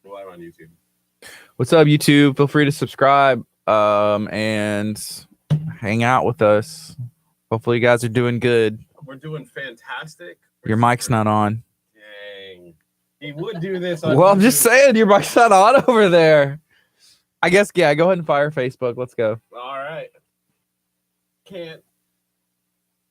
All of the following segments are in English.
We're live on YouTube. What's up, YouTube? Feel free to subscribe and hang out with us. Hopefully you guys are doing good. We're doing fantastic. Your mic's not on. Dang. He would do this on Well, YouTube. I'm just saying your mic's not on over there. I guess, yeah, go ahead and fire Facebook. Let's go. All right. Can't.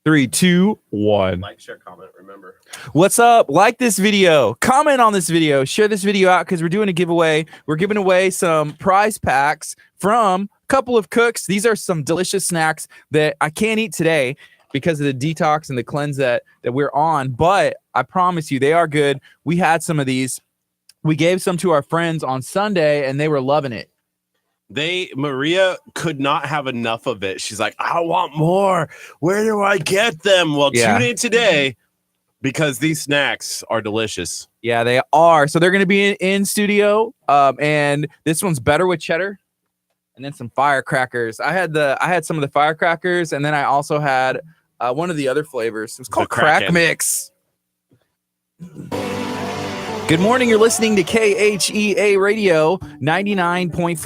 3, 2, 1. Like, share, comment, remember. What's up? Like this video. Comment on this video. Share this video out because we're doing a giveaway. We're giving away some prize packs from a couple of cooks. These are some delicious snacks that I can't eat today because of the detox and the cleanse that we're on. But I promise you, they are good. We had some of these. We gave some to our friends on Sunday, and they were loving it. Maria could not have enough of it. She's like, I want more. Where do I get them? Well, tune in today because these snacks are delicious. Yeah, they are. So they're going to be in studio. And this one's better with cheddar, and then some firecrackers. I had some of the firecrackers, and then I also had one of the other flavors. It was called Crack Mix. Good morning. You're listening to KHEA Radio 99.5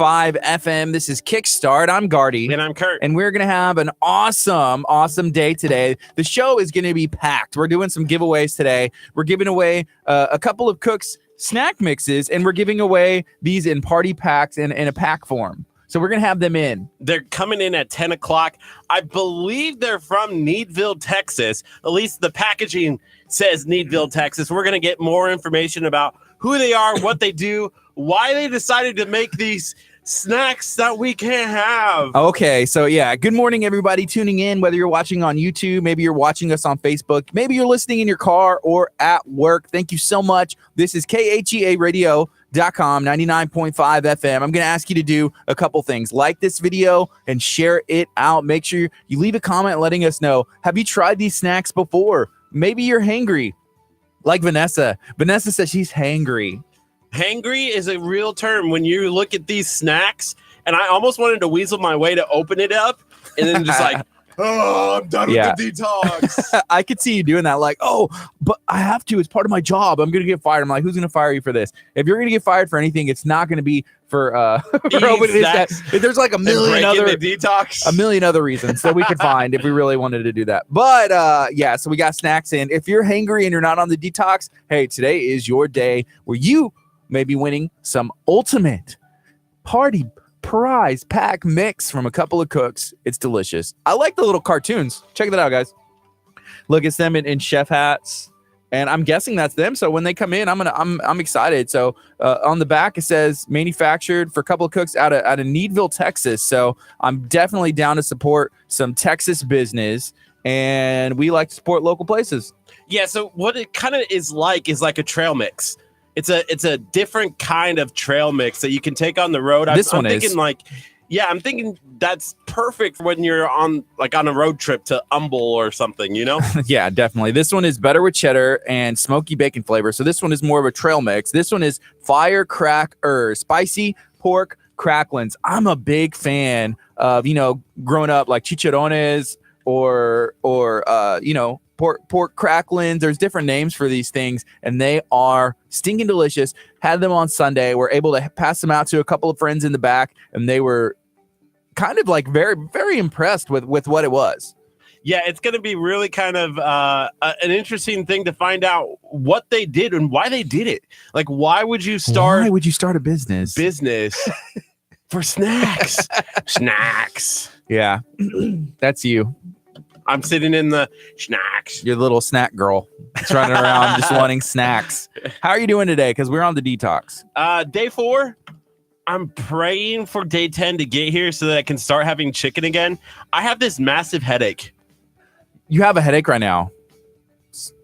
FM. This is Kickstart. I'm Gardy. And I'm Curt. And we're going to have an awesome day today. The show is going to be packed. We're doing some giveaways today. We're giving away a couple of Cook's snack mixes, and we're giving away these in party packs in a pack form. So we're going to have them in. They're coming in at 10 o'clock. I believe they're from Needville, Texas. At least the packaging says Needville, Texas. We're going to get more information about who they are, what they do, why they decided to make these snacks that we can't have. Okay, so yeah, good morning, everybody tuning in, whether you're watching on YouTube, maybe you're watching us on Facebook, maybe you're listening in your car or at work. Thank you so much. This is KHEA Radio.com, 99.5 FM. I'm going to ask you to do a couple things. Like this video and share it out. Make sure you leave a comment letting us know, have you tried these snacks before? Maybe you're hangry, like Vanessa. Vanessa says she's hangry. Hangry is a real term when you look at these snacks, and I almost wanted to weasel my way to open it up, and then just like, oh, I'm done with the detox. I could see you doing that. Like, oh, but I have to. It's part of my job. I'm going to get fired. I'm like, who's going to fire you for this? If you're going to get fired for anything, it's not going to be for opening this. There's like a million other reasons that we could find if we really wanted to do that. But yeah, so we got snacks in. If you're hangry and you're not on the detox, hey, today is your day where you may be winning some ultimate party prize pack mix from a couple of cooks. It's delicious. I like the little cartoons. Check that out, guys. Look, it's them in chef hats, and I'm guessing that's them. So when they come in, I'm excited. So on the back it says manufactured for a couple of cooks out of Needville, Texas. So I'm definitely down to support some Texas business, and we like to support local places. Yeah. So what it kind of is like a trail mix. It's a different kind of trail mix that you can take on the road. I'm thinking that's perfect for when you're on a road trip to Humble or something, you know? Yeah, definitely. This one is better with cheddar and smoky bacon flavor. So this one is more of a trail mix. This one is firecracker, spicy pork cracklings. I'm a big fan of, growing up like chicharrones or pork cracklings. There's different names for these things, and they are stinking delicious. Had them on Sunday. We're able to pass them out to a couple of friends in the back, and they were kind of like very, very impressed with what it was. Yeah, it's going to be really kind of an interesting thing to find out what they did and why they did it. Like, why would you start a business for snacks? Snacks. Yeah, that's you. I'm sitting in the snacks. You're the little snack girl. Just running around just wanting snacks. How are you doing today? Because we're on the detox. Day 4. I'm praying for day 10 to get here so that I can start having chicken again. I have this massive headache. You have a headache right now.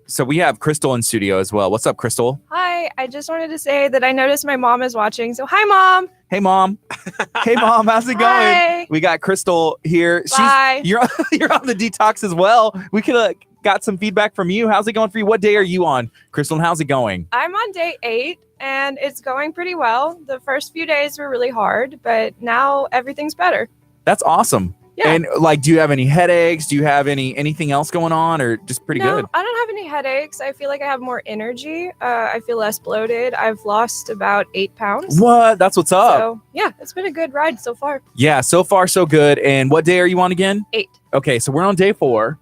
So we have Crystal in studio as well. What's up, Crystal? Hi. I just wanted to say that I noticed my mom is watching. So hi, Mom. Hey, Mom. Hey, Mom. How's it going? Hi. We got Crystal here. Bye. You're on the detox as well. We could have got some feedback from you. How's it going for you? What day are you on, Crystal? And how's it going? I'm on day 8, and it's going pretty well. The first few days were really hard, but now everything's better. That's awesome. Yeah. And like, do you have any headaches? Do you have anything else going on, or just pretty No, good? I don't have any headaches. I feel like I have more energy. I feel less bloated. I've lost about 8 pounds. What? That's what's up. So yeah, it's been a good ride so far. Yeah, so far so good. And what day are you on again? 8. Okay, so we're on day 4.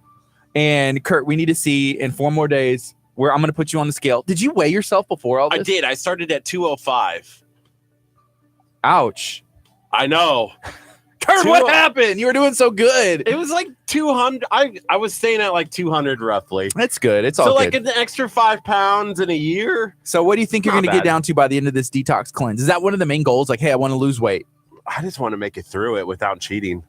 And Curt, we need to see in 4 more days where I'm going to put you on the scale. Did you weigh yourself before all this? I did. I started at 205. Ouch. I know. Curt, what happened? You were doing so good. It was like 200. I was staying at like 200 roughly. That's good. It's all so good. like an extra 5 pounds in a year. So what do you think you're Not going to get bad. down to by the end of this detox cleanse? Is that one of the main goals? Like, hey, I want to lose weight. I just want to make it through it without cheating.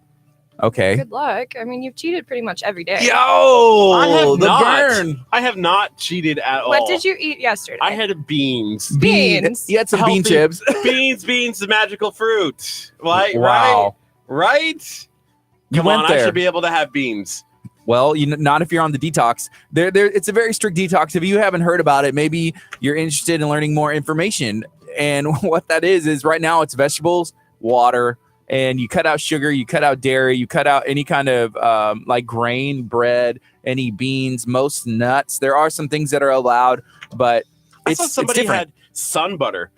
Okay. Good luck. I mean, you've cheated pretty much every day. Yo, I have the not. burn. I have not cheated at all. What did you eat yesterday? I had beans. Beans. You had some bean Healthy chips. beans, the magical fruit. Right? Wow. Right? You Come went on, there. I should be able to have beans. Well, not if you're on the detox. There, it's a very strict detox. If you haven't heard about it, maybe you're interested in learning more information. And what that is right now it's vegetables, water, and you cut out sugar, you cut out dairy, you cut out any kind of like grain, bread, any beans, most nuts. There are some things that are allowed, but I it's saw somebody different. had sun butter.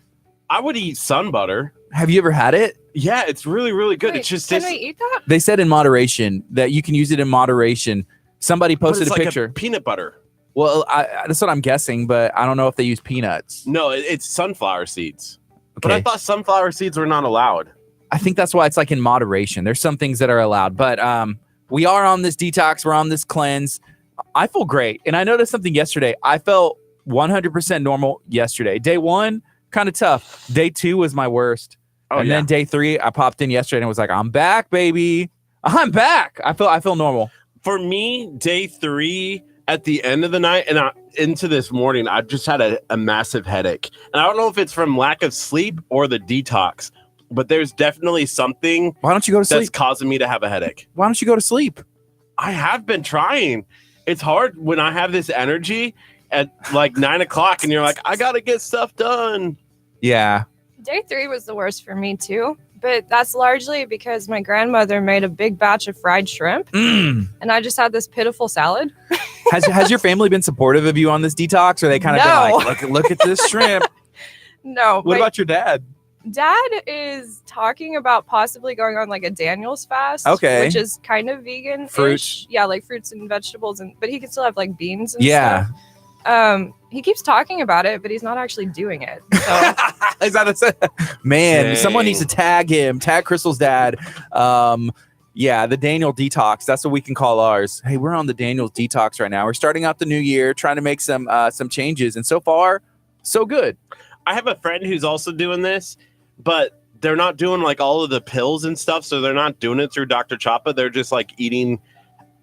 I would eat sun butter. Have you ever had it? Yeah, it's really, really good. Wait, It's just can this, we eat that? They said in moderation that you can use it in moderation. Somebody but posted it's a like picture. peanut butter. Well, that's what I'm guessing, but I don't know if they use peanuts. No, it's sunflower seeds. But Okay. I thought sunflower seeds were not allowed. I think that's why it's like in moderation. There's some things that are allowed, but we are on this detox. We're on this cleanse. I feel great. And I noticed something yesterday. I felt 100% normal yesterday. Day 1, kind of tough. Day 2 was my worst. Oh, and yeah. then day 3, I popped in yesterday and was like, I'm back, baby. I'm back. I feel normal. For me, day 3 at the end of the night and into this morning, I just had a massive headache. And I don't know if it's from lack of sleep or the detox, but there's definitely something Why don't you go to that's sleep? causing me to have a headache. Why don't you go to sleep? I have been trying. It's hard when I have this energy at like 9 o'clock and you're like, I got to get stuff done. Yeah. Day 3 was the worst for me too, but that's largely because my grandmother made a big batch of fried shrimp, and I just had this pitiful salad. Has your family been supportive of you on this detox, or they kind of No. been like, look at this shrimp? No, What my about your dad? dad is talking about possibly going on like a Daniel's fast, Okay. which is kind of vegan. Fruits. Yeah, like fruits and vegetables, but he can still have like beans and Yeah. stuff. He keeps talking about it, but he's not actually doing it. So Is that man? Dang. Someone needs to tag him. Tag Crystal's dad. Yeah, the Daniel detox. That's what we can call ours. Hey, we're on the Daniel's detox right now. We're starting out the new year, trying to make some changes, and so far, so good. I have a friend who's also doing this, but they're not doing like all of the pills and stuff. So they're not doing it through Dr. Choppa. They're just like eating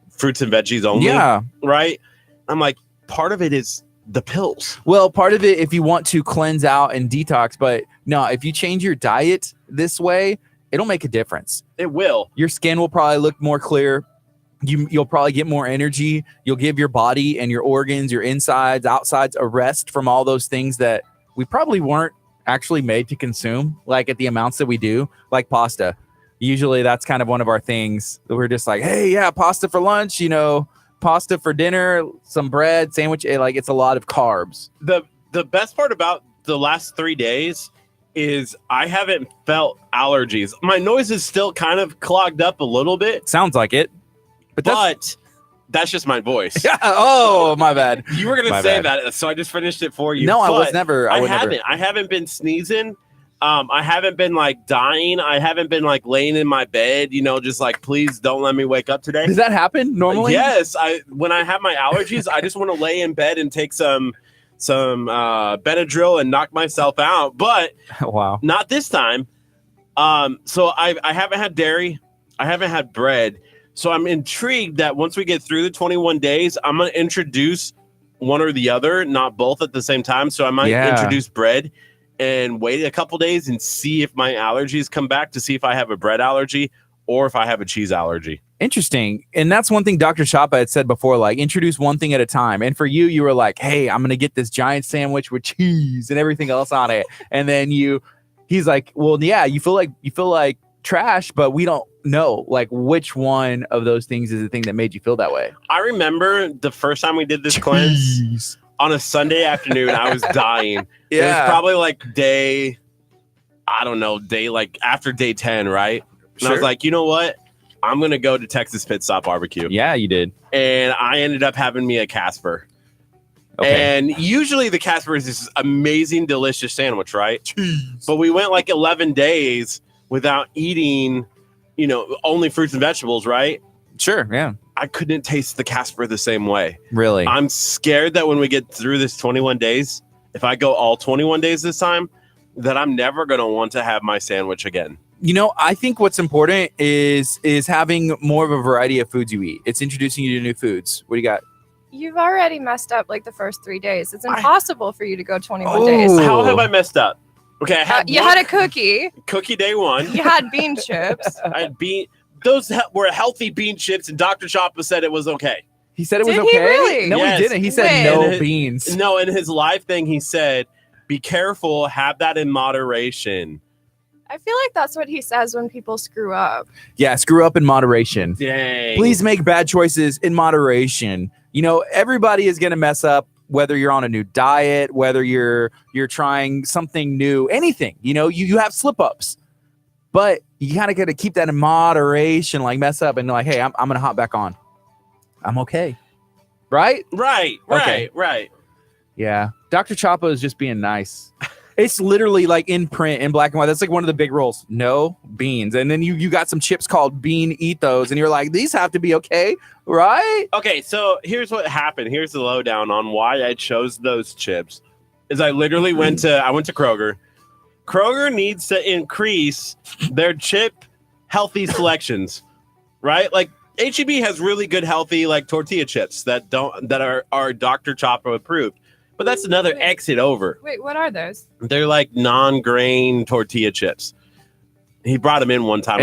fruits and veggies only. Yeah. Right. I'm like, part of it is the pills. Well, part of it, if you want to cleanse out and detox, but no, if you change your diet this way, it'll make a difference. It will. Your skin will probably look more clear. You'll probably get more energy. You'll give your body and your organs, your insides, outsides a rest from all those things that we probably weren't actually made to consume, like at the amounts that we do, like pasta. Usually that's kind of one of our things. We're just like, hey, yeah, pasta for lunch, pasta for dinner, some bread, sandwich. Like it's a lot of carbs. The best part about the last 3 days is I haven't felt allergies. My nose is still kind of clogged up a little bit, Sounds like it. but that's just my voice. Yeah. Oh, my bad. You were gonna My say bad. that, so I just finished it for you. No, I But was never. I would never. haven't. I haven't been sneezing. I haven't been like dying. I haven't been like laying in my bed, just like, please don't let me wake up today. Does that happen normally? Yes. When I have my allergies, I just want to lay in bed and take some Benadryl and knock myself out. But Wow. not this time. So I haven't had dairy. I haven't had bread. So I'm intrigued that once we get through the 21 days, I'm going to introduce one or the other, not both at the same time. So I might introduce bread and wait a couple days and see if my allergies come back, to see if I have a bread allergy or if I have a cheese allergy. Interesting. And that's one thing Dr. Choppa had said before, like introduce one thing at a time. And for you, you were like, hey, I'm going to get this giant sandwich with cheese and everything else on it. And then he's like, well, yeah, you feel like trash, but we don't know, like, which one of those things is the thing that made you feel that way. I remember the first time we did this cleanse on a Sunday afternoon. I was dying. It was probably like after day 10, right? And I was like, you know what? I'm going to go to Texas Pit Stop Barbecue. Yeah, you did. And I ended up having me a Casper. Okay. And usually the Casper is this amazing, delicious sandwich, right? Jeez. But we went like 11 days without eating, only fruits and vegetables, right? Sure, yeah. I couldn't taste the Casper the same way. Really? I'm scared that when we get through this 21 days, if I go all 21 days this time, that I'm never going to want to have my sandwich again. I think what's important is having more of a variety of foods you eat. It's introducing you to new foods. What do you got? You've already messed up like the first 3 days. It's impossible for you to go 21 days. How have I messed up? Okay, you had a cookie. Cookie day 1. You had bean chips. I had those were healthy bean chips, and Dr. Choppa said it was okay. He said it was Did okay? he really? No, yes. He didn't. He said no beans. No, in his live thing, he said, be careful, have that in moderation. I feel like that's what he says when people screw up. Yeah, screw up in moderation. Dang. Please make bad choices in moderation. Everybody is going to mess up, whether you're on a new diet, whether you're trying something new, anything. You have slip-ups. But you kind of got to keep that in moderation, like mess up and like, hey, I'm going to hop back on. I'm okay. Right? Right. Yeah. Dr. Choppa is just being nice. It's literally like in print, in black and white. That's like one of the big rules. No beans. And then you got some chips called Bean Ethos, and you're like, these have to be okay, right? Okay, so here's what happened. Here's the lowdown on why I chose those chips. Is I literally went to Kroger. Kroger needs to increase their chip healthy selections, right? Like HEB has really good healthy like tortilla chips that are Dr. Choppa approved. But that's another exit over. Wait, what are those? They're like non-grain tortilla chips. He brought them in one time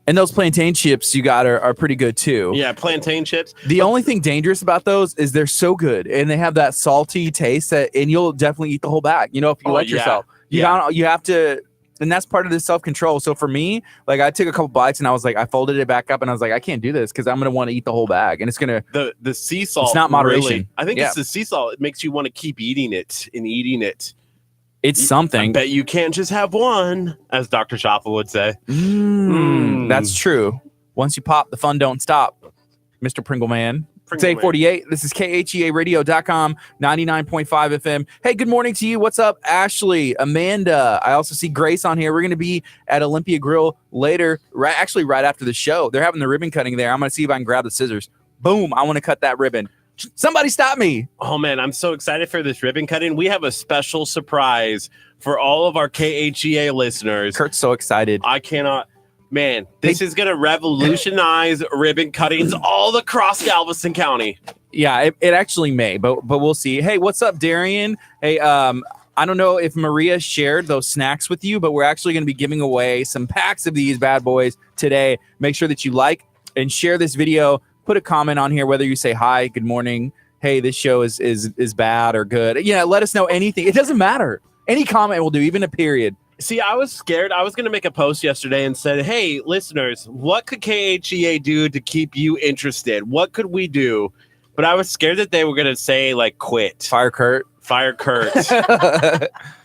and those plantain chips you got are pretty good too. Yeah, plantain chips. The only thing dangerous about those is they're so good and they have that salty taste and you'll definitely eat the whole bag. If you let yourself. You have to, and that's part of the self-control. So for me, like I took a couple bites and I was like, I folded it back up and I was like, I can't do this because I'm going to want to eat the whole bag. And it's going to, the sea salt. It's not moderation. Really, I think it's the sea salt. It makes you want to keep eating it and eating it. It's something. I bet you can't just have one, as Dr. Choppa would say. That's true. Once you pop, the fun don't stop. Mr. Pringle Man. It's 8:48. This is KHEAradio.com, 99.5 FM. Hey, good morning to you. What's up, Ashley, Amanda? I also see Grace on here. We're going to be at Olympia Grill later, right after the show. They're having the ribbon cutting there. I'm going to see if I can grab the scissors. Boom, I want to cut that ribbon. Somebody stop me. Oh, man, I'm so excited for this ribbon cutting. We have a special surprise for all of our KHEA listeners. Kurt's so excited. I cannot. Man, this is going to revolutionize ribbon cuttings all across Galveston County. Yeah, it actually may, but we'll see. Hey, what's up, Darian? Hey, I don't know if Maria shared those snacks with you, but we're actually going to be giving away some packs of these bad boys today. Make sure that you like and share this video. Put a comment on here, whether you say hi, good morning, hey, this show is bad or good. Yeah, let us know anything. It doesn't matter. Any comment will do, even a period. See, I was scared. I was going to make a post yesterday and said, hey, listeners, what could KHEA do to keep you interested? What could we do? But I was scared that they were going to say, like, quit. Fire Curt.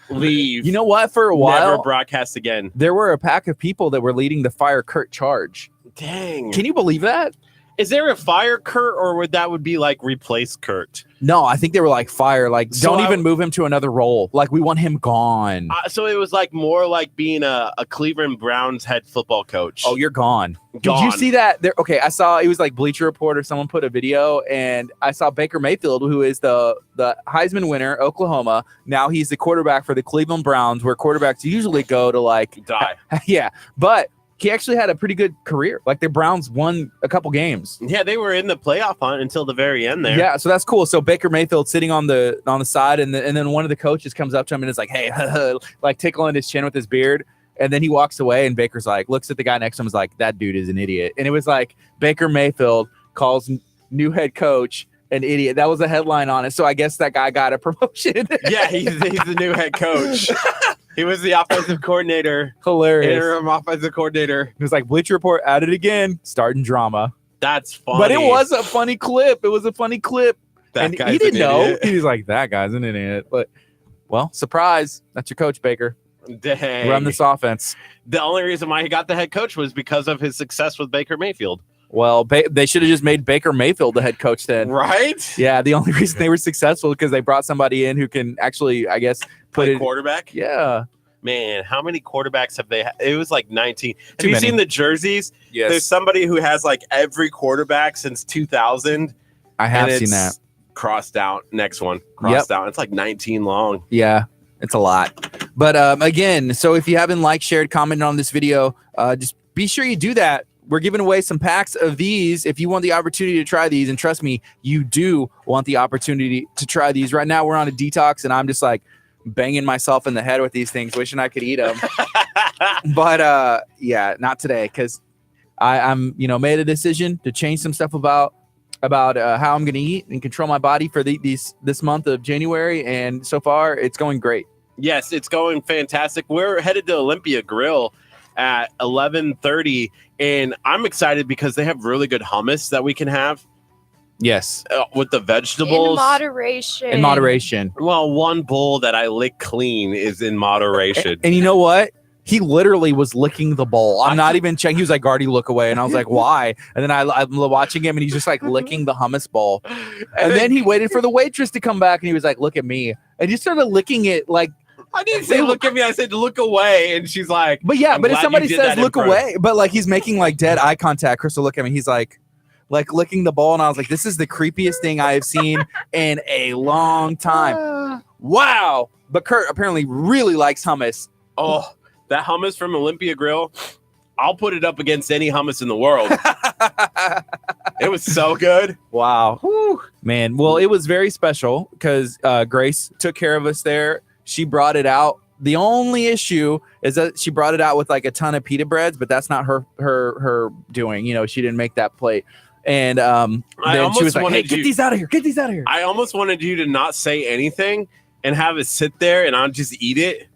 Leave. You know what? For a while, never broadcast again. There were a pack of people that were leading the Fire Curt charge. Dang. Can you believe that? Is there a fire Curt, or would be like replace Curt? No, I think they were like fire. Like, don't even move him to another role. Like, we want him gone. So it was like more like being a Cleveland Browns head football coach. Oh, you're gone. Did you see that? Okay, I saw it was like Bleacher Report or someone put a video, and I saw Baker Mayfield, who is the Heisman winner, Oklahoma. Now he's the quarterback for the Cleveland Browns, where quarterbacks usually go to like die. Yeah, but he actually had a pretty good career. Like, the Browns won a couple games. Yeah, they were in the playoff hunt until the very end there. Yeah, so that's cool. So Baker Mayfield sitting on the side, and then one of the coaches comes up to him and is like, hey, like tickling his chin with his beard. And then he walks away, and Baker's like, looks at the guy next to him, is like, that dude is an idiot. And it was like, Baker Mayfield calls new head coach an idiot. That was a headline on it. So I guess that guy got a promotion. Yeah, he's the new head coach. He was the offensive coordinator. Hilarious. Interim offensive coordinator. It was like, Bleacher Report at it again, starting drama. That's funny. But it was a funny clip. It was a funny clip. That and guy's he didn't an know. idiot. He was like, that guy's an idiot. But, well, surprise. That's your coach, Baker. Dang. Run this offense. The only reason why he got the head coach was because of his success with Baker Mayfield. Well, they should have just made Baker Mayfield the head coach then. Right? Yeah, the only reason they were successful because they brought somebody in who can actually, I guess, put Play it. quarterback? Yeah. Man, how many quarterbacks have they had? It was like 19. Have Too you many. seen the jerseys? Yes. There's somebody who has like every quarterback since 2000. I have and seen it's that. Crossed out. Next one. Crossed out. It's like 19 long. Yeah, it's a lot. But again, so if you haven't liked, shared, commented on this video, just be sure you do that. We're giving away some packs of these if you want the opportunity to try these. And trust me, you do want the opportunity to try these. Right now, we're on a detox, and I'm just like banging myself in the head with these things, wishing I could eat them. But yeah, not today, because I'm made a decision to change some stuff about how I'm going to eat and control my body for this month of January. And so far, it's going great. Yes, it's going fantastic. We're headed to Olympia Grill at 11:30, and I'm excited because they have really good hummus that we can have. Yes, with the vegetables. In moderation. Well, one bowl that I lick clean is in moderation. And you know what? He literally was licking the bowl. I'm not even checking. He was like, Gardy, look away. And I was like, why? And then I'm watching him, and he's just like licking the hummus bowl. And then he waited for the waitress to come back, and he was like, look at me. And he started licking it like. I didn't say look at me. I said look away. And she's like, but yeah, but if somebody says look improv. away, but like he's making like dead eye contact. Crystal, look at me. He's like licking the bowl. And I was like, this is the creepiest thing I have seen in a long time. Wow. But Curt apparently really likes hummus. Oh, that hummus from Olympia Grill. I'll put it up against any hummus in the world. It was so good. Wow. Whew. Man. Well, it was very special because Grace took care of us there. She brought it out. The only issue is that she brought it out with like a ton of pita breads, but that's not her doing. She didn't make that plate. And then she was like, hey, get these out of here. Get these out of here. I almost wanted you to not say anything and have it sit there and I'll just eat it.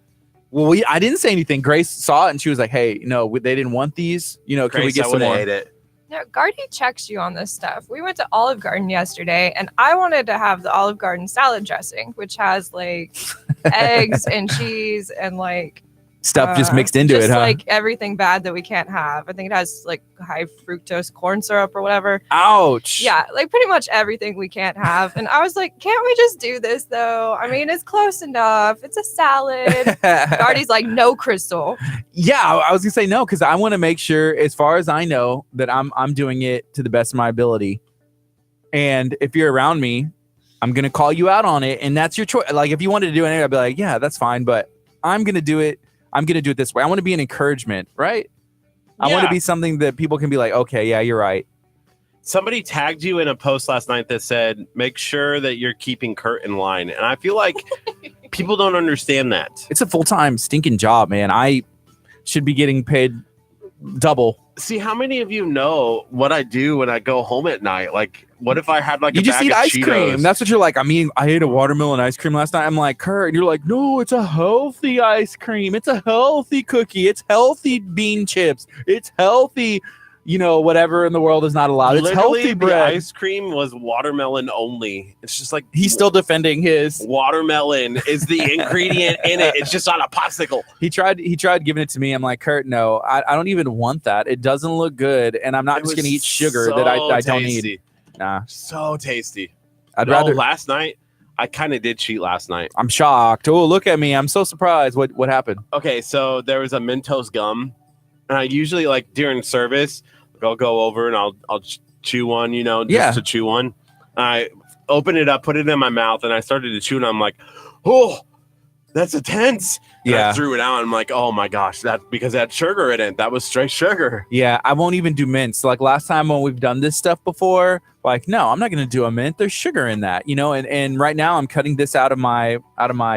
Well, I didn't say anything. Grace saw it and she was like, hey, no, they didn't want these. Can we get some more? Ate it. No, Gardy checks you on this stuff. We went to Olive Garden yesterday, and I wanted to have the Olive Garden salad dressing, which has like eggs and cheese and like stuff just mixed into it, huh? Like everything bad that we can't have. I think it has like high fructose corn syrup or whatever. Ouch. Yeah, like pretty much everything we can't have. And I was like, can't we just do this though? I mean, it's close enough. It's a salad. Gardy's like, no, Crystal. Yeah, I was gonna say no because I want to make sure, as far as I know, that I'm doing it to the best of my ability. And if you're around me, I'm gonna call you out on it, and that's your choice. Like if you wanted to do it, I'd be like, yeah, that's fine. But I'm gonna do it. I'm going to do it this way. I want to be an encouragement, right? I want to be something that people can be like, okay, yeah, you're right. Somebody tagged you in a post last night that said, make sure that you're keeping Curt in line. And I feel like people don't understand that. It's a full-time stinking job, man. I should be getting paid double. See, how many of you know what I do when I go home at night? Like, what if I had like you a just bag eat of ice Cheetos? cream? That's what you're like. I mean, I ate a watermelon ice cream last night. I'm like, Curt, and you're like, no, it's a healthy ice cream. It's a healthy cookie. It's healthy bean chips. It's healthy, whatever in the world is not allowed. It's Literally, healthy the bread. ice cream was watermelon only. It's just like He's still defending his. Watermelon is the ingredient in it. It's just on a popsicle. He tried giving it to me. I'm like, Curt, no, I don't even want that. It doesn't look good, and I'm not just gonna eat sugar that I don't need. Nah, so tasty. I'd rather. Last night, I kind of did cheat last night. I'm shocked. Oh, look at me. I'm so surprised. What happened? Okay, so there was a Mentos gum, and I usually like during service, I'll go over and I'll chew one, to chew one. I open it up, put it in my mouth, and I started to chew, and I'm like, oh, that's intense. And I threw it out. And I'm like, oh my gosh, because it had sugar in it. That was straight sugar. Yeah, I won't even do mints. Like last time when we've done this stuff before, like, no, I'm not going to do a mint. There's sugar in that, and right now I'm cutting this out of my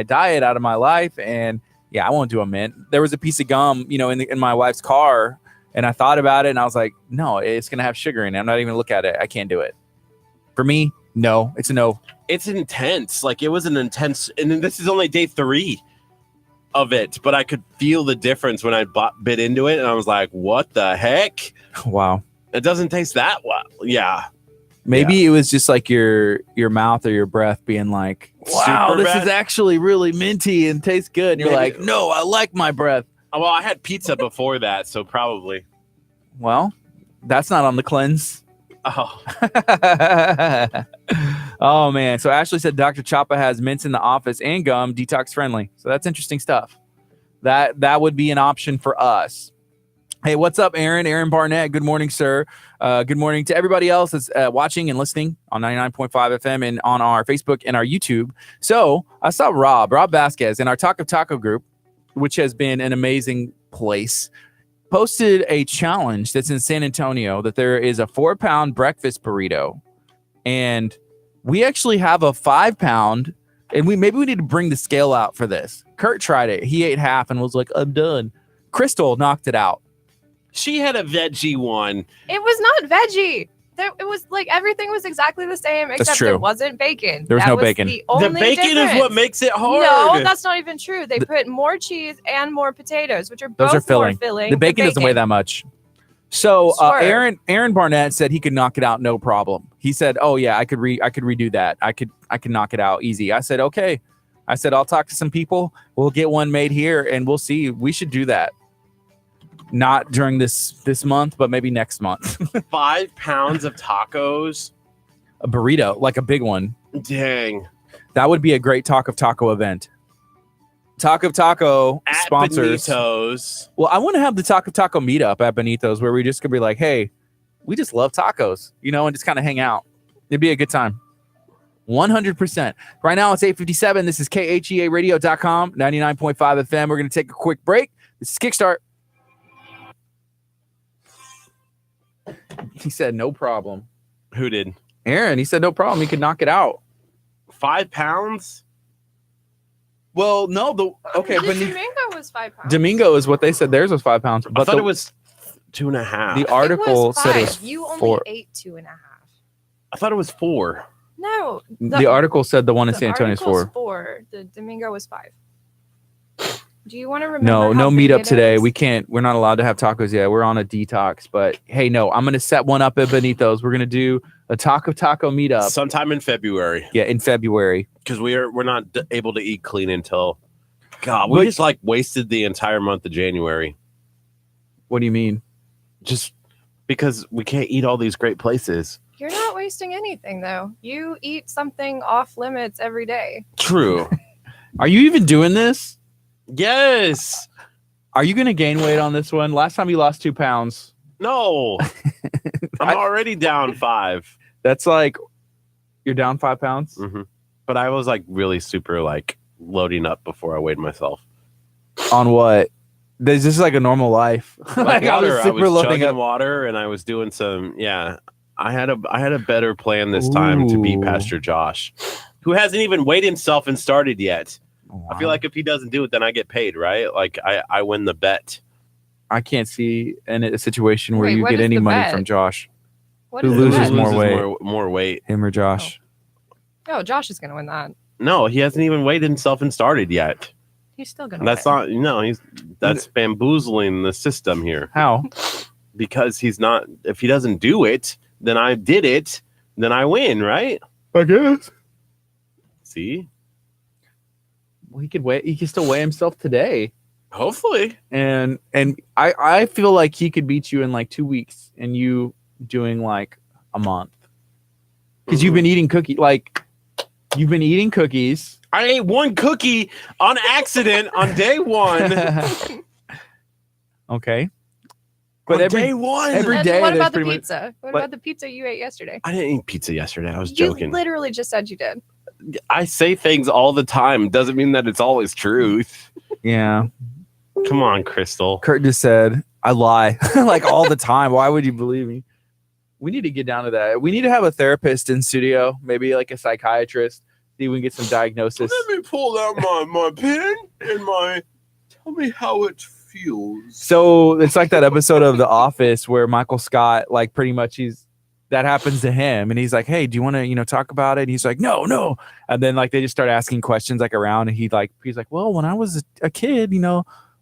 diet, out of my life. And yeah, I won't do a mint. There was a piece of gum, in my wife's car, and I thought about it and I was like, no, it's going to have sugar in it. I'm not even going to look at it. I can't do it. For me, no, it's a no. It's intense. Like it was an intense, and then this is only day 3. of it, but I could feel the difference when I bit into it, and I was like, "What the heck? Wow, it doesn't taste that well." Yeah, maybe it was just like your mouth or your breath being like, "Wow, this is actually really minty and tastes good." And you're like, "No, I like my breath." Well, I had pizza before that, so probably. Well, that's not on the cleanse. Oh. Oh man. So Ashley said Dr. Chapa has mints in the office and gum, detox friendly. So that's interesting stuff. That would be an option for us. Hey, what's up, Aaron? Aaron Barnett. Good morning, sir. Good morning to everybody else that's watching and listening on 99.5 FM and on our Facebook and our YouTube. So I saw Rob Vasquez in our Talk of Taco group, which has been an amazing place, posted a challenge that's in San Antonio that there is a 4-pound breakfast burrito. And we actually have a 5-pound, and maybe we need to bring the scale out for this. Curt tried it. He ate half and was like, I'm done. Crystal knocked it out. She had a veggie one. It was not veggie. It was like everything was exactly the same, except it wasn't bacon. There was no bacon. The bacon is what makes it hard. No, that's not even true. They put more cheese and more potatoes, which are both more filling. The bacon doesn't weigh that much. So Aaron Barnett said he could knock it out no problem. He said, "Oh yeah, I could redo that. I could knock it out easy." I said, "Okay." I said, "I'll talk to some people. We'll get one made here, and we'll see. We should do that. Not during this month, but maybe next month." 5 pounds of tacos, a burrito, like a big one. Dang, that would be a great Talk of Taco event. Talk of Taco at sponsors. Benito's. Well, I want to have the Talk of Taco meetup at Benito's where we just could be like, hey, we just love tacos, and just kind of hang out. It'd be a good time. 100%. Right now it's 8:57. This is KHEAradio.com, 99.5 FM. We're going to take a quick break. This is Kickstart. He said no problem. Who did? Aaron. He said no problem. He could knock it out. 5 pounds? Well, no. Domingo was 5 pounds. Domingo is what they said. Theirs was 5 pounds. But I thought it was 2.5. The article said it was You only 4. ate 2.5. I thought it was 4. No. The article said the one in San Antonio is 4. The Domingo was 5. Do you want to remember? No meetup today. We can't. We're not allowed to have tacos yet. We're on a detox. But hey, no, I'm going to set one up at Benito's. We're going to do a Talk of Taco meetup sometime in February. Yeah, in February, because we're not able to eat clean until we just wasted the entire month of January. What do you mean? Just because we can't eat all these great places. You're not wasting anything though. You eat something off limits every day. True. Are you even doing this? Yes. Are you going to gain weight on this one? Last time you lost 2 pounds. No. I'm already down 5. That's like you're down 5 pounds. Mm-hmm. But I was really super loading up before I weighed myself. On what? This is like a normal life. Water. I was chugging water and I was doing some. Yeah, I had a better plan this time to beat Pastor Josh, who hasn't even weighed himself and started yet. Wow. I feel like if he doesn't do it, then I get paid, right? I win the bet. I can't see a situation where you get any money from Josh. Who loses more weight? More weight. Him or Josh? Oh, Josh is going to win that. No, he hasn't even weighed himself and started yet. He's still going to win. That's bamboozling the system here. How? Because he's not, if he doesn't do it, then I did it, then I win, right? I guess. See? Well, he could still weigh himself today. Hopefully. And I feel like he could beat you in 2 weeks and you doing a month. Because you've been eating cookies. You've been eating cookies. I ate one cookie on accident on day 1. Okay. But every day. What about the pizza? What about the pizza you ate yesterday? I didn't eat pizza yesterday. I was joking. You literally just said you did. I say things all the time. Doesn't mean that it's always truth. Yeah. Come on, Crystal. Curt just said, I lie all the time. Why would you believe me? We need to get down to that. We need to have a therapist in studio, maybe a psychiatrist. See if we can get some diagnosis. Let me pull out my pen and tell me how it feels. So it's like that episode of The Office where Michael Scott, pretty much that happens to him, and he's like, hey, do you want to talk about it? And he's like, no. And then like they just start asking questions like around, and he's like, well, when I was a kid,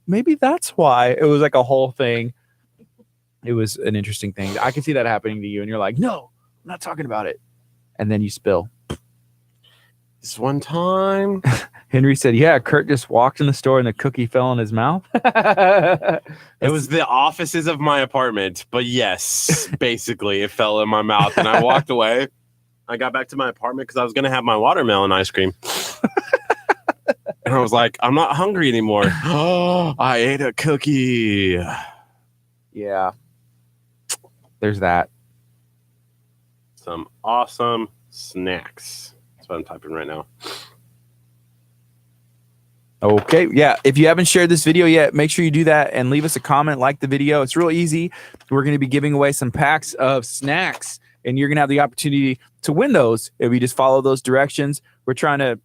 maybe that's why. It was like a whole thing. It was an interesting thing. I can see that happening to you, and you're like, no, I'm not talking about it. And then you spill. This one time, Henry said, yeah, Curt just walked in the store and the cookie fell in his mouth. It was the offices of my apartment, but yes, basically it fell in my mouth and I walked away. I got back to my apartment because I was going to have my watermelon ice cream. And I was like, I'm not hungry anymore. Oh, I ate a cookie. Yeah. There's that. Some awesome snacks. That's what I'm typing right now. Okay. Yeah. If you haven't shared this video yet, make sure you do that and leave us a comment, like the video. It's real easy. We're going to be giving away some packs of snacks, and you're going to have the opportunity to win those if you just follow those directions. We're trying to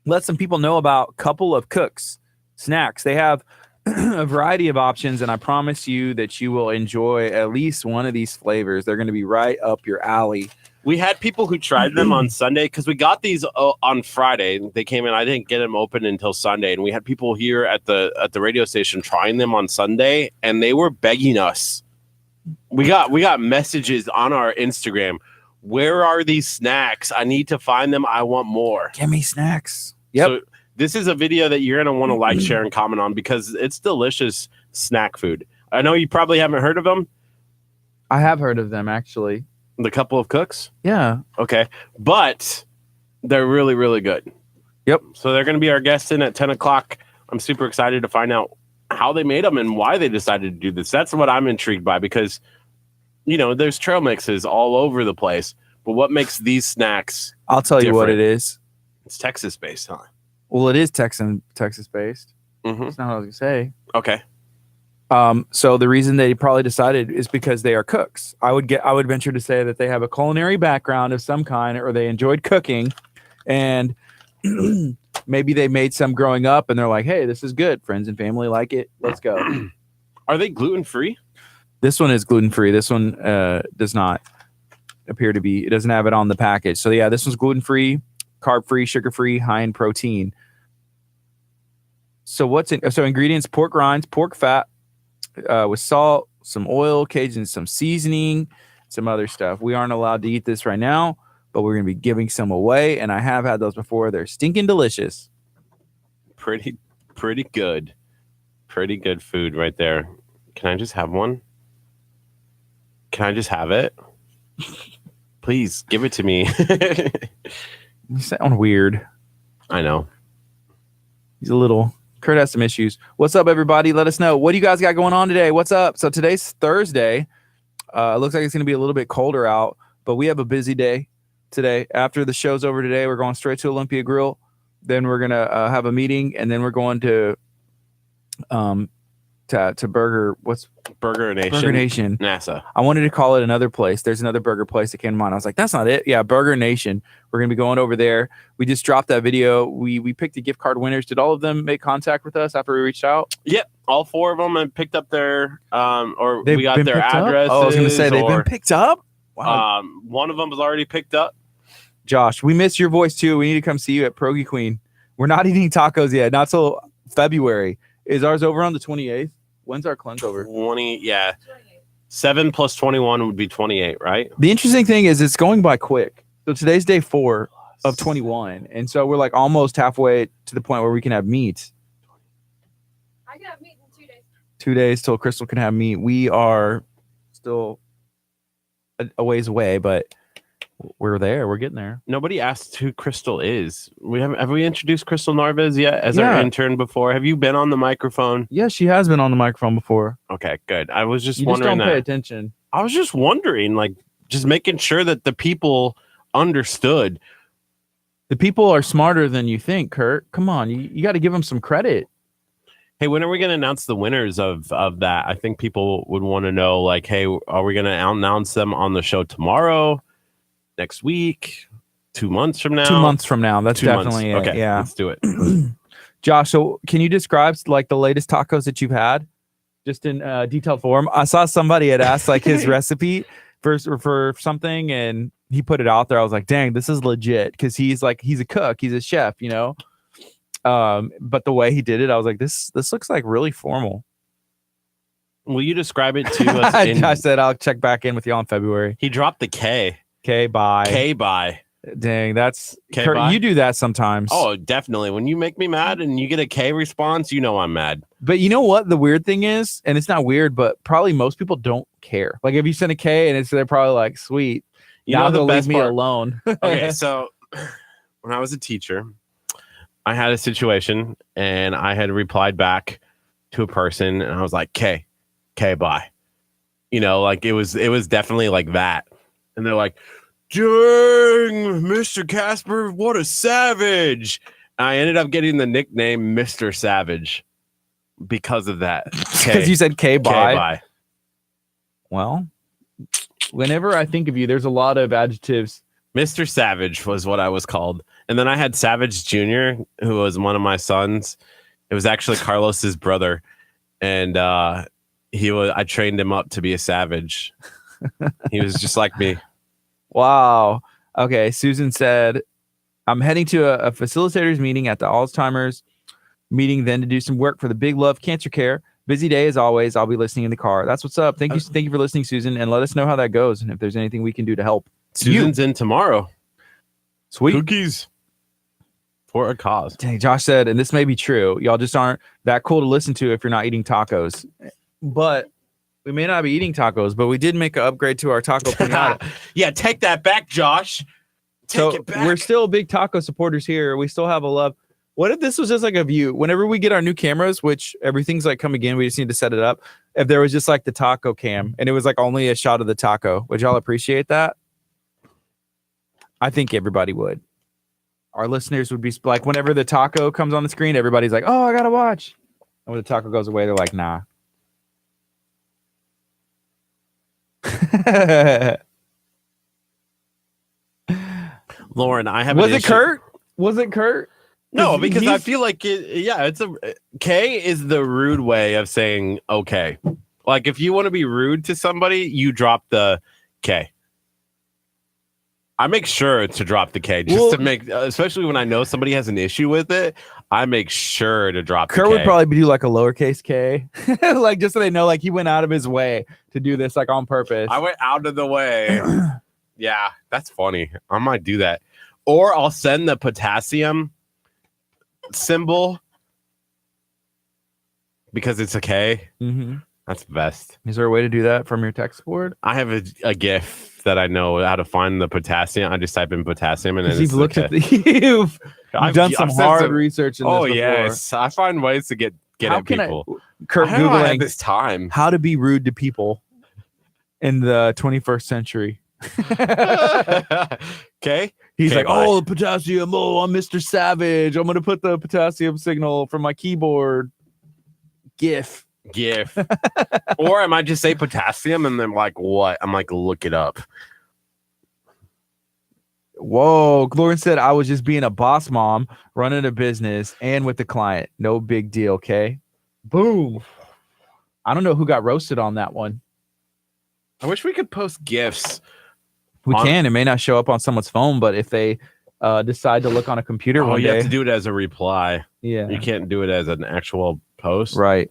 let some people know about Couple of Cooks snacks. They have a variety of options, and I promise you that you will enjoy at least one of these flavors. They're going to be right up your alley. We had people who tried them on Sunday because we got these on Friday. They came in. I didn't get them open until Sunday, and we had people here at the radio station trying them on Sunday, and they were begging us. We got messages on our Instagram. Where are these snacks? I need to find them. I want more. Give me snacks. Yep. So this is a video that you're going to want to like, share, and comment on because it's delicious snack food. I know you probably haven't heard of them. I have heard of them, actually. The Couple of Cooks? Yeah. Okay. But they're really, really good. Yep. So they're going to be our guests in at 10 o'clock. I'm super excited to find out how they made them and why they decided to do this. That's what I'm intrigued by because, there's trail mixes all over the place. But what makes these snacks I'll tell you what it is. It's Texas-based, huh? Well, it is Texas-based. Mm-hmm. That's not what I was going to say. Okay. So the reason they probably decided is because they are cooks. I would venture to say that they have a culinary background of some kind, or they enjoyed cooking, and maybe they made some growing up, and they're like, "Hey, this is good. Friends and family like it. Let's go." Are they gluten-free? This one is gluten-free. This one does not appear to be. It doesn't have it on the package. So yeah, this one's gluten-free, carb-free, sugar-free, high in protein. So ingredients: pork rinds, pork fat. With salt, some oil, Cajun, some seasoning, some other stuff. We aren't allowed to eat this right now, but we're going to be giving some away, and I have had those before. They're stinking delicious. Pretty good. Pretty good food right there. Can I just have one? Can I just have it? Please, give it to me. You sound weird. I know. He's a little... Curt has some issues. What's up, everybody? Let us know. What do you guys got going on today? What's up? So today's Thursday. It looks like it's going to be a little bit colder out, but we have a busy day today. After the show's over today, we're going straight to Olympia Grill. Then we're going to have a meeting, and then we're going to Burger. What's Burger Nation? Burger Nation. NASA. I wanted to call it another place. There's another burger place that came to mind. I was like, that's not it. Yeah, Burger Nation. We're going to be going over there. We just dropped that video. We picked the gift card winners. Did all of them make contact with us after we reached out? Yep. All 4 of them have picked up their, we got their addresses. Oh, I was going to say, they've been picked up? Wow. One of them was already picked up. Josh, we miss your voice too. We need to come see you at Pierogi Queen. We're not eating tacos yet. Not till February. Is ours over on the 28th? When's our cleanse over? 20, yeah. 7 plus 21 would be 28, right? The interesting thing is it's going by quick. So today's day 4 of 21. And so we're like almost halfway to the point where we can have meat. I can have meat in 2 days. 2 days till Crystal can have meat. We are still a ways away, but we're there. We're getting there. Nobody asked who Crystal is. Have we introduced Crystal Narvez yet as our intern before? Have you been on the microphone? Yeah, she has been on the microphone before. Okay, good. I was just you wondering. Just don't pay attention. I was just wondering, just making sure that the people understood. The people are smarter than you think, Curt. Come on, you got to give them some credit. Hey, when are we going to announce the winners of that? I think people would want to know, hey, are we going to announce them on the show tomorrow? Next week, 2 months from now. 2 months from now. That's definitely it. Okay, yeah. Let's do it. Josh, so can you describe the latest tacos that you've had, just in detailed form? I saw somebody had asked his recipe. for something, and he put it out there. I was like, dang, this is legit, because he's a cook, he's a chef, you know. But the way he did it, I was like, this looks like really formal. Will you describe it to us? I said I'll check back in with y'all in February. He dropped the K. Bye. K bye. Dang, that's Kurt, you do that sometimes. Oh, definitely. When you make me mad and you get a K response, you know I'm mad. But you know what the weird thing is, and it's not weird, but probably most people don't care. Like if you send a K and they're probably like, sweet, now they'll leave me alone. Okay, so when I was a teacher, I had a situation and I had replied back to a person and I was like, K, bye. You know, like it was definitely like that. And they're like, dang, Mr. Casper, what a savage. And I ended up getting the nickname Mr. Savage because of that. Because you said K bye. K bye. Well, whenever I think of you, there's a lot of adjectives. Mr. Savage was what I was called. And then I had Savage Jr., who was one of my sons. It was actually Carlos's brother. And I trained him up to be a savage. He was just like me. Wow. Okay. Susan said, I'm heading to a facilitators meeting at the Alzheimer's meeting, then to do some work for the Big Love Cancer Care. Busy day as always. I'll be listening in the car. That's what's up. Thank you for listening, Susan, and let us know how that goes and if there's anything we can do to help. Susan's in tomorrow. Sweet. Cookies for a cause. Dang, Josh said, and this may be true, y'all just aren't that cool to listen to if you're not eating tacos. But we may not be eating tacos, but we did make an upgrade to our taco pinata. Yeah, take that back, Josh. Take it back. We're still big taco supporters here. We still have a love. What if this was just like a view? Whenever we get our new cameras, which everything's like coming in, we just need to set it up. If there was just like the taco cam and it was like only a shot of the taco, would y'all appreciate that? I think everybody would. Our listeners would be like, whenever the taco comes on the screen, everybody's like, oh, I gotta watch. And when the taco goes away, they're like, nah. Lauren, I have. Was it Kurt? Was it Kurt? No, because I feel like it's a K is the rude way of saying okay. Like if you want to be rude to somebody, you drop the K. I make sure to drop the K just to make, especially when I know somebody has an issue with it. I make sure to drop. Kurt the K. would probably do like a lowercase K, like just so they know, like he went out of his way to do this, like on purpose. I went out of the way. Yeah, that's funny. I might do that, or I'll send the potassium symbol because it's a K. Mm-hmm. That's the best. Is there a way to do that from your text board? I have a GIF that I know how to find the potassium. I just type in potassium and then you've looked at you've done some hard research. Oh yes, I find ways to get at people. Kurt I Googling had this time how to be rude to people in the 21st century. Okay. He's like, oh, the potassium. Oh, I'm Mr. Savage. I'm gonna put the potassium signal from my keyboard. GIF. Or I might just say potassium and then like what? I'm like, look it up. Whoa, Lauren said I was just being a boss mom, running a business and with the client. No big deal, okay? Boom. I don't know who got roasted on that one. I wish we could post GIFs. We can. It may not show up on someone's phone, but if they decide to look on a computer one day. You have to do it as a reply. Yeah. You can't do it as an actual post. Right.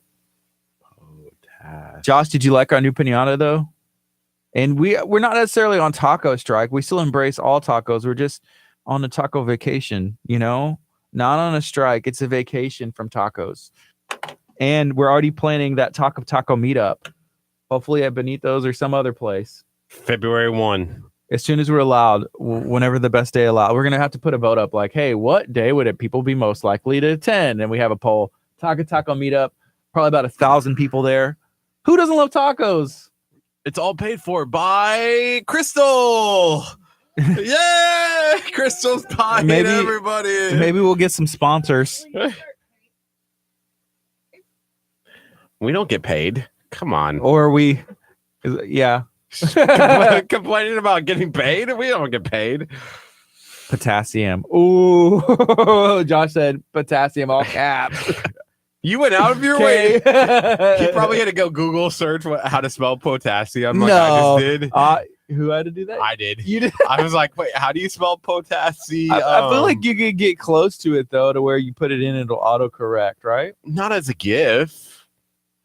Josh, did you like our new pinata though? And we're not necessarily on taco strike. We still embrace all tacos. We're just on a taco vacation, you know? Not on a strike. It's a vacation from tacos. And we're already planning that Talk of Taco meetup. Hopefully at Benito's or some other place. February 1. As soon as we're allowed, whenever the best day allowed. We're going to have to put a vote up like, hey, what day would people be most likely to attend? And we have a poll. Taco meetup. Probably about 1,000 people there. Who doesn't love tacos? It's all paid for by Crystal. Yeah, Crystal's buying everybody. Maybe we'll get some sponsors. We don't get paid. Come on. Or yeah. Complaining about getting paid? We don't get paid. Potassium. Ooh. Josh said potassium, all caps. You went out of your way. You probably had to go Google search how to spell potassium like I just did. Who had to do that? I did. You did. I was like, wait, how do you spell potassium? I feel like you could get close to it though, to where you put it in, it'll autocorrect, right? Not as a GIF.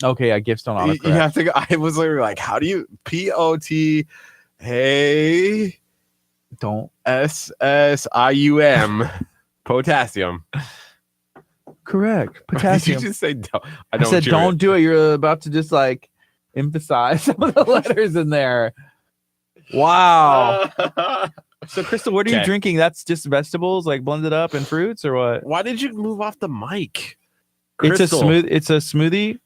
Okay, yeah, GIFs don't autocorrect. You have to go. I was literally like, how do you POT? Hey, Don't SSIUM potassium. correct Did potassium. you just say don't? I said don't do it. You're about to just like emphasize some of the letters in there. Wow. So, Crystal, what are you Okay. drinking? That's just vegetables, like blended up and fruits, or what? Why did you move off the mic? It's a Crystal. smoothie.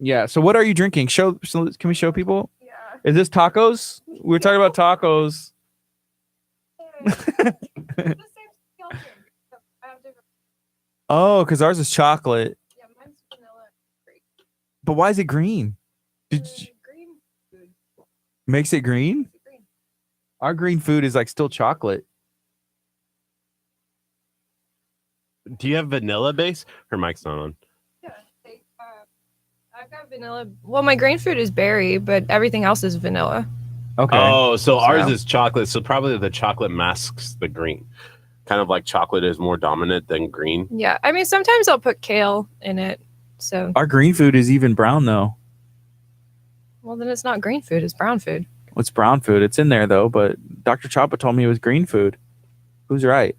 Yeah. So, what are you drinking? Can we show people? Yeah. Is this tacos? We're talking about tacos. Oh, because ours is chocolate. Yeah, mine's vanilla. But why is it green? Did you, Green food. makes it green? Green. Our green food is like still chocolate. Do you have vanilla base? Her mic's not on. Yeah. I've got vanilla. Well, my green food is berry, but everything else is vanilla. Okay. Oh, so ours So- is chocolate. So probably the chocolate masks the green. Kind of like chocolate is more dominant than green. Yeah. I mean, sometimes I'll put kale in it. So, Our green food is even brown though. well, then it's not green food. It's brown food. It's brown food. It's in there though, but Dr. Chapa told me it was green food. Who's right?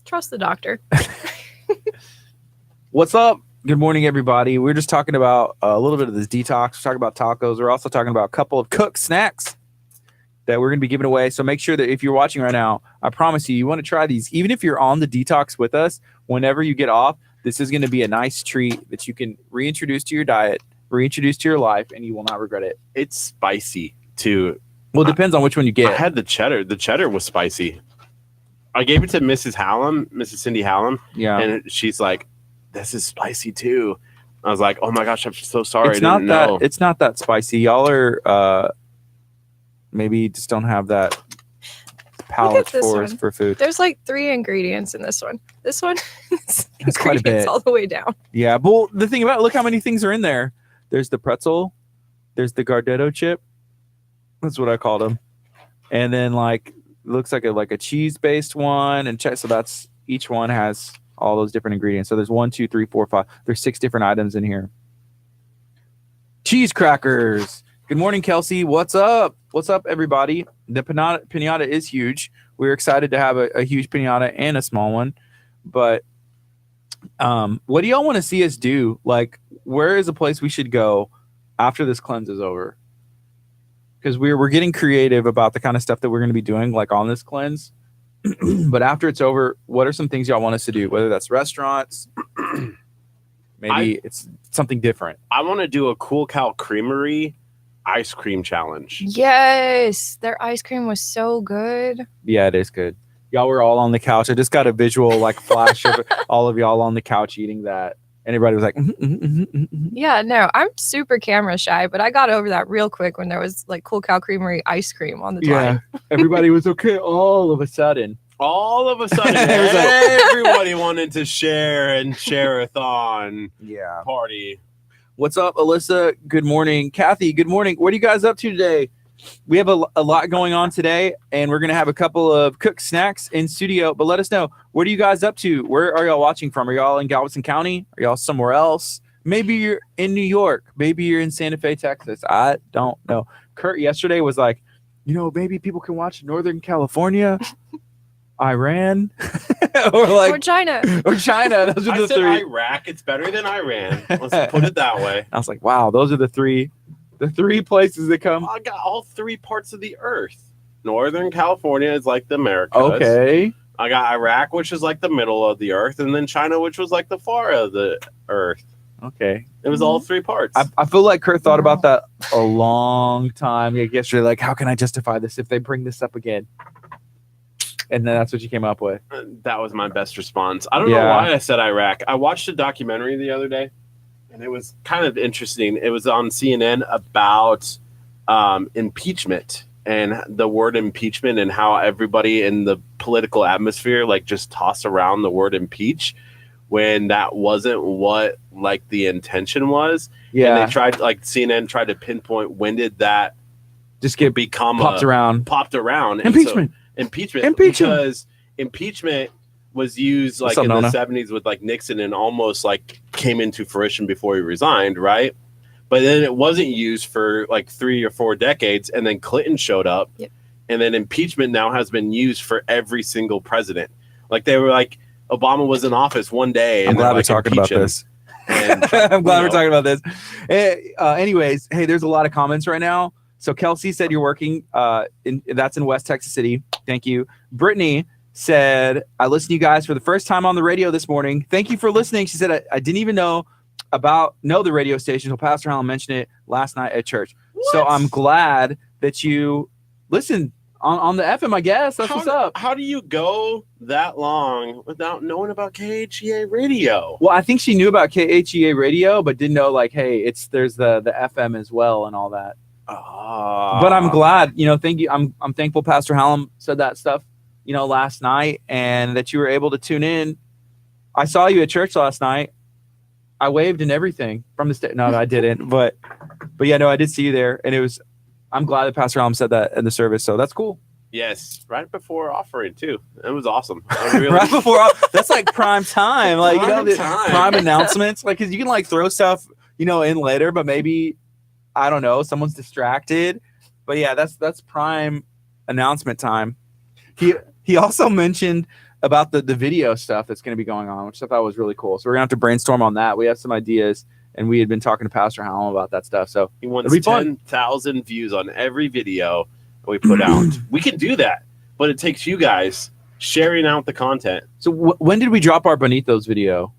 Trust the doctor. What's up? Good morning, everybody. We're just talking about a little bit of this detox. We're talking about tacos. We're also talking about a couple of cooked snacks that we're going to be giving away. So make sure that if you're watching right now, I promise you want to try these. Even if you're on the detox with us, whenever you get off, this is going to be a nice treat that you can reintroduce to your diet, reintroduce to your life, and you will not regret it. It's spicy too. Well, it depends on which one you I get. had the cheddar. The cheddar was spicy. I gave it to Mrs. Cindy Hallam, Yeah. and she's like, "This is spicy too." I was like, "Oh my gosh, I'm so sorry. It's I didn't know." it's not that spicy. Y'all are maybe just don't have that palate this one. for food. There's like 3 ingredients in this one. This one is That's quite a ingredients bit. all the way down. Yeah, but the thing about it, look how many things are in there. There's the pretzel, there's the Gardetto chip. That's what I called them. And then like looks like a cheese based one, and so that's each one has all those different ingredients. So there's 1, 2, 3, 4, 5. There's 6 different items in here. Cheese crackers. Good morning, Kelsey. What's up? What's up, everybody? The pinata is huge. We're excited to have a huge pinata and a small one. But what do y'all want to see us do? Like, where is a place we should go after this cleanse is over? Because we're getting creative about the kind of stuff that we're going to be doing, like on this cleanse. But after it's over, what are some things y'all want us to do? Whether that's restaurants, maybe it's something different. I want to do a Cool Cow Creamery ice cream challenge. Yes, their ice cream was so good. Yeah, it is good. Y'all were all on the couch. I just got a visual like flash of all of y'all on the couch eating that. And everybody was like, Yeah, no, I'm super camera shy, but I got over that real quick when there was like Cool Cow Creamery ice cream on the yeah. time. Everybody was okay all of a sudden. All of a sudden, It was like- everybody wanted to share and share-a-thon Yeah. party. What's up, Alyssa? Good morning. Kathy, good morning. What are you guys up to today? We have a lot going on today, and we're going to have a couple of cooked snacks in studio. But let us know, what are you guys up to? Where are y'all watching from? Are y'all in Galveston County? Are y'all somewhere else? Maybe you're in New York. Maybe you're in Santa Fe, Texas. I don't know. Curt yesterday was like, maybe people can watch Northern California, Iran, Or China. or China. Those are I the said 3. Iraq. It's better than Iran. Let's put it that way. I was like, wow, those are the 3 places that come. I got all 3 parts of the earth. Northern California is like the Americas. Okay. I got Iraq, which is like the middle of the earth, and then China, which was like the far of the earth. Okay. It was all 3 parts. I feel like Curt thought about that a long time yesterday. Like, how can I justify this if they bring this up again? And then that's what you came up with. That was my best response. I don't know why I said Iraq. I watched a documentary the other day, and it was kind of interesting. It was on CNN about impeachment and the word impeachment and how everybody in the political atmosphere like just toss around the word impeach when that wasn't what like the intention was. Yeah. And they tried, like CNN tried to pinpoint when did that just get become popped around. Impeachment. Impeachment. Because impeachment was used like in Nona? the 70s with like Nixon and almost like came into fruition before he resigned, right? But then it wasn't used for like 3 or 4 decades, and then Clinton showed up. Yep. And then impeachment now has been used for every single president. Like they were like, Obama was in office one day. I'm glad we're like, talking about this. And, I'm glad we're talking about this. Anyways, hey, there's a lot of comments right now. So Kelsey said you're working. That's in West Texas City. Thank you. Brittany said, I listened to you guys for the first time on the radio this morning. Thank you for listening. She said, I didn't even know the radio station until Pastor Allen mentioned it last night at church. What? So I'm glad that you listened on the FM, I guess. That's what's up. How do you go that long without knowing about KHEA radio? Well, I think she knew about KHEA radio, but didn't know like, hey, there's the FM as well and all that. But I'm glad, thank you. I'm thankful Pastor Hallam said that stuff, last night, and that you were able to tune in. I saw you at church last night. I waved and everything from the stage. No, I didn't. But yeah, no, I did see you there, and I'm glad that Pastor Hallam said that in the service. So that's cool. Yes, right before offering too. It was awesome. Really right before that's like prime time, like prime announcements, like because you can like throw stuff in later, but maybe I don't know, someone's distracted. But yeah, that's prime announcement time. He also mentioned about the video stuff that's going to be going on, which I thought was really cool. So we're gonna have to brainstorm on that. We have some ideas, and we had been talking to Pastor Hallam about that stuff. So he wants 10,000 views on every video we put out. We can do that, but it takes you guys sharing out the content. So when did we drop our Bonitos video?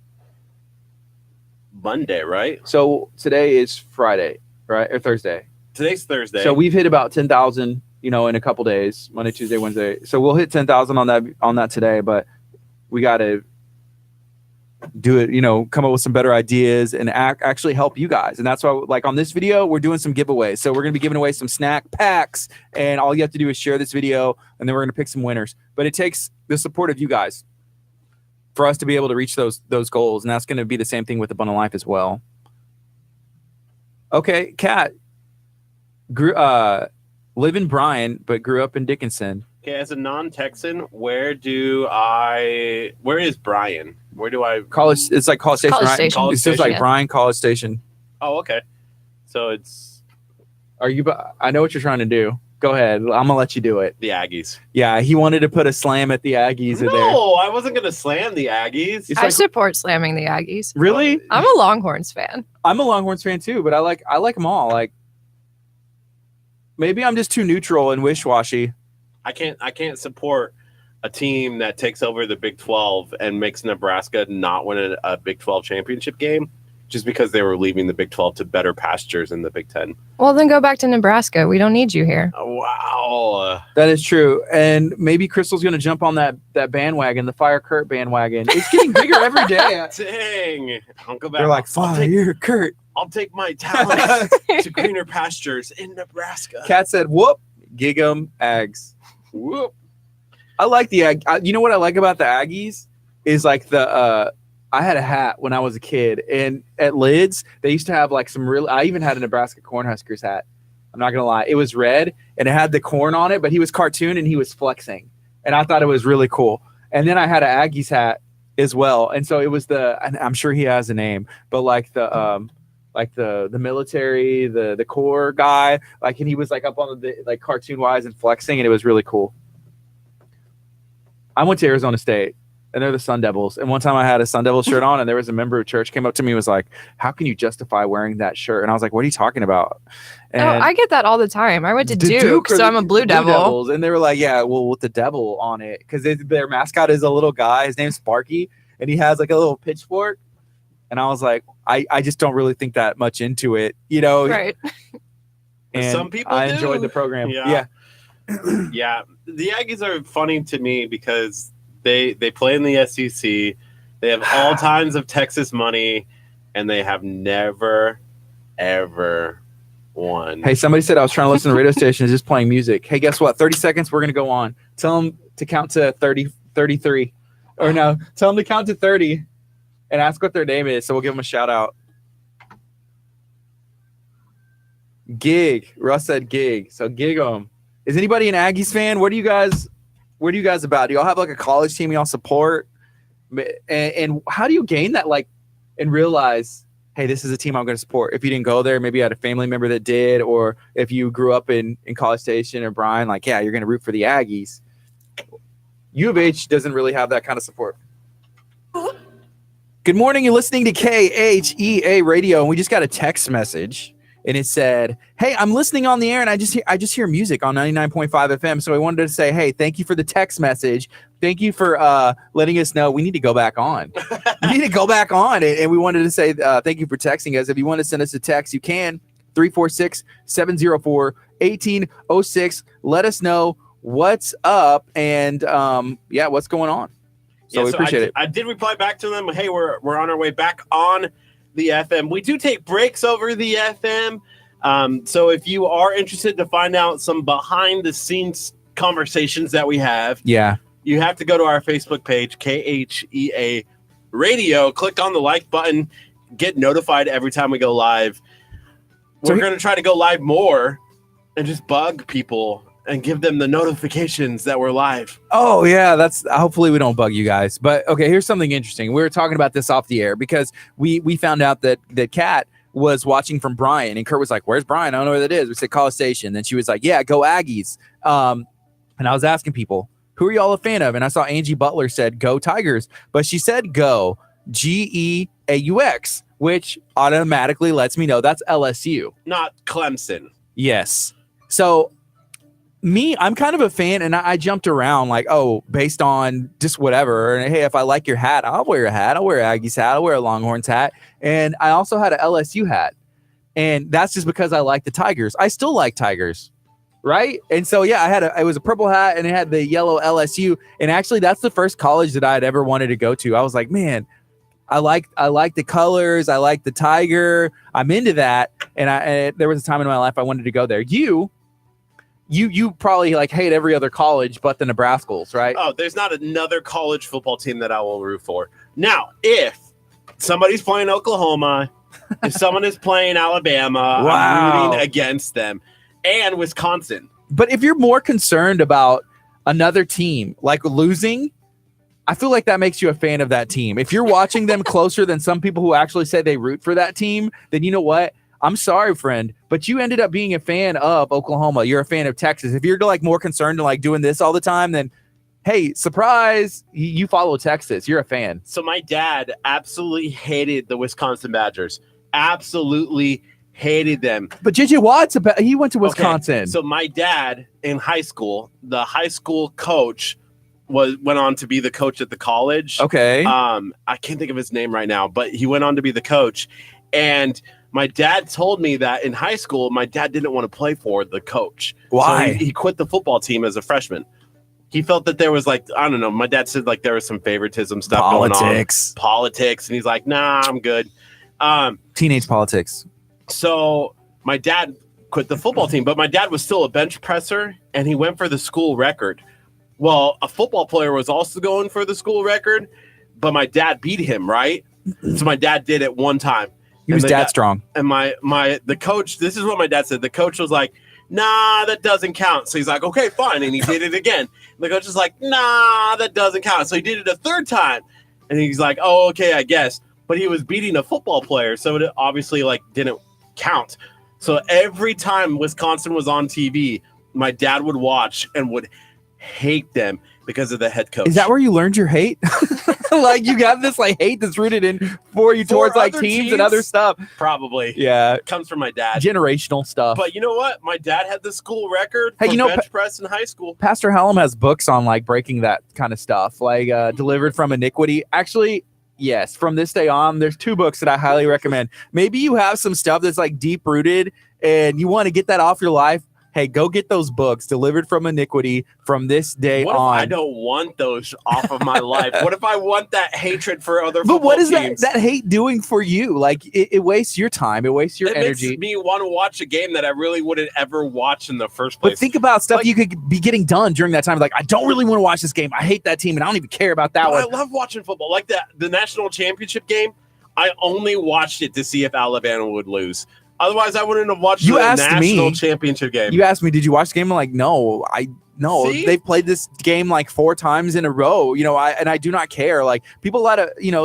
Monday, right? So today is Friday, right? Or Thursday. Today's Thursday. So we've hit about 10,000, in a couple days, Monday, Tuesday, Wednesday. So we'll hit 10,000 on that today, but we got to do it, come up with some better ideas and actually help you guys. And that's why, like on this video, we're doing some giveaways. So we're going to be giving away some snack packs, and all you have to do is share this video, and then we're going to pick some winners. But it takes the support of you guys for us to be able to reach those goals. And that's going to be the same thing with Abundant Life as well. Okay, Kat, live in Bryan, but grew up in Dickinson. Okay, as a non-Texan, where is Bryan? Where do I college? It's like College Station, College right? Station. It's just like Bryan College Station. Oh, okay. So it's. Are you? I know what you're trying to do. Go ahead. I'm gonna let you do it. The Aggies. Yeah, he wanted to put a slam at the Aggies in there. No, I wasn't gonna slam the Aggies. I support slamming the Aggies. Really? I'm a Longhorns fan. I'm a Longhorns fan too, but I like them all. Like, maybe I'm just too neutral and wish-washy. I can't support a team that takes over the Big 12 and makes Nebraska not win a Big 12 championship game just because they were leaving the Big 12 to better pastures in the Big 10. Well, then go back to Nebraska. We don't need you here. Oh, wow. That is true. And maybe Crystal's going to jump on that bandwagon, the Fire Curt bandwagon. It's getting bigger every day. Dang. I'll go back. They're like, Fire Curt. I'll take my talents to greener pastures in Nebraska. Kat said, whoop, gig 'em, Ags. Whoop. I like the you know what I like about the Aggies is like I had a hat when I was a kid, and at Lids they used to have like I even had a Nebraska Cornhuskers hat. I'm not gonna lie, it was red and it had the corn on it, but he was cartoon and he was flexing, and I thought it was really cool. And then I had an Aggies hat as well, and so it was and I'm sure he has a name, but like the military, the Corps guy, like, and he was like up on the like cartoon wise and flexing, and it was really cool. I went to Arizona State, and they're the Sun Devils. And one time I had a Sun Devil shirt on, and there was a member of church came up to me and was like, "How can you justify wearing that shirt?" And I was like, "What are you talking about?" And I get that all the time. I went to Duke, so I'm a Blue Devil. Devils, and they were like, "Yeah, well, with the devil on it, because their mascot is a little guy. His name's Sparky, and he has like a little pitchfork." And I was like, I just don't really think that much into it, Right. And some people I do. enjoyed the program. Yeah. Yeah. The Aggies are funny to me because they play in the SEC. They have all kinds of Texas money, and they have never, ever won. Hey, somebody said I was trying to listen to the radio station is just playing music. Hey, guess what? 30 seconds, we're going to go on. Tell them to count to 33. Or no, tell them to count to 30. and ask what their name is, so we'll give them a shout out. Gig. Russ said gig. So gig them. Is anybody an Aggies fan? Where do you guys about? Do y'all have like a college team y'all support? And how do you gain that and realize, hey, this is a team I'm going to support? If you didn't go there, maybe you had a family member that did, or if you grew up in College Station or Bryan, you're going to root for the Aggies. U of H doesn't really have that kind of support. Good morning. You're listening to KHEA Radio, and we just got a text message. And it said, hey, I'm listening on the air, and I just hear music on 99.5 FM. So I wanted to say, hey, thank you for the text message. Thank you for letting us know we need to go back on. We need to go back on. And we wanted to say thank you for texting us. If you want to send us a text, you can. 346-704-1806. Let us know what's up and, what's going on. So we appreciate it. I did reply back to them. Hey, we're on our way back on the FM. We do take breaks over the FM. So if you are interested to find out some behind the scenes conversations that we have, you have to go to our Facebook page, KHEA Radio, click on the like button, get notified every time we go live. We're going to try to go live more and just bug people and give them the notifications that we're live. Oh, yeah. Hopefully we don't bug you guys. But okay, here's something interesting. We were talking about this off the air because we found out that Kat was watching from Bryan, and Curt was like, where's Bryan? I don't know where that is. We said College Station. Then she was like, yeah, go Aggies. And I was asking people, who are y'all a fan of? And I saw Angie Butler said, go Tigers. But she said go, Geaux, which automatically lets me know that's LSU. Not Clemson. Yes. So I'm kind of a fan, and I jumped around based on just whatever. And hey, if I like your hat, I'll wear a hat. I'll wear an Aggies hat. I'll wear a Longhorns hat. And I also had an LSU hat. And that's just because I like the Tigers. I still like Tigers, right? And so, it was a purple hat, and it had the yellow LSU. And actually, that's the first college that I had ever wanted to go to. I was like, man, I like the colors. I like the Tiger. I'm into that. And there was a time in my life I wanted to go there. You probably hate every other college but the Nebraskals, right? Oh, there's not another college football team that I will root for. Now, if somebody's playing Oklahoma, if someone is playing Alabama, I'm rooting against them, and Wisconsin. But if you're more concerned about another team losing, I feel like that makes you a fan of that team. If you're watching them closer than some people who actually say they root for that team, then you know what? I'm sorry, friend, but you ended up being a fan of Oklahoma. You're a fan of Texas. If you're more concerned to doing this all the time, then hey, surprise, you follow Texas. You're a fan. So my dad absolutely hated the Wisconsin Badgers. Absolutely hated them. But J.J. Watt's he went to Wisconsin. Okay. So my dad in high school, the high school coach went on to be the coach at the college. Okay. I can't think of his name right now, but he went on to be the coach. And my dad told me that in high school, my dad didn't want to play for the coach. Why? So he quit the football team as a freshman. He felt that there was I don't know. My dad said there was some favoritism stuff going on. Politics. And he's like, nah, I'm good. Teenage politics. So my dad quit the football team, but my dad was still a bench presser, and he went for the school record. Well, a football player was also going for the school record, but my dad beat him, right? So my dad did it one time. He was dad strong. And the coach, this is what my dad said. The coach was like, nah, that doesn't count. So he's like, okay, fine. And he did it again. The coach is like, nah, that doesn't count. So he did it a third time. And he's like, oh, okay, I guess. But he was beating a football player. So it obviously didn't count. So every time Wisconsin was on TV, my dad would watch and would hate them because of the head coach. Is that where you learned your hate? You got this hate that's rooted in for you towards teams and other stuff. Probably. Yeah. It comes from my dad. Generational stuff. But you know what? My dad had the school record for bench press in high school. Pastor Hallam has books on breaking that kind of stuff, Delivered from Iniquity. Actually, yes, from this day on, there's 2 books that I highly recommend. Maybe you have some stuff that's deep rooted and you want to get that off your life. hey, go get those books delivered from iniquity from this day what on. If I don't want those off of my life? What if I want that hatred for other But what is teams? that hate doing for you? Like, it wastes your time. It wastes your energy. Makes me want to watch a game that I really wouldn't ever watch in the first place. But think about stuff you could be getting done during that time. Like, I don't really want to watch this game. I hate that team, and I don't even care about that one. I love watching football. Like the national championship game, I only watched it to see if Alabama would lose. Otherwise, I wouldn't have watched the national championship game. You asked me, did you watch the game? I'm like, no. They've played this game like 4 times in a row. I do not care. Like, people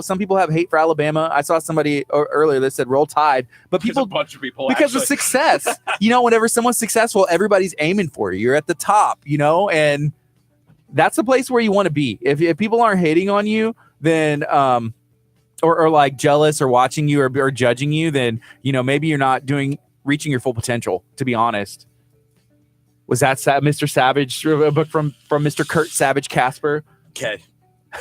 some people have hate for Alabama. I saw somebody earlier that said roll Tide, but a bunch of people because of success. Whenever someone's successful, everybody's aiming for you. You're at the top, and that's the place where you want to be. If people aren't hating on you, then or like jealous or watching you or judging you, then maybe you're not reaching your full potential, to be honest. Was that Mr. Savage, a book from Mr. Curt Savage Casper? Okay.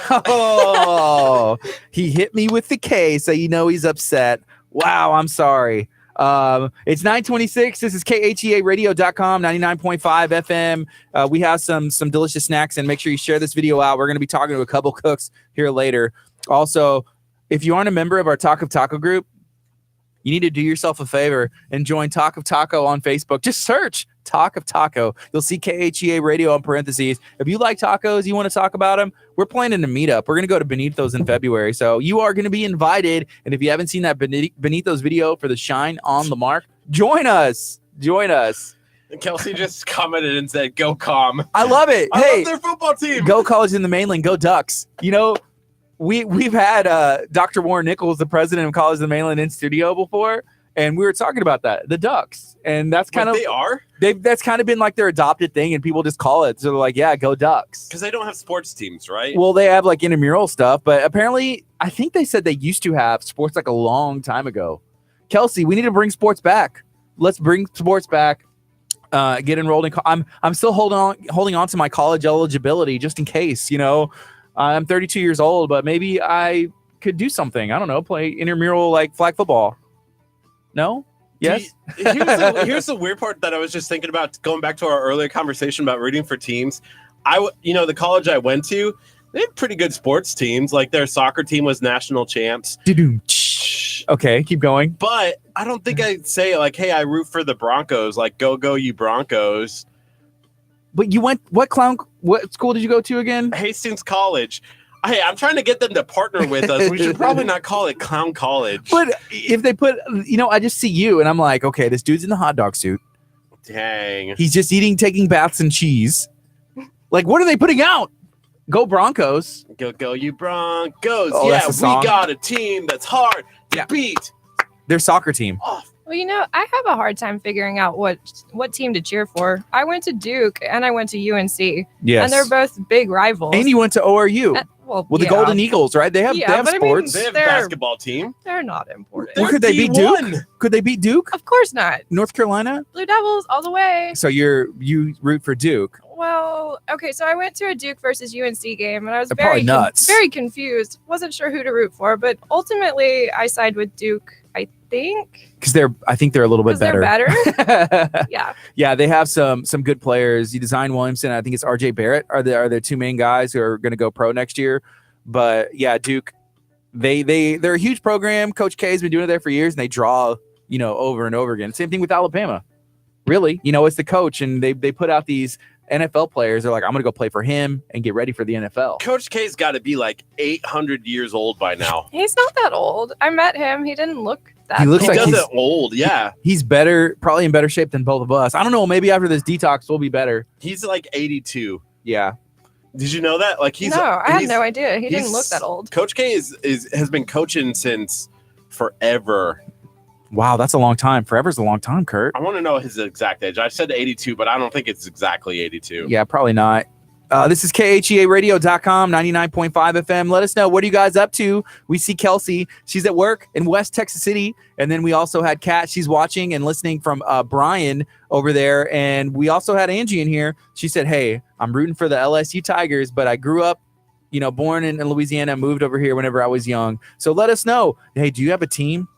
Oh, he hit me with the K, so he's upset. Wow, I'm sorry. It's 9:26. This is KHEAradio.com, 99.5 FM. We have some delicious snacks, and make sure you share this video out. We're going to be talking to a couple cooks here later. Also, if you aren't a member of our Talk of Taco group, you need to do yourself a favor and join Talk of Taco on Facebook. Just search Talk of Taco. You'll see KHEA Radio in parentheses. If you like tacos, you want to talk about them, we're planning a meetup. We're going to go to Benito's in February. So you are going to be invited. And if you haven't seen that Benito's video for the Shine on the Mark, join us. And Kelsey just commented and said, "Go Calm." I love it. I love their football team. Go College in the Mainland. Go Ducks. We've had Dr. Warren Nichols, the president of College of the Mainland, in studio before, and we were talking about that, the Ducks, and that's kind of that's kind of been like their adopted thing, and people just call it. So they're like, "Yeah, go Ducks," because they don't have sports teams, right? Well, they have like intramural stuff, but apparently, I think they said they used to have sports like a long time ago. Kelsey, we need to bring sports back. Let's bring sports back. Get enrolled in. I'm still holding on to my college eligibility just in case. I'm 32 years old, but maybe I could do something. I don't know, play intramural like flag football. No? Yes? Here's the weird part that I was just thinking about, going back to our earlier conversation about rooting for teams. The college I went to, they have pretty good sports teams. Like their soccer team was national champs. Okay, keep going. But I don't think I'd say like, hey, I root for the Broncos. Like, go you Broncos. But you went, what school did you go to again? Hastings College. Hey, I'm trying to get them to partner with us. We should probably not call it Clown College. But if they put, I just see you and I'm like, okay, this dude's in the hot dog suit. Dang. He's just taking baths in cheese. Like, what are they putting out? Go Broncos. Go you Broncos. Oh, yeah, we got a team that's hard to beat. Their soccer team. Oh. Well, I have a hard time figuring out what team to cheer for. I went to Duke and I went to UNC. Yes. And they're both big rivals. And you went to ORU. The Golden Eagles, right? They have sports. They have a basketball team. They're not important. Well, could they beat Duke? Could they beat Duke? Of course not. North Carolina? Blue Devils all the way. So you root for Duke. Well, okay, so I went to a Duke versus UNC game and I was probably nuts. Very confused. Wasn't sure who to root for, but ultimately I side with Duke, I think. Because I think they're a little bit better. They're better? Yeah. Yeah, they have some good players. You design Williamson, I think it's RJ Barrett are their two main guys who are going to go pro next year. But yeah, Duke, they're a huge program. Coach K has been doing it there for years, and they draw, over and over again. Same thing with Alabama. Really, it's the coach, and they put out these NFL players. They're like, I'm going to go play for him and get ready for the NFL. Coach K's got to be like 800 years old by now. He's not that old. I met him. He didn't look that He looks old. like he's old, yeah. He's probably in better shape than both of us. I don't know. Maybe after this detox, we'll be better. He's like 82. Yeah. Did you know that? Like I had no idea. He didn't look that old. Coach K has been coaching since forever. Wow, that's a long time. Forever's a long time, Curt. I want to know his exact age. I said 82, but I don't think it's exactly 82. Yeah, probably not. This is KHEAradio.com, 99.5 FM. Let us know. What are you guys up to? We see Kelsey. She's at work in West Texas City. And then we also had Kat. She's watching and listening from Brian over there. And we also had Angie in here. She said, hey, I'm rooting for the LSU Tigers, but I grew up, born in Louisiana, moved over here whenever I was young. So let us know. Hey, do you have a team?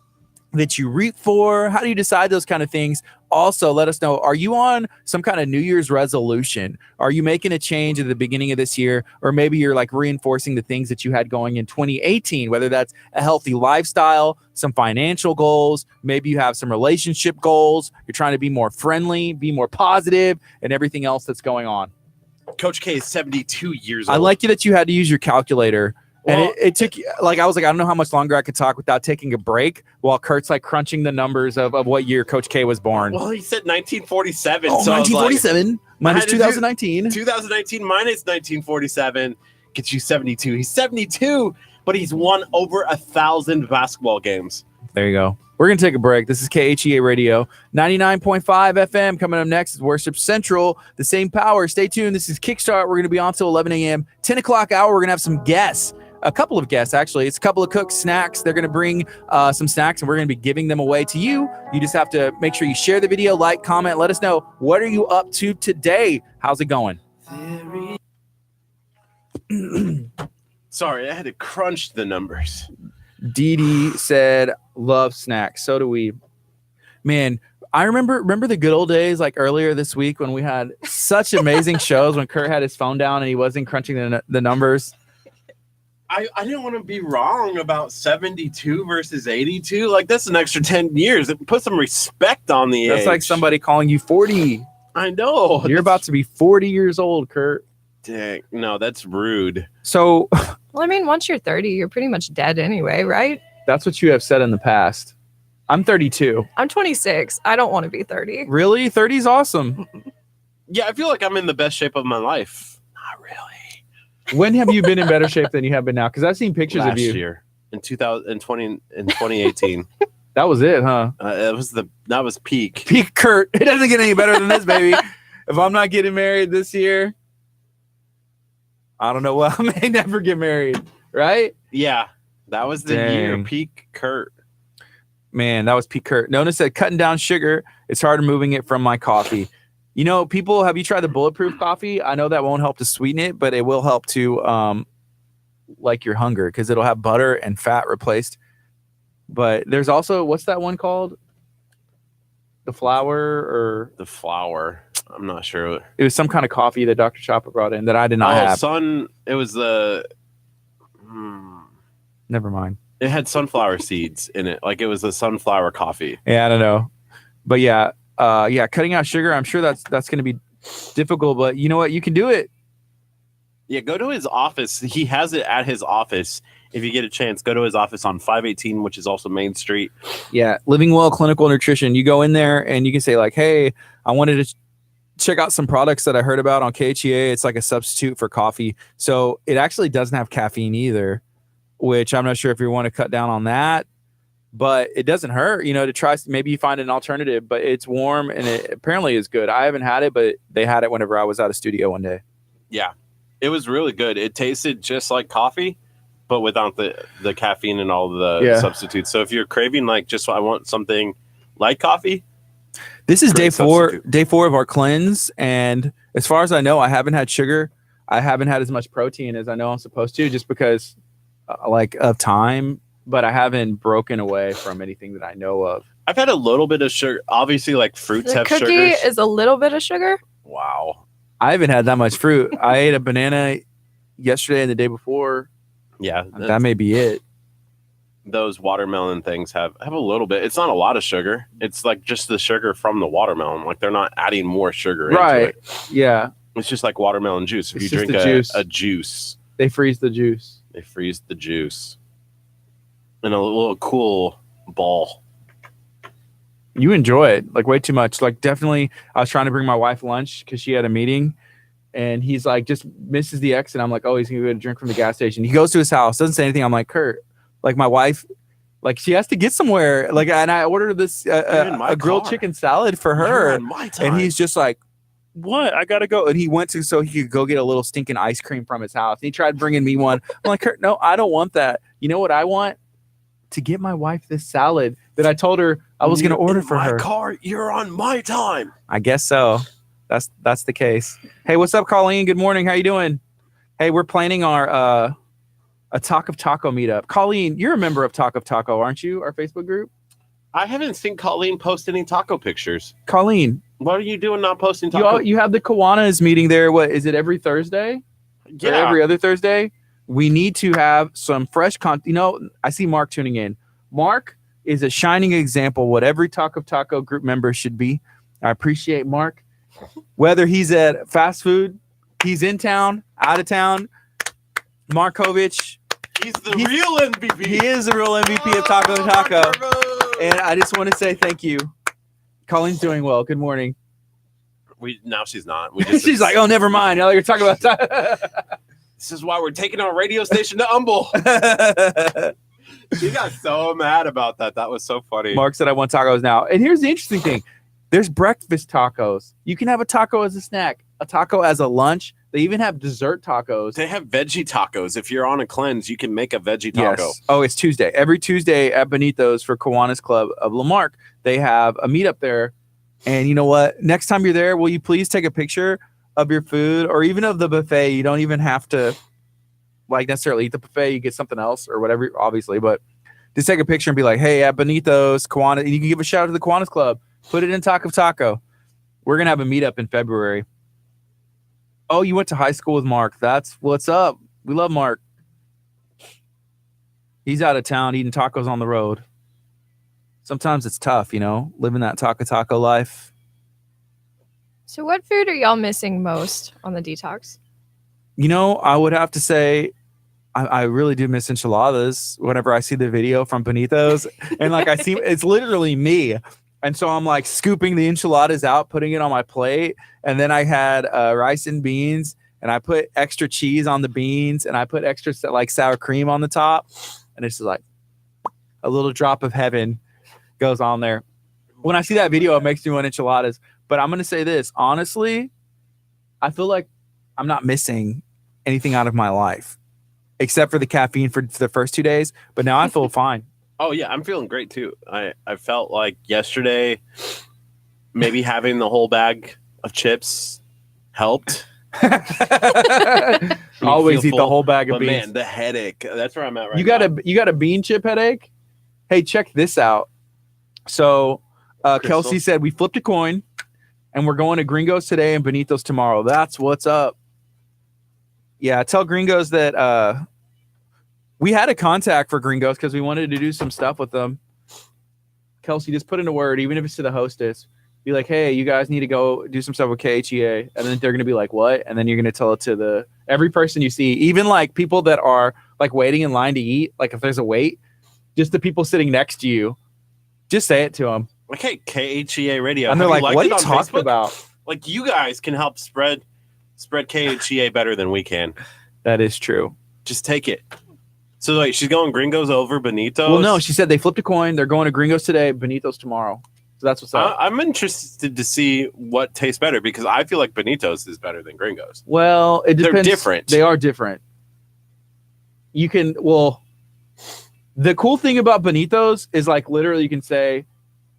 that you reap for? How do you decide those kind of things? Also, let us know, are you on some kind of New Year's resolution? Are you making a change at the beginning of this year? Or maybe you're like reinforcing the things that you had going in 2018, whether that's a healthy lifestyle, some financial goals, maybe you have some relationship goals, you're trying to be more friendly, be more positive, and everything else that's going on. Coach K is 72 years old. I like you that you had to use your calculator. And Well, it took, like, I was like, I don't know how much longer I could talk without taking a break while Kurt's like crunching the numbers of what year Coach K was born. Well, he said 1947. Oh, so 1947 minus 2019. 2019 minus 1947 gets you 72. He's 72, but he's won over 1,000 basketball games. There you go. We're going to take a break. This is KHEA Radio, 99.5 FM. Coming up next is Worship Central, the same power. Stay tuned. This is Kickstart. We're going to be on till 11 a.m. 10 o'clock hour, we're going to have some guests. A couple of guests, actually. It's a couple of cooked snacks. They're going to bring some snacks, and we're going to be giving them away to you. You just have to make sure you share the video, like, comment. Let us know, what are you up to today? How's it going? Sorry, I had to crunch the numbers. Dee Dee said, love snacks. So do we. Man, I remember the good old days, like earlier this week when we had such amazing shows when Kurt had his phone down and he wasn't crunching the numbers. I didn't want to be wrong about 72 versus 82. Like, that's an extra 10 years. Put some respect on the age. That's like somebody calling you 40. I know. You're about to be 40 years old, Kurt. Dang. No, that's rude. So, Well, I mean, once you're 30, you're pretty much dead anyway, right? that's what you have said in the past. I'm 32. I'm 26. I don't want to be 30. Really? 30 is awesome. Yeah, I feel like I'm in the best shape of my life. Not really. When have you been in better shape than you have been now? Because I've seen pictures Last of you. year in 2018. That was it, huh? That was peak. Peak Kurt. It doesn't get any better than this, baby. If I'm not getting married this year, I don't know. Well, I may never get married, right? Yeah, that was the year. Peak Kurt. Man, that was peak Kurt. Nona said, cutting down sugar. It's hard removing it from my coffee. You know, people, have you tried the bulletproof coffee? I know that won't help to sweeten it, but it will help to like your hunger because it'll have butter and fat replaced. But there's also, what's that one called? The flower. I'm not sure. It was some kind of coffee that Dr. Chopper brought in that I did not have. It was the. Never mind. It had sunflower seeds in it. Like it was a sunflower coffee. Yeah, I don't know. But yeah, cutting out sugar, I'm sure that's going to be difficult, but you know what? You can do it. Yeah, go to his office. He has it at his office. If you get a chance, go to his office on 518, which is also Main Street. Yeah, Living Well Clinical Nutrition. You go in there and you can say like, hey, I wanted to check out some products that I heard about on KHEA. It's like a substitute for coffee. So it actually doesn't have caffeine either, which I'm not sure if you want to cut down on that. But it doesn't hurt, to try. Maybe you find an alternative, but it's warm and it apparently is good. I haven't had it, but they had it whenever I was at a studio one day. Yeah, it was really good. It tasted just like coffee, but without the caffeine and all the substitutes. So if you're craving I want something like coffee. This is day four of our cleanse. And as far as I know, I haven't had sugar. I haven't had as much protein as I know I'm supposed to just because of time. But I haven't broken away from anything that I know of. I've had a little bit of sugar. Obviously, like fruits have sugar. The cookie is a little bit of sugar. Wow. I haven't had that much fruit. I ate a banana yesterday and the day before. Yeah. That may be it. Those watermelon things have a little bit. It's not a lot of sugar. It's like just the sugar from the watermelon. Like they're not adding more sugar into it. Yeah. It's just like watermelon juice. If you drink a juice. They freeze the juice. In a little cool ball. You enjoy it like way too much. Like definitely, I was trying to bring my wife lunch because she had a meeting, and he's like just misses the exit. I'm like, oh, he's gonna go get a drink from the gas station. He goes to his house, doesn't say anything. I'm like, Kurt, like my wife, like she has to get somewhere. Like, and I ordered this a grilled chicken salad for her, and he's just like, what? I gotta go. And he went to so he could go get a little stinking ice cream from his house. And he tried bringing me one. I'm like, Kurt, no, I don't want that. You know what I want? To get my wife this salad that I told her I was going to order for her. Car, you're on my time. I guess so. That's the case. Hey, what's up, Colleen? Good morning. How you doing? Hey, we're planning our a Talk of Taco meetup. Colleen, you're a member of Talk of Taco, aren't you? Our Facebook group. I haven't seen Colleen post any taco pictures. Colleen, what are you doing not posting taco? You have the Kiwanis meeting there. What is it, every Thursday? Yeah. Or every other Thursday? We need to have some fresh content. You know, I see Mark tuning in. Mark is a shining example of what every Talk of Taco group member should be. I appreciate Mark. Whether he's at fast food, he's in town, out of town, Markovich. He's the real MVP. He is the real MVP of Taco to Taco. And I just want to say thank you. Colleen's doing well. Good morning. Now she's not. We just she's like, oh, never mind. Now you're talking about This is why we're taking our radio station to Humble. She got so mad about that. That was so funny. Mark said I want tacos now. And here's the interesting thing. There's breakfast tacos. You can have a taco as a snack, a taco as a lunch. They even have dessert tacos. They have veggie tacos. If you're on a cleanse, you can make a veggie taco. Yes. Oh, it's Tuesday. Every Tuesday at Benito's for Kiwanis Club of Lamarck, they have a meetup there. And you know what? Next time you're there, will you please take a picture of your food or even of the buffet? You don't even have to like necessarily eat the buffet. You get something else or whatever, obviously. But just take a picture and be like, hey, at Benito's, Kiwanis. You can give a shout out to the Kiwanis Club. Put it in Talk of Taco. We're going to have a meetup in February. Oh, you went to high school with Mark. That's what's up. We love Mark. He's out of town eating tacos on the road. Sometimes it's tough, you know, living that taco life. So what food are y'all missing most on the detox? You know, I would have to say I really do miss enchiladas whenever I see the video from Benito's. And like I see, it's literally me. And so I'm like scooping the enchiladas out, putting it on my plate. And then I had rice and beans, and I put extra cheese on the beans, and I put extra like sour cream on the top. And it's just like a little drop of heaven goes on there. When I see that video, it makes me want enchiladas. But I'm going to say this. Honestly, I feel like I'm not missing anything out of my life except for the caffeine for the first 2 days. But now I feel fine. Oh, yeah, I'm feeling great, too. I felt like yesterday maybe having the whole bag of chips helped. Always eat the whole bag of beans. Man, the headache. That's where I'm at right now. You got a bean chip headache? Hey, check this out. So Kelsey said we flipped a coin, and we're going to Gringos today and Benito's tomorrow. That's what's up. Yeah, tell Gringos that we had a contact for Gringos because we wanted to do some stuff with them. Kelsey, just put in a word, even if it's to the hostess. Be like, hey, you guys need to go do some stuff with KHEA. And then they're going to be like, what? And then you're going to tell it to every person you see, even like people that are like waiting in line to eat. Like if there's a wait, just the people sitting next to you, just say it to them. Like, hey, KHEA radio. And they're like, what are you talking about? Like you guys can help spread KHEA better than we can. That is true. Just take it. So like she's going Gringos over Benito's? Well, no, she said they flipped a coin. They're going to Gringos today, Benito's tomorrow. So that's what's up. I'm interested to see what tastes better because I feel like Benito's is better than Gringos. Well, it depends. They're different. They are different. The cool thing about Benito's is like literally you can say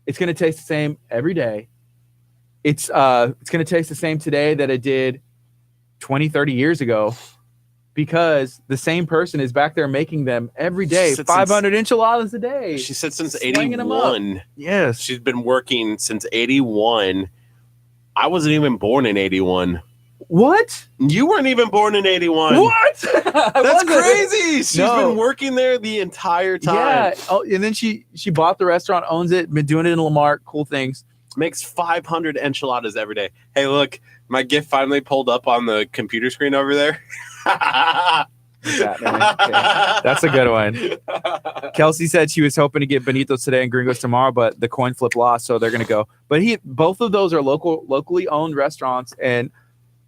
it's going to taste the same every day. It's going to taste the same today that it did 20, 30 years ago. Because the same person is back there making them every day, 500 enchiladas a day. She said since 81. Yes. She's been working since 81. I wasn't even born in 81. What? You weren't even born in 81. What? That's crazy. She's been working there the entire time. Yeah. Oh, and then she bought the restaurant, owns it, been doing it in Lamarck. Cool things. Makes 500 enchiladas every day. Hey, look, my gift finally pulled up on the computer screen over there. Okay. That's a good one. Kelsey said she was hoping to get Benito's today and Gringos tomorrow, but the coin flip lost, so they're going to go. But both of those are locally owned restaurants, and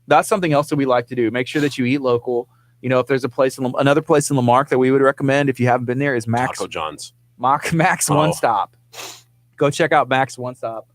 that's something else that we like to do. Make sure that you eat local. You know, if there's another place in Lamarck that we would recommend if you haven't been there is Max Taco John's. Max One Stop. Go check out Max One Stop.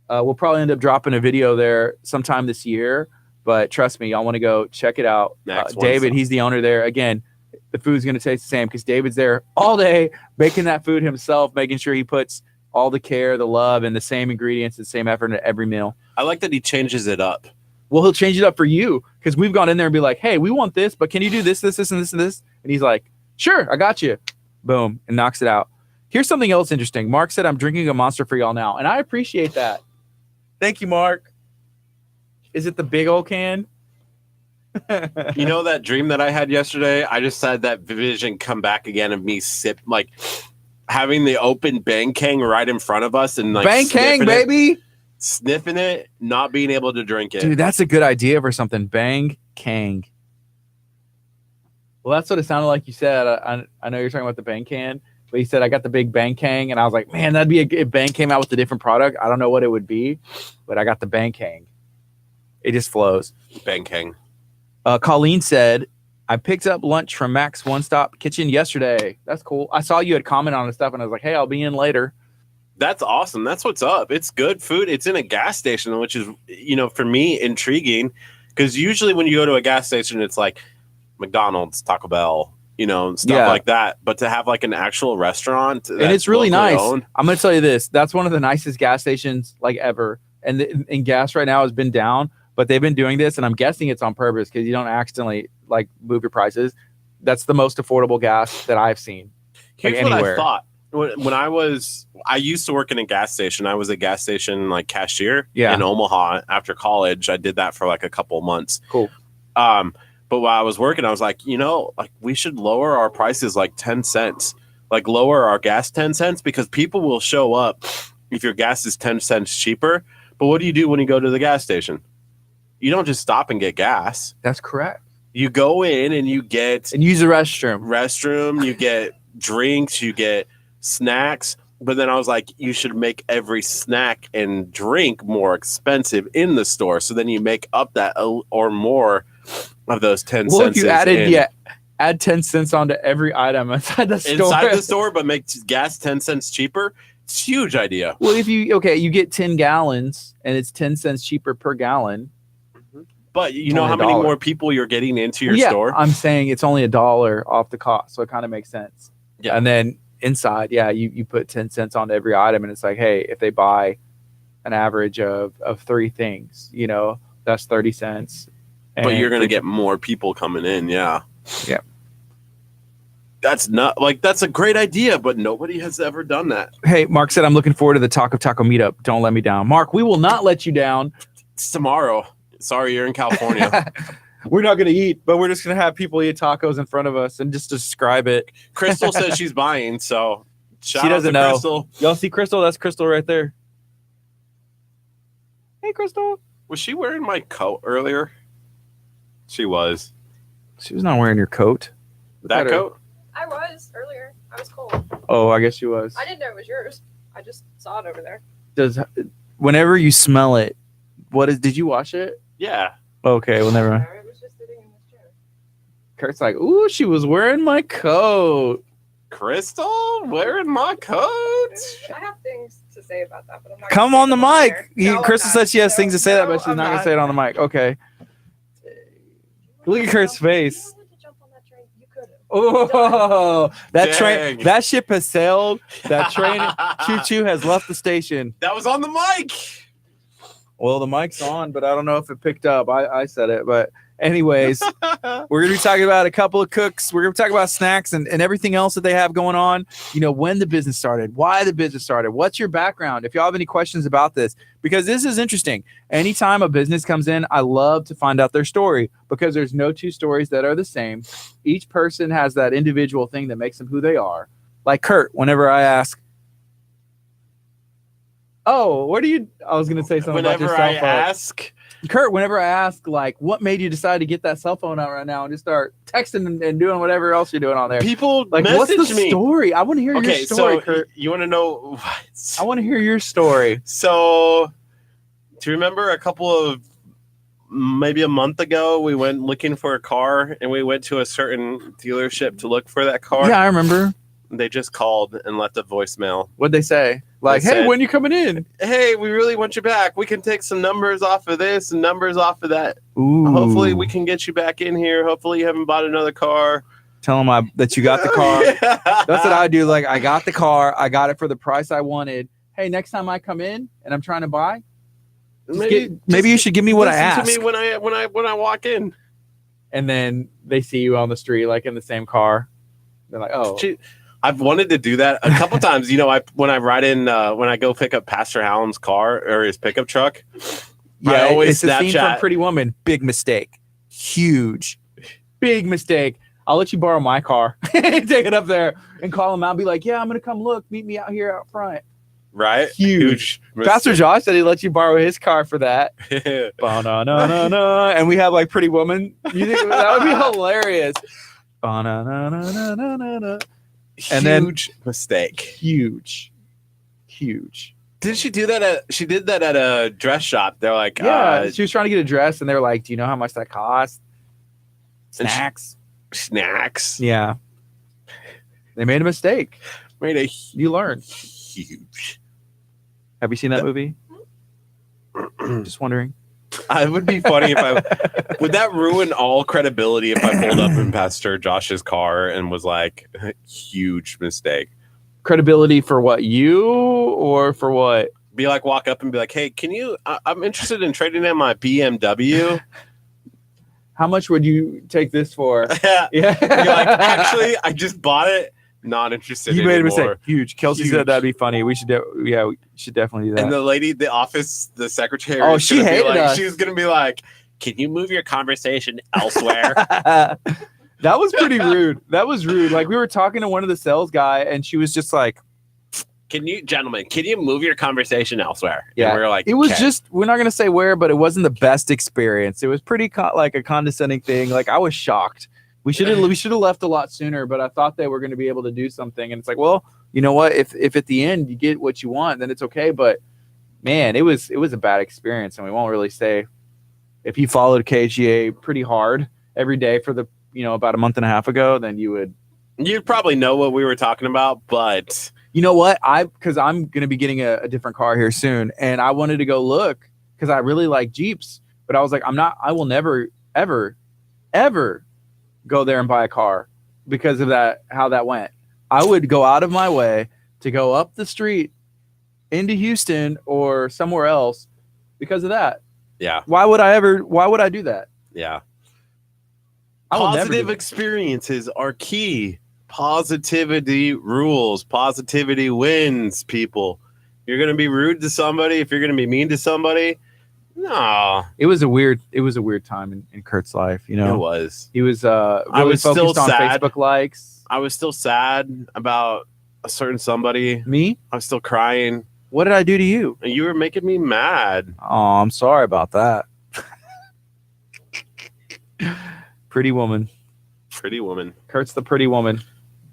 We'll probably end up dropping a video there sometime this year. But trust me, y'all want to go check it out. David, he's the owner there. Again, the food's going to taste the same because David's there all day making that food himself, making sure he puts all the care, the love, and the same ingredients, the same effort into every meal. I like that he changes it up. Well, he'll change it up for you because we've gone in there and be like, hey, we want this, but can you do this, this, this, and this, and this? And he's like, sure, I got you. Boom, and knocks it out. Here's something else interesting. Mark said, I'm drinking a Monster for y'all now. And I appreciate that. Thank you, Mark. Is it the big old can? You know that dream that I had yesterday? I just had that vision come back again of me having the open Bang Kang right in front of us and Bang Kang, baby. Sniffing it, not being able to drink it. Dude, that's a good idea for something. Bang Kang. Well, that's what it sounded like you said. I know you're talking about the Bang can, but you said, I got the big Bang Kang, and I was like, man, that'd be if Bang came out with a different product. I don't know what it would be, but I got the Bang Kang. It just flows. Bang Kang. Colleen said, I picked up lunch from Mac's One Stop Kitchen yesterday. That's cool. I saw you had commented on the stuff, and I was like, hey, I'll be in later. That's awesome. That's what's up. It's good food. It's in a gas station, which is, for me, intriguing. Because usually when you go to a gas station, it's like McDonald's, Taco Bell, stuff like that. But to have like an actual restaurant, and it's really nice. Owned, I'm going to tell you this. That's one of the nicest gas stations like ever. And gas right now has been down, but they've been doing this. And I'm guessing it's on purpose because you don't accidentally like move your prices. That's the most affordable gas that I've seen. Here's like, what anywhere. I thought. When I used to work in a gas station. I was a gas station like cashier in Omaha after college. I did that for like a couple of months. Cool. But while I was working, I was like, we should lower our prices like 10 cents, like lower our gas 10 cents because people will show up if your gas is 10 cents cheaper. But what do you do when you go to the gas station? You don't just stop and get gas. That's correct. You go in and you get and use the restroom. You get drinks, you get snacks, but then I was like, you should make every snack and drink more expensive in the store, so then you make up that or more of those 10 cents. Well, if you add 10 cents onto every item inside the store, but make gas 10 cents cheaper. It's a huge idea. Well, if you get 10 gallons and it's 10 cents cheaper per gallon. But you know how many more people you're getting into your store? I'm saying it's only $1 off the cost, so it kind of makes sense. Yeah. And then inside, you put 10 cents on every item, and it's like, hey, if they buy an average of 3 things, that's 30 cents. But you're going to get more people coming in. Yeah. That's that's a great idea, but nobody has ever done that. Hey, Mark said, I'm looking forward to the Taco meetup. Don't let me down. Mark, we will not let you down. It's tomorrow. Sorry, you're in California. We're not going to eat, but we're just going to have people eat tacos in front of us and just describe it. Crystal says she's buying, so she doesn't know. Crystal. Y'all see Crystal? That's Crystal right there. Hey, Crystal. Was she wearing my coat earlier? She was. She was not wearing your coat. That coat? I was earlier. I was cold. Oh, I guess she was. I didn't know it was yours. I just saw it over there. Whenever you smell it, did you wash it? Yeah. Okay, well, never mind. It was just sitting in this chair. Kurt's like, ooh, she was wearing my coat. Crystal wearing my coat? I have things to say about that, but I'm not. Come on the mic. No, Crystal said she has things to say that, but she's not going to say it on the mic. Okay. Look at Kurt's face. Oh, train, that ship has sailed. That train, choo-choo, has left the station. That was on the mic. Well, the mic's on, but I don't know if it picked up. I said it, but anyways, we're going to be talking about a couple of cooks. We're going to talk about snacks and everything else that they have going on. When the business started, why the business started, what's your background? If y'all have any questions about this, because this is interesting. Anytime a business comes in, I love to find out their story because there's no two stories that are the same. Each person has that individual thing that makes them who they are. Like Curt, whenever I ask, oh, I was going to say something about your cell phone. Curt, whenever I ask, like, what made you decide to get that cell phone out right now and just start texting and doing whatever else you're doing on there? People like, what's the story? I want to hear your story, so Curt. You want to know? I want to hear your story. So, do you remember maybe a month ago, we went looking for a car and we went to a certain dealership to look for that car? Yeah, I remember. They just called and left a voicemail. What'd they say? Like, hey, when you coming in? Hey, we really want you back. We can take some numbers off of this and numbers off of that. Ooh. Hopefully we can get you back in here. Hopefully you haven't bought another car. Tell them that you got the car. That's what I do. Like, I got the car. I got it for the price I wanted. Hey, next time I come in and I'm trying to buy, maybe you should give me what I asked. To me when I walk in. And then they see you on the street, like in the same car. They're like, oh. I've wanted to do that a couple times. When I go pick up Pastor Hallam's car or his pickup truck. Yeah, I always it's a scene from Snapchat. Pretty Woman. Big mistake. Huge. Big mistake. I'll let you borrow my car. Take it up there and call him out and be like, yeah, I'm going to come look. Meet me out here out front. Right? Huge. Pastor Josh said he'd let you borrow his car for that. Ba-na-na-na-na. And we have like Pretty Woman. You think that would be hilarious. Ba-na-na-na-na-na-na. And Huge mistake. Huge. Did she do that she did that at a dress shop? They're like, yeah, she was trying to get a dress and they're like, do you know how much that costs? Snacks. Yeah. They made a mistake. You learn. Huge. Have you seen that movie? Just wondering. It would be funny if would that ruin all credibility if I pulled up in Pastor Josh's car and was like, huge mistake. Credibility for what, you or for what? Be like, walk up and be like, hey, I'm interested in trading in my BMW. How much would you take this for? Yeah. You're like, Yeah. actually, I just bought it. Not interested You made a anymore. mistake. Huge. Kelsey said that'd be funny. We should definitely do that. And the lady, the office, the secretary. Oh, she hated us. She was gonna be like, "Can you move your conversation elsewhere?" That was pretty rude. That was rude. Like we were talking to one of the sales guy, and she was just like, Can you move your conversation elsewhere?" Yeah. And we were like, it was "Okay." just, we're not gonna say where, but it wasn't the best experience. It was pretty like a condescending thing. Like I was shocked. We should have left a lot sooner, but I thought they were going to be able to do something. And it's like, well, you know what? If at the end you get what you want, then it's okay. But man, it was a bad experience, and we won't really say. If you followed KGA pretty hard every day for about a month and a half ago, then you'd probably know what we were talking about. But you know what? Because I'm going to be getting a different car here soon, and I wanted to go look because I really like Jeeps. But I was like, I will never, ever, ever go there and buy a car because of how that went. I would go out of my way to go up the street into Houston or somewhere else because of that. Yeah. Why would I do that? Yeah. I will never do Positive that. experiences are key. Positivity rules. Positivity wins, people. You're going to be rude to somebody. If you're going to be mean to somebody, no. It was a weird time in Curt's life. It was. He was I really was still focused on sad. Facebook likes. I was still sad about a certain somebody. Me? I was still crying. What did I do to you? And you were making me mad. Oh, I'm sorry about that. Pretty woman. Pretty woman. Kurt's the pretty woman.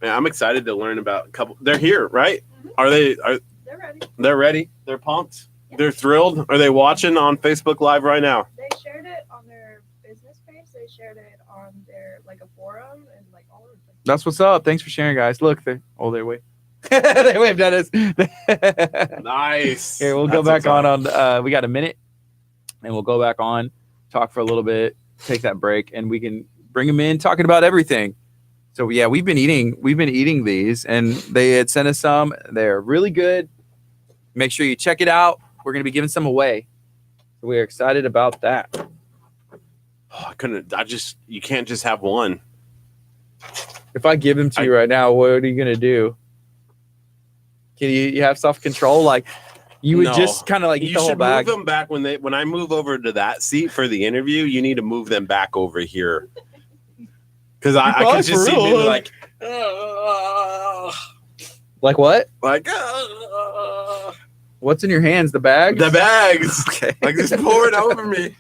Man, I'm excited to learn about a couple. They're here, right? Are they? They're ready. They're ready. They're pumped. Yeah. They're thrilled. Are they watching on Facebook Live right now? They shared it on their business page. They shared it on their a forum and all of them. That's what's up. Thanks for sharing, guys. Look, they wave. They waved at us. Nice. Here, we'll go back on. We got a minute, and we'll go back on, talk for a little bit, take that break, and we can bring them in talking about everything. So yeah, we've been eating these, and they had sent us some. They're really good. Make sure you check it out. We're gonna be giving some away. We're excited about that. Oh, you can't just have one. If I give them to you right now, what are you gonna do? Can you have self-control? Like you would No. just kind of eat You the whole should bag. move them back when I move over to that seat for the interview. You need to move them back over here because I can just see me like Like what? like What's in your hands? The bag? the bags. Okay. Like just pour it over me.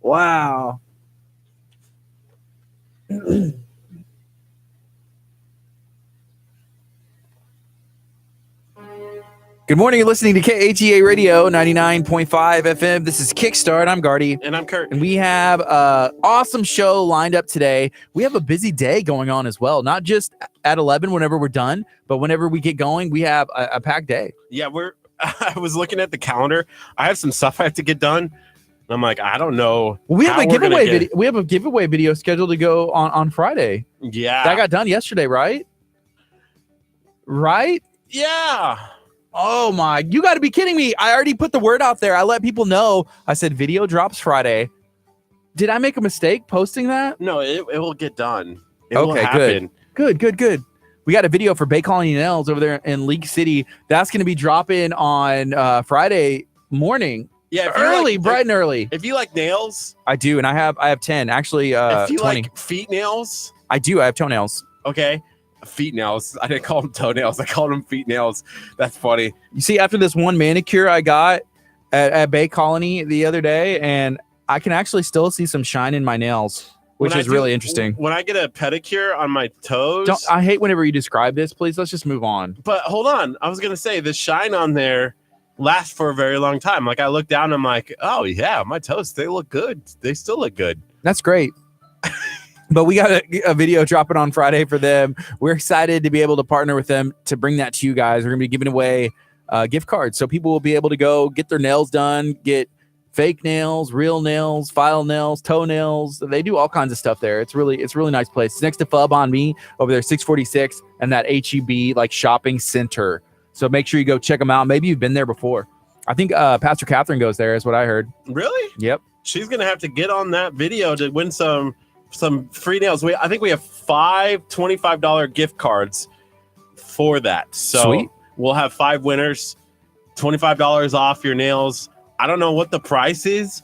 Wow. Good morning. You're listening to KHEA Radio 99.5 FM. This is Kickstart. I'm Gardy. And I'm Curt. And we have an awesome show lined up today. We have a busy day going on as well. Not just at 11 whenever we're done, but whenever we get going, we have a packed day. Yeah, I was looking at the calendar. I have some stuff I have to get done. I'm like, I don't know. Well, we have how a we're gonna giveaway get- video. We have a giveaway video scheduled to go on Friday. Yeah. That got done yesterday, right? Right? Yeah. Oh my, you got to be kidding me. I already put the word out there. I let people know. I said video drops Friday. Did I make a mistake posting that? No, it will get done. It will Okay, happen. Good. we got a video for Bay Colony Nails over there in League City. That's going to be dropping on Friday morning. Yeah, early, bright and early. If you like nails, I do, and I have 10 actually. If you 20. like feet nails, I do. I have toenails. Okay, feet nails. I didn't call them toenails. I called them feet nails. That's funny. You see, after this one manicure I got at Bay Colony the other day, and I can actually still see some shine in my nails, which is really interesting. When I get a pedicure on my toes, I hate whenever you describe this. Please, let's just move on. But hold on, I was gonna say the shine on there lasts for a very long time. Like I look down, I'm like, oh yeah, my toes, they look good. They still look good. That's great. But we got a video dropping on Friday for them. We're excited to be able to partner with them to bring that to you guys. We're gonna be giving away gift cards, so people will be able to go get their nails done, get fake nails, real nails, file nails, toenails. They do all kinds of stuff there. It's really nice place. It's next to Fub on Me over there, 646, and that HEB like shopping center. So make sure you go check them out. Maybe you've been there before. I think Pastor Catherine goes there, is what I heard. Really? Yep. She's gonna have to get on that video to win some free nails. I think we have 5 $25 gift cards for that. So sweet. We'll have 5 winners, $25 off your nails. I don't know what the price is,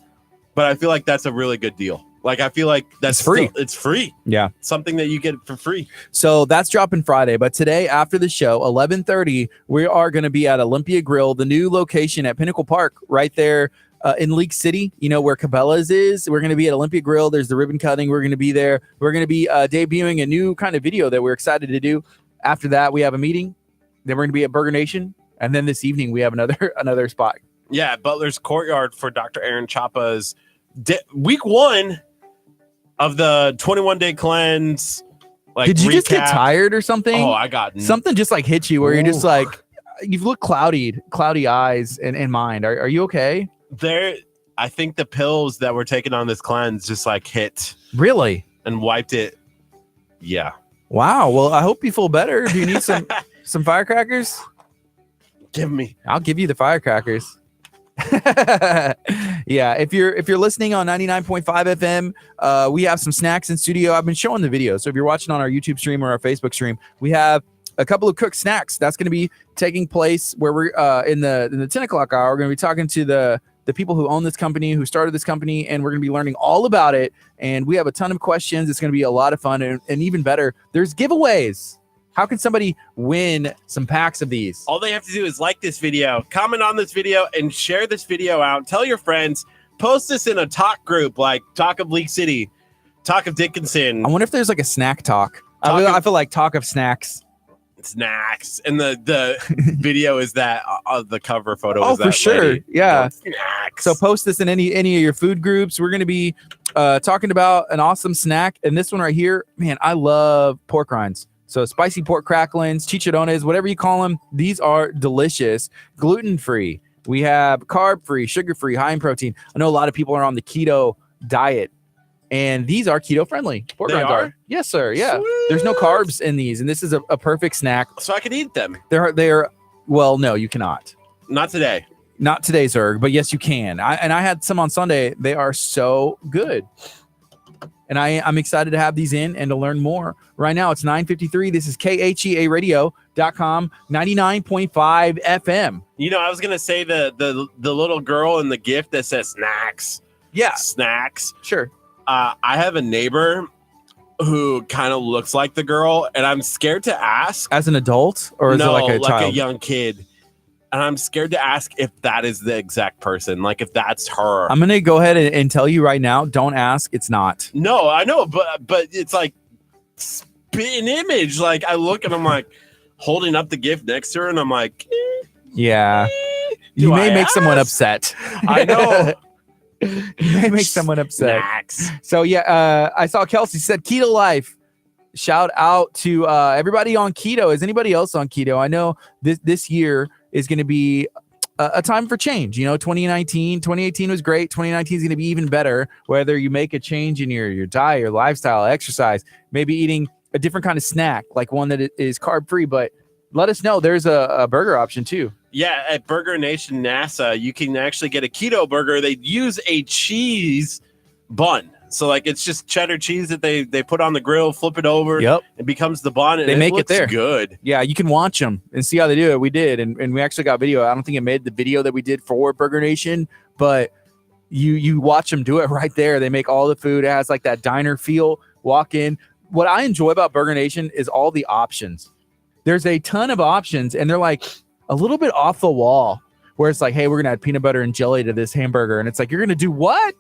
but I feel like that's a really good deal. Like I feel like that's free. It's free. Yeah. Something that you get for free. So that's dropping Friday. But today after the show, 11:30, we are going to be at Olympia Grill, the new location at Pinnacle Park right there in League City, where Cabela's is. We're going to be at Olympia Grill. There's the ribbon cutting. We're going to be there. We're going to be debuting a new kind of video that we're excited to do. After that, we have a meeting. Then we're going to be at Burger Nation. And then this evening, we have another spot. Yeah, Butler's Courtyard for Dr. Aaron Chapa's week 1 of the 21-day cleanse. Like, did you recap. just get tired or something? Oh, I got something just like hit you where you're just like, you've looked cloudy eyes and mind. Are you okay? I think the pills that were taken on this cleanse just like hit. Really? And wiped it. Yeah. Wow. Well, I hope you feel better. Do you need some firecrackers? I'll give you the firecrackers. Yeah, if you're listening on 99.5 FM, we have some snacks in studio. I've been showing the video, so if you're watching on our YouTube stream or our Facebook stream, we have a couple of cooked snacks that's going to be taking place where we're in the 10 o'clock hour. We're going to be talking to the people who own this company, who started this company, and we're going to be learning all about it. And we have a ton of questions. It's going to be a lot of fun, and even better, there's giveaways. How can somebody win some packs of these? All they have to do is like this video, comment on this video, and share this video out. Tell your friends. Post this in a talk group like Talk of League City, Talk of Dickinson. I wonder if there's like a snack talk. I feel like Talk of Snacks. Snacks. And the video is that the cover photo. Oh, is that for sure. lady. Yeah. Snacks. So post this in any of your food groups. We're going to be talking about an awesome snack. And this one right here, man, I love pork rinds. So spicy pork cracklings, chicharrones, whatever you call them. These are delicious, gluten-free. We have carb-free, sugar-free, high in protein. I know a lot of people are on the keto diet, and these are keto-friendly. Pork rinds are. Yes, sir. Yeah. Sweet. There's no carbs in these, and this is a perfect snack. So I can eat them. They're well, no, you cannot. Not today. Not today, Zerg, but yes, you can. I had some on Sunday. They are so good. And I'm excited to have these in and to learn more. Right now, it's 9:53. This is KHEARadio.com, 99.5 FM. I was going to say the little girl in the gift that says snacks. Yeah. Snacks. Sure. I have a neighbor who kind of looks like the girl, and I'm scared to ask. As an adult? Or is it like a child? Like a young kid. And I'm scared to ask if that is the exact person, like if that's her. I'm going to go ahead and tell you right now, don't ask. It's not. No, I know, but it's like spit an image. Like I look and I'm like holding up the gift next to her, and I'm like, yeah, you may make someone upset. I know. You may make someone upset. Snacks. So yeah, I saw Kelsey said Keto Life. Shout out to everybody on keto. Is anybody else on keto? I know this year is going to be a time for change. 2018 was great. 2019 is going to be even better. Whether you make a change in your diet, your lifestyle, exercise, maybe eating a different kind of snack, like one that is carb free. But let us know. There's a burger option too. Yeah, at Burger Nation NASA, you can actually get a keto burger. They use a cheese bun. So like it's just cheddar cheese that they put on the grill, flip it over. Yep. It becomes the bun. And They make it looks there. good. Yeah, you can watch them and see how they do it. We did, and we actually got video. I don't think it made the video that we did for Burger Nation, but you watch them do it right there. They make all the food. It has like that diner feel. Walk in. What I enjoy about Burger Nation is all the options. There's a ton of options, and they're like a little bit off the wall, where it's like, hey, we're gonna add peanut butter and jelly to this hamburger, and it's like, you're gonna do what?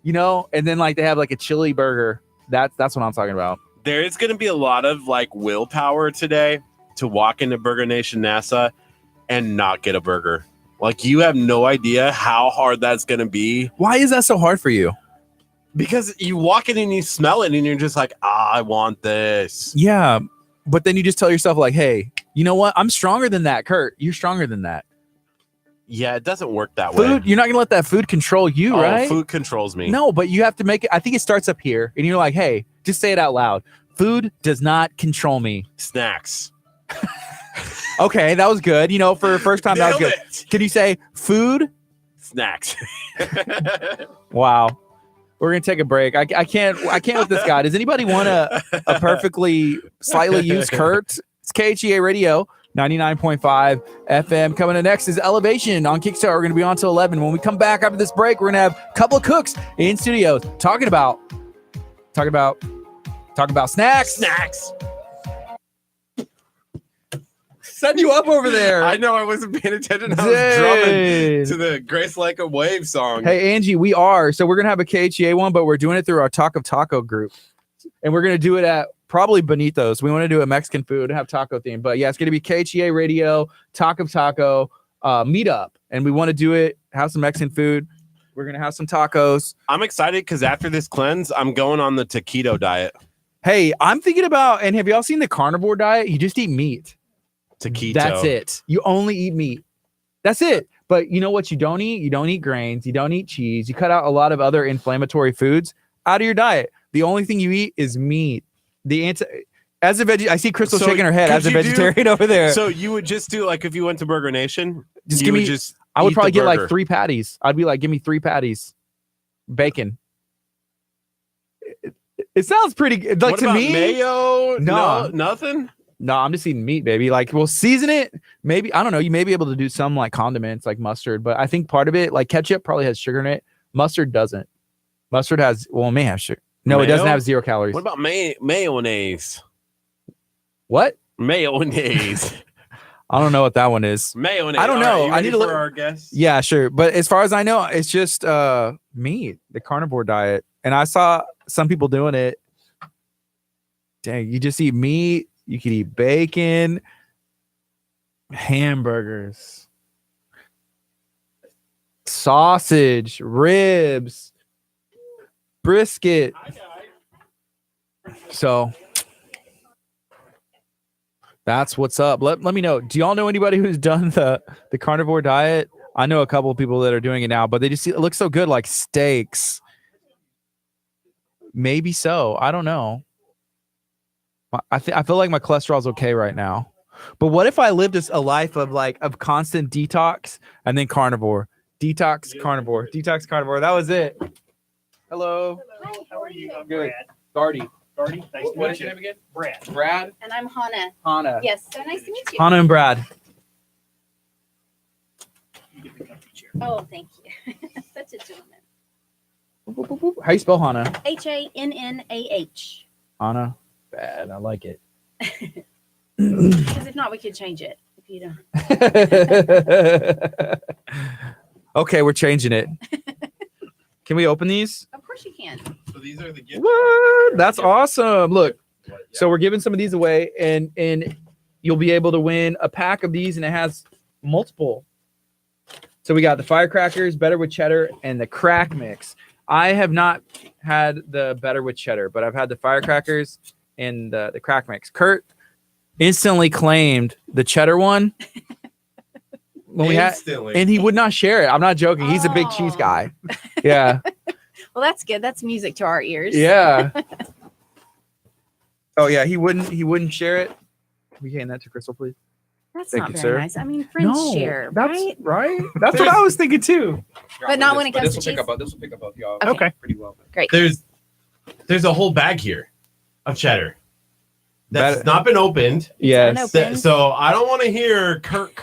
And then like they have like a chili burger. That's what I'm talking about. There is going to be a lot of like willpower today to walk into Burger Nation NASA and not get a burger. Like you have no idea how hard that's going to be. Why is that so hard for you? Because you walk in and you smell it and you're just like, I want this. Yeah, but then you just tell yourself like, hey, you know what? I'm stronger than that, Kurt. You're stronger than that. Yeah, it doesn't work that Food, way. you're not gonna let that food control you, right? Food controls me. No, but you have to make it. I think it starts up here, and you're like, hey, just say it out loud. Food does not control me. Snacks. Okay, that was good. For the first time, that was good. It. Can you say food? Snacks. Wow. We're gonna take a break. I can't with this guy. Does anybody want a perfectly slightly used Kurt? It's KHEA Radio. 99.5 FM. Coming in next is Elevation on Kickstart. We're going to be on till 11. When we come back after this break, we're going to have a couple of cooks in studios talking about snacks. Snacks. Setting you up over there. I know I wasn't paying attention. I was drumming to the Grace Like a Wave song. Hey, Angie, we are. So we're going to have a KHEA one, but we're doing it through our Talk of Taco group. And we're going to do it at probably Benito's. We want to do a Mexican food and have taco theme. But yeah, it's going to be KHEA Radio, Talk of Taco meetup. And we want to do it, have some Mexican food. We're going to have some tacos. I'm excited because after this cleanse, I'm going on the taquito diet. Hey, I'm thinking about, and have y'all seen the carnivore diet? You just eat meat. Taquito. That's it. You only eat meat. That's it. But you know what you don't eat? You don't eat grains. You don't eat cheese. You cut out a lot of other inflammatory foods out of your diet. The only thing you eat is meat. As a veggie, I see Crystal shaking her head as a vegetarian over there. So you would just do like if you went to Burger Nation, just give me. I would probably get like 3 patties. I'd be like, give me 3 patties, bacon. It sounds pretty good. Like, what to about me, mayo? No, nothing. No, I'm just eating meat, baby. Like, we'll season it. Maybe, I don't know. You may be able to do some like condiments, like mustard, but I think part of it, like ketchup, probably has sugar in it. Mustard doesn't. Mustard has, well, it may have sugar. No, Mayo? It doesn't have 0 calories. What about mayonnaise? What? Mayonnaise. I don't know what that one is. Mayonnaise. I don't know. Right, I need to look. For our guests? Yeah, sure. But as far as I know, it's just meat, the carnivore diet. And I saw some people doing it. Dang, you just eat meat. You could eat bacon, hamburgers, sausage, ribs, brisket. So that's what's up. Let me know. Do y'all know anybody who's done the carnivore diet? I know a couple of people that are doing it now, but they just it looks so good, like steaks. Maybe so. I don't know. I feel like my cholesterol's okay right now. But what if I lived a life of constant detox and then carnivore? Detox, carnivore. Detox, carnivore. That was it. Hello. Hi, how are you? I'm Good. Brad. Gardy. Gardy, nice to What meet is your you. name again? Brad. Brad. And I'm Hannah. Hannah. Yes, so nice to meet you. Hannah and Brad. You get the comfy chair. Oh, thank you. Such a gentleman. How you spell Hannah? Hannah. Hannah. Bad. I like it. Because if not, we could change it. If you don't. Okay, we're changing it. Can we open these? Of course you can. So these are the gifts. What? That's awesome. Look, so we're giving some of these away, and you'll be able to win a pack of these, and it has multiple. So we got the firecrackers, better with cheddar, and the crack mix. I have not had the better with cheddar, but I've had the firecrackers and the crack mix. Kurt instantly claimed the cheddar one when we had, and he would not share it. I'm not joking. He's a big cheese guy. Yeah. Well, that's good. That's music to our ears. Yeah. Oh yeah, he wouldn't share it. We hand that to Crystal, please. That's Thank not you, very sir. nice. I mean, friends share, that's right? That's what I was thinking too. But not when it comes to This will cheese. pick up both y'all. Okay. Pretty well. Great. There's There's a whole bag here of cheddar that's That- not been opened. Yes. unopened. So I don't want to hear Kurt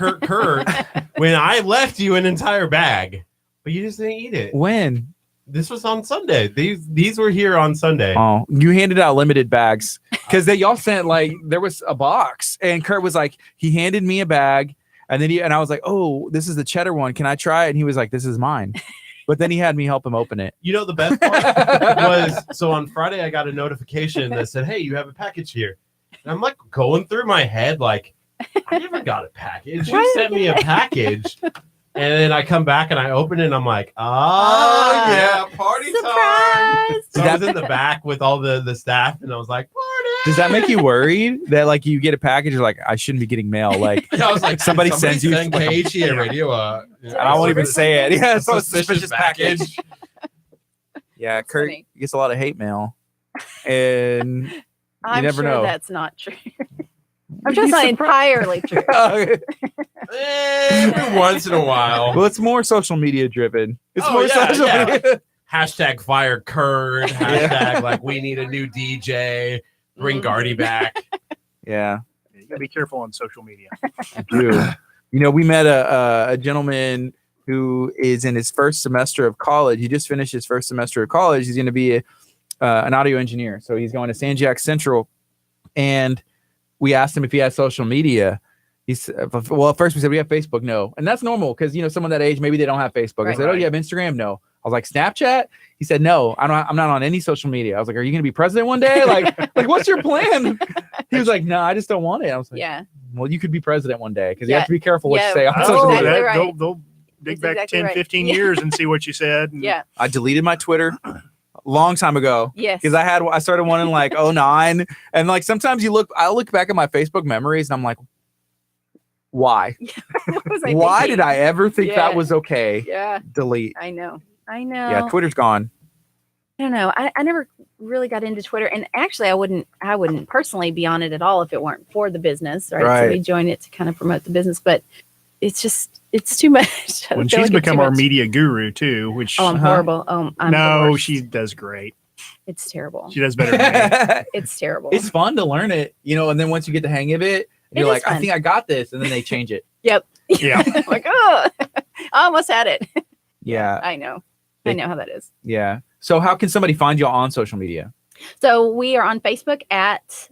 when I left you an entire bag, but you just didn't eat it. When? This was on Sunday. These were here on Sunday. Oh, you handed out limited bags because y'all sent like there was a box, and Kurt was like, he handed me a bag, and then I was like, oh, this is the cheddar one. Can I try it? And he was like, this is mine. But then he had me help him open it. You know, the best part was, so on Friday, I got a notification that said, hey, you have a package here. And I'm like going through my head, like, I never got a package. You sent me a package. And then I come back and I open it and I'm like, oh, yeah, party time. Surprise! So I was in the back with all the staff and I was like, party. Does that make you worried that like you get a package, you're like, I shouldn't be getting mail? Like, I was like, Somebody sends you send like a- KHEA radio. I won't even say it. Yeah, it's so suspicious package. Yeah, Kurt funny. gets a lot of hate mail. And I'm never sure know. that's not true. I'm just not entirely true. Every once in a while. Well, it's more social media driven. It's Oh, more yeah, social yeah. media. Hashtag fire Kurt. Hashtag like we need a new DJ. Bring Gardy back. Yeah, You gotta be careful on social media. I do. You know, we met a gentleman who is in his first semester of college. He just finished his first semester of college. He's going to be an audio engineer. So he's going to San Jac Central. And we asked him if he has social media. He said, well, at first we said, we have Facebook. No. And that's normal because, you know, someone that age, maybe they don't have Facebook. I Right. said, oh, you have Instagram? No. I was like, Snapchat? He said, no, I'm not on any social media. I was like, are you going to be president one day? Like, what's your plan? He was like, no, I just don't want it. I was like, Yeah. well, you could be president one day because you Yeah. have to be careful what Yeah. you say on Oh, social exactly media. right. They'll dig That's back exactly 10, right. 15 Yeah. years and see what you said. and- Yeah. I deleted my Twitter a long time ago Yes. because I started one in like 09. And like sometimes I look back at my Facebook memories and I'm like, why? What was I Why thinking? did I ever think Yeah. that was okay? Yeah. Delete. I know. Yeah, Twitter's gone. I don't know. I never really got into Twitter, and actually, I wouldn't personally be on it at all if it weren't for the business, right? So Right. we joined it to kind of promote the business, but it's too much. I When feel she's like it's become too our much. media guru too, which Oh, I'm horrible. Oh, I'm the no, worst. she does great. It's terrible. She does better than me. It's terrible. It's fun to learn it, you know, and then once you get the hang of it, you're is like, I fun. think I got this. And then they change it. Yep. Yeah. Like, oh, I almost had it. Yeah. I know. I know how that is. Yeah. So how can somebody find you on social media? So we are on Facebook at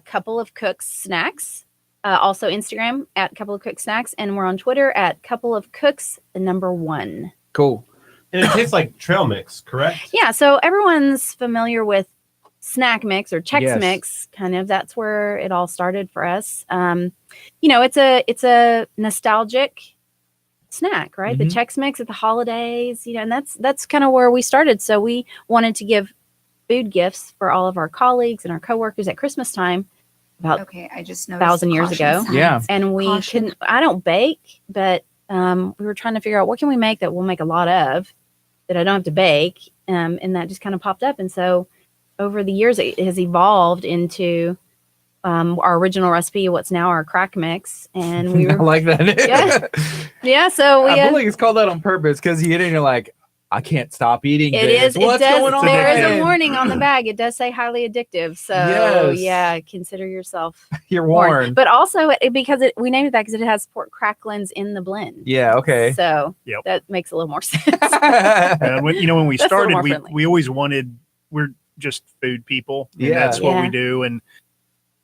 Couple of Cooks Snacks. Also Instagram at Couple of Cooks Snacks, and we're on Twitter at Couple of Cooks, the number 1. Cool. And it tastes like trail mix, correct? Yeah, so everyone's familiar with Snack Mix or Chex Yes. Mix, kind of. That's where it all started for us. You know, it's a nostalgic snack, right? The Mhm. Chex Mix at the holidays, you know, and that's kind of where we started. So we wanted to give food gifts for all of our colleagues and our coworkers at Christmas time. About Okay, I just noticed 1,000 years caution ago. signs. Yeah. and we Caution. couldn't. I don't bake, but we were trying to figure out what can we make that we'll make a lot of that I don't have to bake, and that just kind of popped up. And so over the years, it has evolved into our original recipe, what's now our crack mix, and we I were like that. yeah. So we I feel like it's called that on purpose because you get it and you're like, I can't stop eating it this. is. What's it does. going on? There is a warning on the bag. It does say highly addictive. So Yes. yeah, consider yourself You're warned. warned. But also because we named it that because it has pork cracklins in the blend. Yeah, okay. So Yep. that makes a little more sense. And when we That's a little started, more we friendly. always wanted. We're just food people. And Yeah. that's what Yeah. we do. And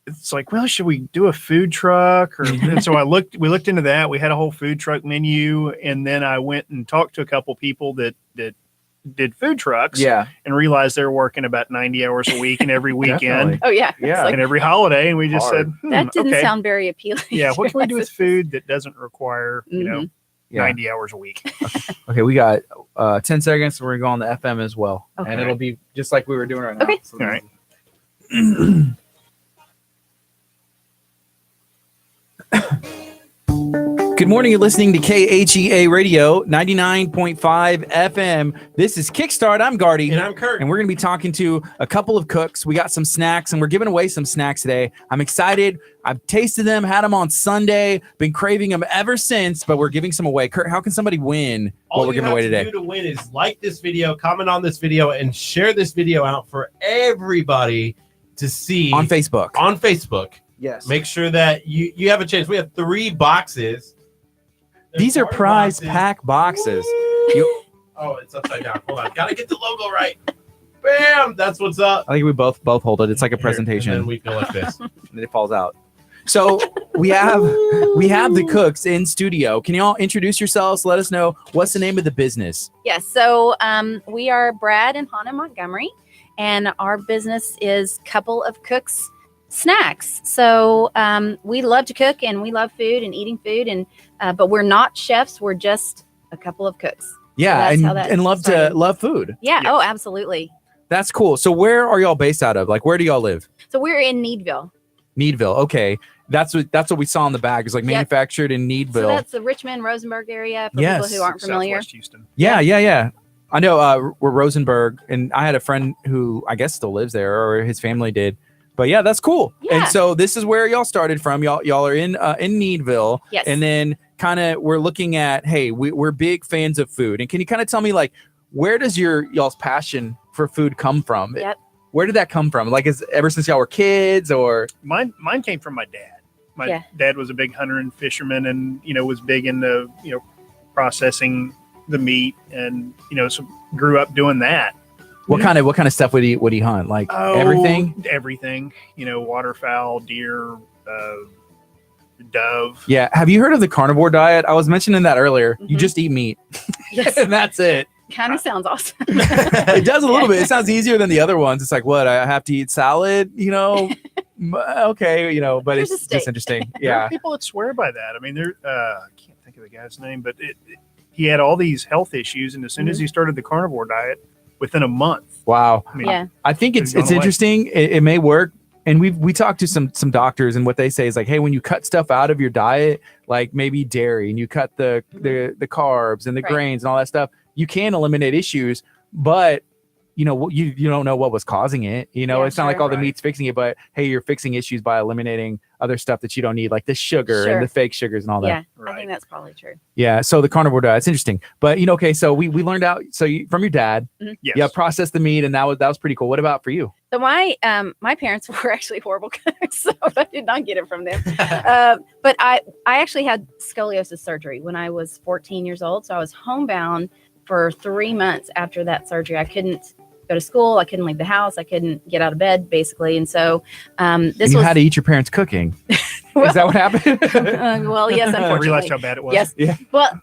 it's like, well, should we do a food truck? Or and so we looked into that. We had a whole food truck menu, and then I went and talked to a couple people that did food trucks. Yeah. And realized they were working about 90 hours a week and every weekend Definitely. Oh yeah. Yeah. It's like, and every holiday. And we just Hard. said, that didn't okay. sound very appealing. Yeah, what can we do with Yes. food that doesn't require, Mhm. Yeah. 90 hours a week? Okay, we got 10 seconds. So we're going to go on the FM as well. Okay. And it'll be just like we were doing right now. Okay. So All right. Good morning. You're listening to KHEA Radio 99.5 FM. This is Kickstart. I'm Gardy. And I'm Curt. And we're going to be talking to a couple of cooks. We got some snacks, and we're giving away some snacks today. I'm excited. I've tasted them, had them on Sunday, been craving them ever since, but we're giving some away. Curt, how can somebody win what we're giving away today? All you have to do to win is like this video, comment on this video, and share this video out for everybody to see. On Facebook. On Facebook. Yes. Make sure that you have a chance. We have 3 boxes. These are prize pack boxes. Oh, it's upside down. Hold on. Gotta get the logo right. Bam! That's what's up. I think we both hold it. It's like a presentation. And then we go like this. And then it falls out. So we have the cooks in studio. Can you all introduce yourselves? Let us know what's the name of the business. Yes. So we are Brad and Hannah Montgomery, and our business is Couple of Cooks Snacks. So we love to cook, and we love food and eating food, and but we're not chefs. We're just a couple of cooks. Yeah, So and love food. Yeah. Yes. Oh, absolutely. That's cool. So where are y'all based out of? Like, where do y'all live? So we're in Needville. Needville. Okay, that's what we saw on the bag. It's like Yep. manufactured in So Needville. that's the Richmond, Rosenberg area for Yes. people who aren't familiar. Southwest Houston. Yeah. I know we're Rosenberg, and I had a friend who I guess still lives there, or his family did. But yeah, that's cool. Yeah. And so this is where y'all started from. Y'all are in Needville. Yes. And then kind of we're looking at, hey, we're big fans of food. And can you kind of tell me, like, where does y'all's passion for food come from? Yep. Where did that come from? Like, is ever since y'all were kids, or? Mine came from my dad. My Yeah. dad was a big hunter and fisherman, and was big into processing the meat, and so grew up doing that. What kind of stuff would he hunt? Like everything? Everything. Waterfowl, deer, dove. Yeah. Have you heard of the carnivore diet? I was mentioning that earlier. You Mhm. just eat meat. Yes. And that's it. Kind of sounds awesome. It does a little bit. It sounds easier than the other ones. It's like, what? I have to eat salad, okay, but Here's a it's steak. just interesting. There are Yeah. people that swear by that. I mean, I can't think of the guy's name, but he had all these health issues, and as soon as he started the carnivore diet, within a month. Wow. I mean, Yeah. I think it's It's gone away. interesting. It may work. And we talked to some doctors, and what they say is like, hey, when you cut stuff out of your diet, like maybe dairy, and you cut the carbs and the Right. grains and all that stuff, you can eliminate issues, but you don't know what was causing it. Yeah, it's not like sure. all the Right. meat's fixing it, but hey, you're fixing issues by eliminating other stuff that you don't need, like the sugar Sure. and the fake sugars and all that. Yeah. I Right. think that's probably true. Yeah. So the carnivore diet, it's interesting. But okay, so we learned out from your dad, Yes. yeah, processed the meat, and that was pretty cool. What about for you? So my parents were actually horrible cooks, so I did not get it from them. But I actually had scoliosis surgery when I was 14 years old. So I was homebound for 3 months after that surgery. I couldn't go to school. I couldn't leave the house. I couldn't get out of bed, basically. And so And you had to eat your parents' cooking. Is that what happened? well, yes, I unfortunately. realized how bad it was. Yes. Yeah. Well,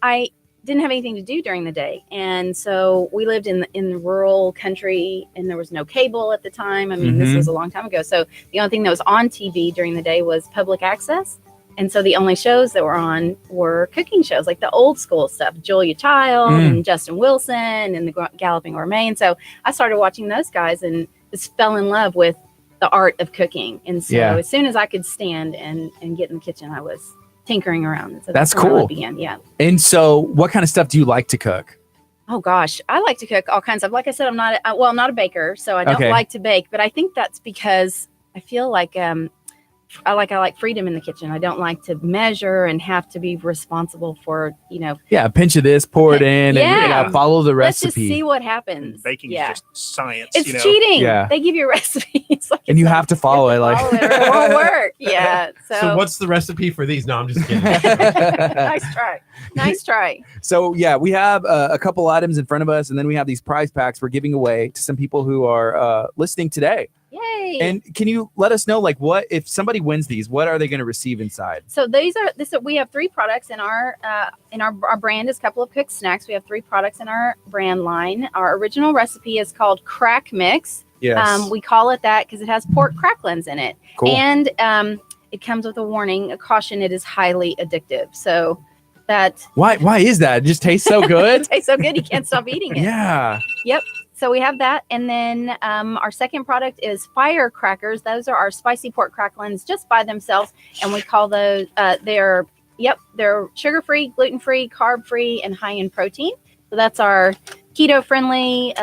I didn't have anything to do during the day, and so we lived in the rural country, and there was no cable at the time. I mean, this Mhm. was a long time ago. So the only thing that was on TV during the day was public access, and so the only shows that were on were cooking shows, like the old school stuff, Julia Child and Justin Wilson and the Galloping Gourmet. And so I started watching those guys and just fell in love with the art of cooking. And so Yeah. as soon as I could stand and get in the kitchen, I was tinkering around. And so That's when it really cool. began. Yeah. And so, what kind of stuff do you like to cook? Oh gosh, I like to cook all kinds of. Like I said, I'm not a baker, so I don't Okay. like to bake. But I think that's because I feel like I like freedom in the kitchen. I don't like to measure and have to be responsible for Yeah, a pinch of this, pour it in, Yeah. and follow the Let's recipe. just see what happens. Baking yeah. is just science. It's cheating. Yeah. They give you recipes, like And you it's have to follow it, like- follow it or it won't work. Yeah. So what's the recipe for these? No, I'm just kidding. Nice try. Nice try. So yeah, we have a couple items in front of us, and then we have these prize packs we're giving away to some people who are listening today. Yay. And can you let us know, like, what if somebody wins these? What are they going to receive inside? So we have 3 products in our brand is Couple of Cooked Snacks. We have 3 products in our brand line. Our original recipe is called Crack Mix. Yes. We call it that because it has pork cracklings in it. Cool. And it comes with a warning, a caution, it is highly addictive. So that Why is that? It just tastes so it good. tastes so good you can't stop eating it. Yeah. So we have that. And then our second product is firecrackers. Those are our spicy pork cracklings just by themselves. And we call those, they're Yep, they're sugar-free, gluten-free, carb-free, and high in protein. So that's our keto-friendly,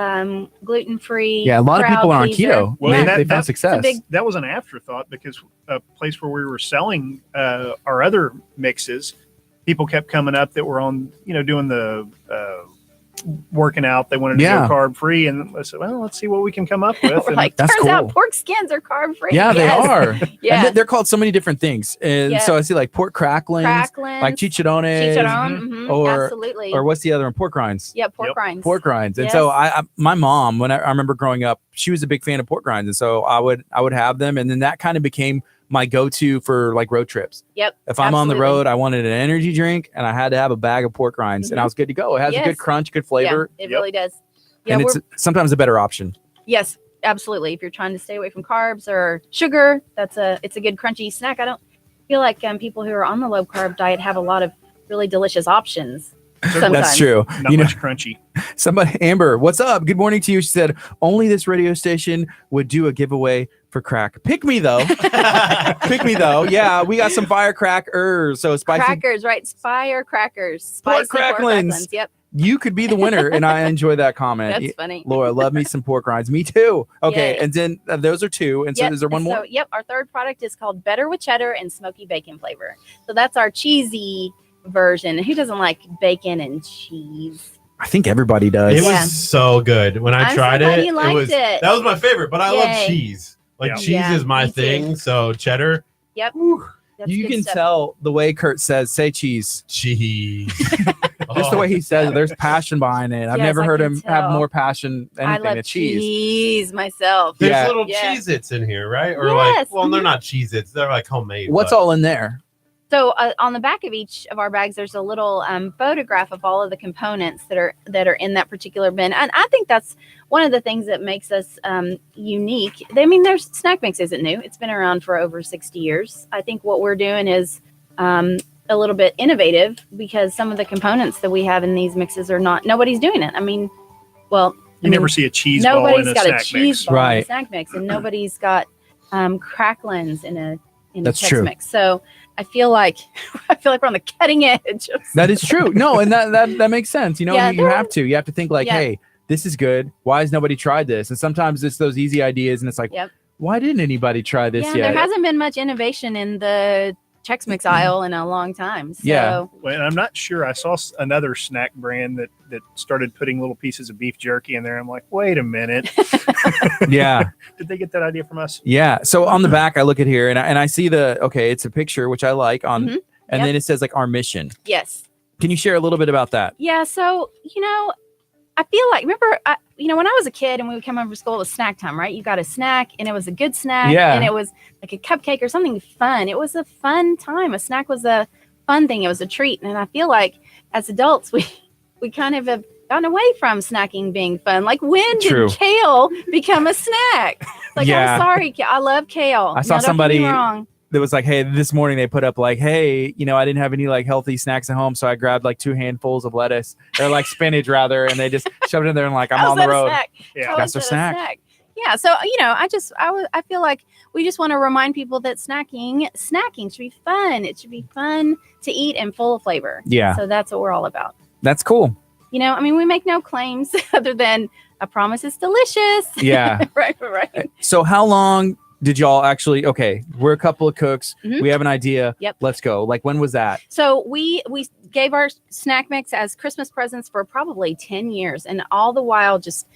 gluten-free. Yeah, a lot of people are on keto. Well, They that- found success. That was an afterthought because a place where we were selling our other mixes, people kept coming up that were on, doing the working out. They wanted to go carb free, and I said, "Well, let's see what we can come up with." We're And like, That's turns out cool. pork skins are carb-free. Yeah, they Yes. are. Yeah. And they're called so many different things. And Yes. so I see like pork cracklings, Cracklins, like chicharrones, chicharron, or- absolutely. or what's the other one? Pork rinds. Yeah, pork Yep. rinds. Pork rinds. And so Yes. my mom, when I remember growing up, she was a big fan of pork rinds. And so I would have them. And then that kind of became my go-to for like road trips. Yep. If I'm on the absolutely. road, I wanted an energy drink and I had to have a bag of pork rinds and I was good to go. It has a Yes. good crunch, good flavor. Yeah, it Yep. really does. Yeah, And it's sometimes a better option. yes, absolutely. If you're trying to stay away from carbs or sugar, it's a good crunchy snack. I don't feel like people who are on the low carb diet have a lot of really delicious options. Sometimes. That's true. not You know, much crunchy. somebody, Amber, what's up? Good morning to you. She said, only this radio station would do a giveaway for crack. Pick me though. Pick me though. Yeah, we got some firecrackers. So spicy. Crackers, right? Firecrackers. Spicy cracklins. Yep, You could be the winner. And I enjoy that comment. that's funny. Laura, love me some pork rinds. Me too. Okay. Yay. And then those are two. And so Yep, is there one more? So, yep, our third product is called Better with Cheddar and Smoky Bacon flavor. So that's our cheesy version. Who doesn't like bacon and cheese? I think everybody does. It Yeah. was so good when I I'm tried so glad it. you liked was it. that was my favorite, but I love Yay. cheese. Like Yeah. cheese Yeah, is my me too. thing. So cheddar, Yep. That's You good can stuff. tell the way Kurt says, say cheese. cheese. Just the way he says it, there's passion behind it. I've Yes, never I heard can him have tell. more passion than I anything love than cheese. cheese myself. There's Yeah. little Yeah. Cheez-Its in here, right? Or Yes. like, well, they're Mhm. not Cheez-Its. They're like homemade. What's but- all in there? So on the back of each of our bags, there's a little photograph of all of the components that are in that particular bin, and I think that's one of the things that makes us unique. I mean, their snack mix isn't new; it's been around for over 60 years. I think what we're doing is a little bit innovative because some of the components that we have in these mixes are not. Nobody's doing it. I mean, well, You never see a cheese ball in nobody's a got a snack cheese mix. ball in a Right. snack mix, and nobody's got cracklins in a That's Chex true. mix. So I feel like we're on the cutting edge. Of That is true. No, and that makes sense. You know, Yeah, you have to. You have to think like, Yeah. hey, this is good. Why has nobody tried this? And sometimes it's those easy ideas, and it's like, Yep. why didn't anybody try this yeah, yet? there hasn't been much innovation in the Chex Mix aisle in a long time. So, Yeah. Well, and I'm not sure. I saw another snack brand that started putting little pieces of beef jerky in there. I'm like, wait a minute, Yeah. did they get that idea from us? Yeah. So on the back, I look at here and I see it's a picture, which I like on, Mhm. and Yep. then it says like our mission. yes. Can you share a little bit about that? Yeah. So, I feel like, remember, when I was a kid and we would come over to school, it was snack time, right? You got a snack and it was a good snack. Yeah. And it was like a cupcake or something fun. It was a fun time. A snack was a fun thing. It was a treat. And I feel like as adults, we kind of have gotten away from snacking being fun. Like, when True. did kale become a snack? Like, Yeah. I'm sorry, I love kale. I saw Now, don't get me somebody- wrong. That was like, hey, this morning they put up like, hey, I didn't have any like healthy snacks at home, so I grabbed like 2 handfuls of lettuce or like spinach rather, and they just shoved it in there and like, I'm How on is the that a road. snack? Yeah. How That's is their that a snack. Yeah. So, I feel like we just want to remind people that snacking should be fun. It should be fun to eat and full of flavor. Yeah, So that's what we're all about. that's cool. We make no claims other than I promise it's delicious. Yeah. right. So how long did y'all actually? Okay, we're a couple of cooks. Mhm. We have an idea. Yep. Let's go. Like, when was that? So we gave our snack mix as Christmas presents for probably 10 years, and all the while just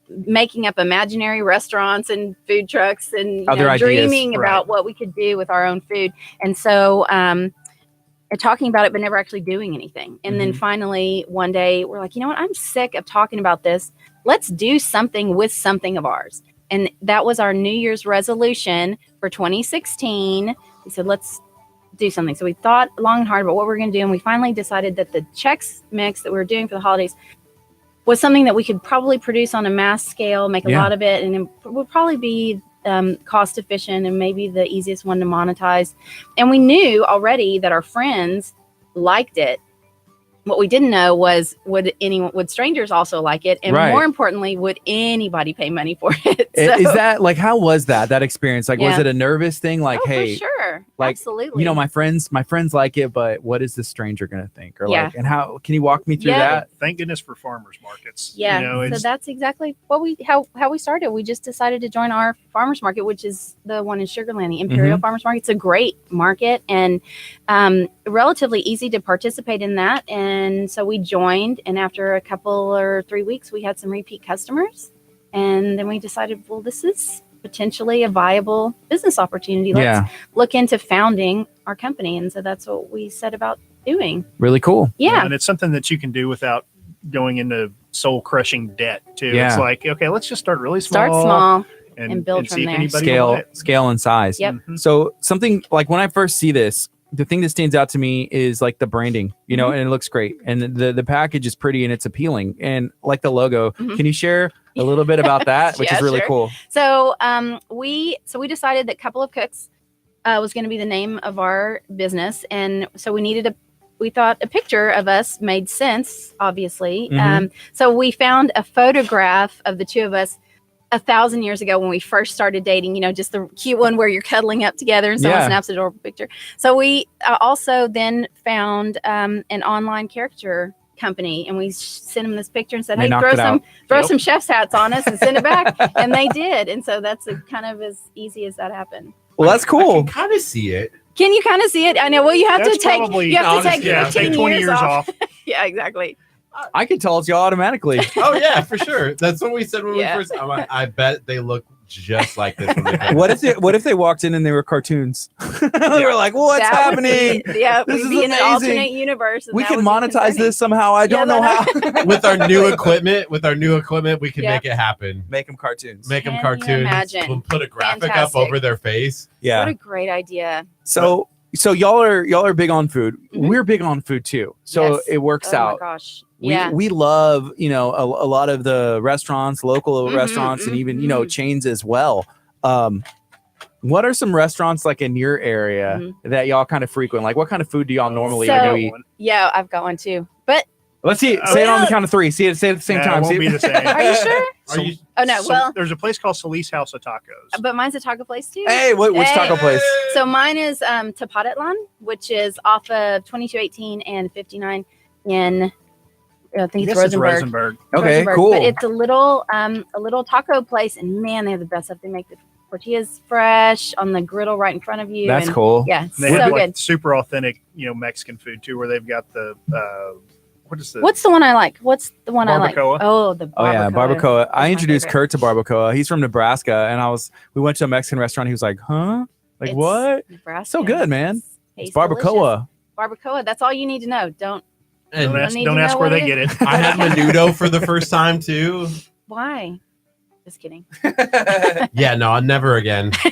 making up imaginary restaurants and food trucks and Other ideas. dreaming about Right. what we could do with our own food. And so talking about it, but never actually doing anything. And then finally one day we're like, you know what? I'm sick of talking about this. Let's do something with something of ours. And that was our New Year's resolution for 2016. We said, let's do something. So we thought long and hard about what we were going to do. And we finally decided that the Chex Mix that we were doing for the holidays was something that we could probably produce on a mass scale, make a Yeah. lot of it, and it would probably be cost efficient and maybe the easiest one to monetize. And we knew already that our friends liked it. What we didn't know was would strangers also like it, and Right. more importantly, would anybody pay money for it? Is that like, how was that experience? Like, was Yeah. it a nervous thing? Like, oh, hey, for sure, like, absolutely. you know, my friends like it, but what is this stranger gonna think? Or Yeah. like, and how can you walk me through Yeah. that? Thank goodness for farmers markets. Yeah, You know, so it's, that's exactly what how we started. We just decided to join our farmers market, which is the one in Sugar Land, the Imperial Farmers Market. It's a great market and relatively easy to participate in that. And so we joined, and after a couple or 3 weeks, we had some repeat customers, and then we decided, well, this is potentially a viable business opportunity. Let's look into founding our company, and so that's what we set about doing. Really cool. Yeah, and it's something that you can do without going into soul crushing debt too. Yeah. It's like, okay, let's just start really start small. and build and from see if there. anybody will buy it. Scale and size. Yep. Mhm. So something like when I first see this, the thing that stands out to me is like the branding, you know, and it looks great, and the package is pretty and it's appealing, and like the logo. Mhm. Can you share a little bit about that, which Yeah, is really sure. cool? So we decided that Couple of Cooks was going to be the name of our business, and so we thought a picture of us made sense, obviously. Mhm. So we found a photograph of the two of us 1,000 years ago when we first started dating, you know, just the cute one where you're cuddling up together and someone Yeah. snaps an adorable picture. So we also then found an online caricature company, and we sent them this picture and said, They hey, knocked throw it out. some chef's hats on us and send it back. And they did. And so that's kind of as easy as that happened. Well, that's I cool. can kind of see it. Can you kind of see it? I know. Well, you have That's to take probably- you have to take honestly, yeah, 15 take 20 years off. Yeah, exactly. I can tell it's you automatically. Oh yeah, for sure. That's what we said when Yeah. we first. I'm like, I bet they look just like this. When they come. What if they walked in and they were cartoons? They were like, what's That would happening? be- yeah, This we'd is be in an amazing. alternate universe. And We that can would be monetize concerning. this somehow. I don't know how. with our new equipment, we can Yeah. make it happen. Make them cartoons. Make them Can you cartoons. imagine? We'll put a graphic Fantastic. up over their face. Yeah. What a great idea. So y'all are big on food. Mhm. We're big on food too. So Yes. it works Oh my out. gosh. We, Yeah. we love, you know, a lot of the restaurants, local Mhm, restaurants, and even, you know, mhm. chains as well. What are some restaurants like in your area that y'all kind of frequent? Like, what kind of food do y'all normally So- go eat? Yeah, I've got one too. But Let's see. Say it on the count of three. Say it at the same No, time. it won't See- be the same. are you sure? Are you? Oh no. So Well, there's a place called Solis House of Tacos. but mine's a taco place too. Hey, which taco Hey. place? So mine is Tepatitlan, which is off of 2218 and 59 in I think it's Yes, Rosenberg. Rosenberg. Okay, Rosenberg. cool. But it's a little taco place, and man, they have the best stuff. They make the tortillas fresh on the griddle right in front of you. That's and cool. Yeah, And they so have good. like super authentic, Mexican food too, where they've got the what is the What's the one I like? What's the one I like? Barbacoa. Oh, the barbacoa. Oh yeah, barbacoa. That's I my introduced favorite. Kurt to barbacoa. He's from Nebraska, and we went to a Mexican restaurant. He was like, "Huh? Like It's what? Nebraska. So good, man. Tastes It's barbacoa." delicious. Barbacoa. That's all you need to know. Don't And Don't need to Don't know ask where what they it get is. it. I had menudo for the first time too. why. Just kidding. Yeah, no, never again. I'm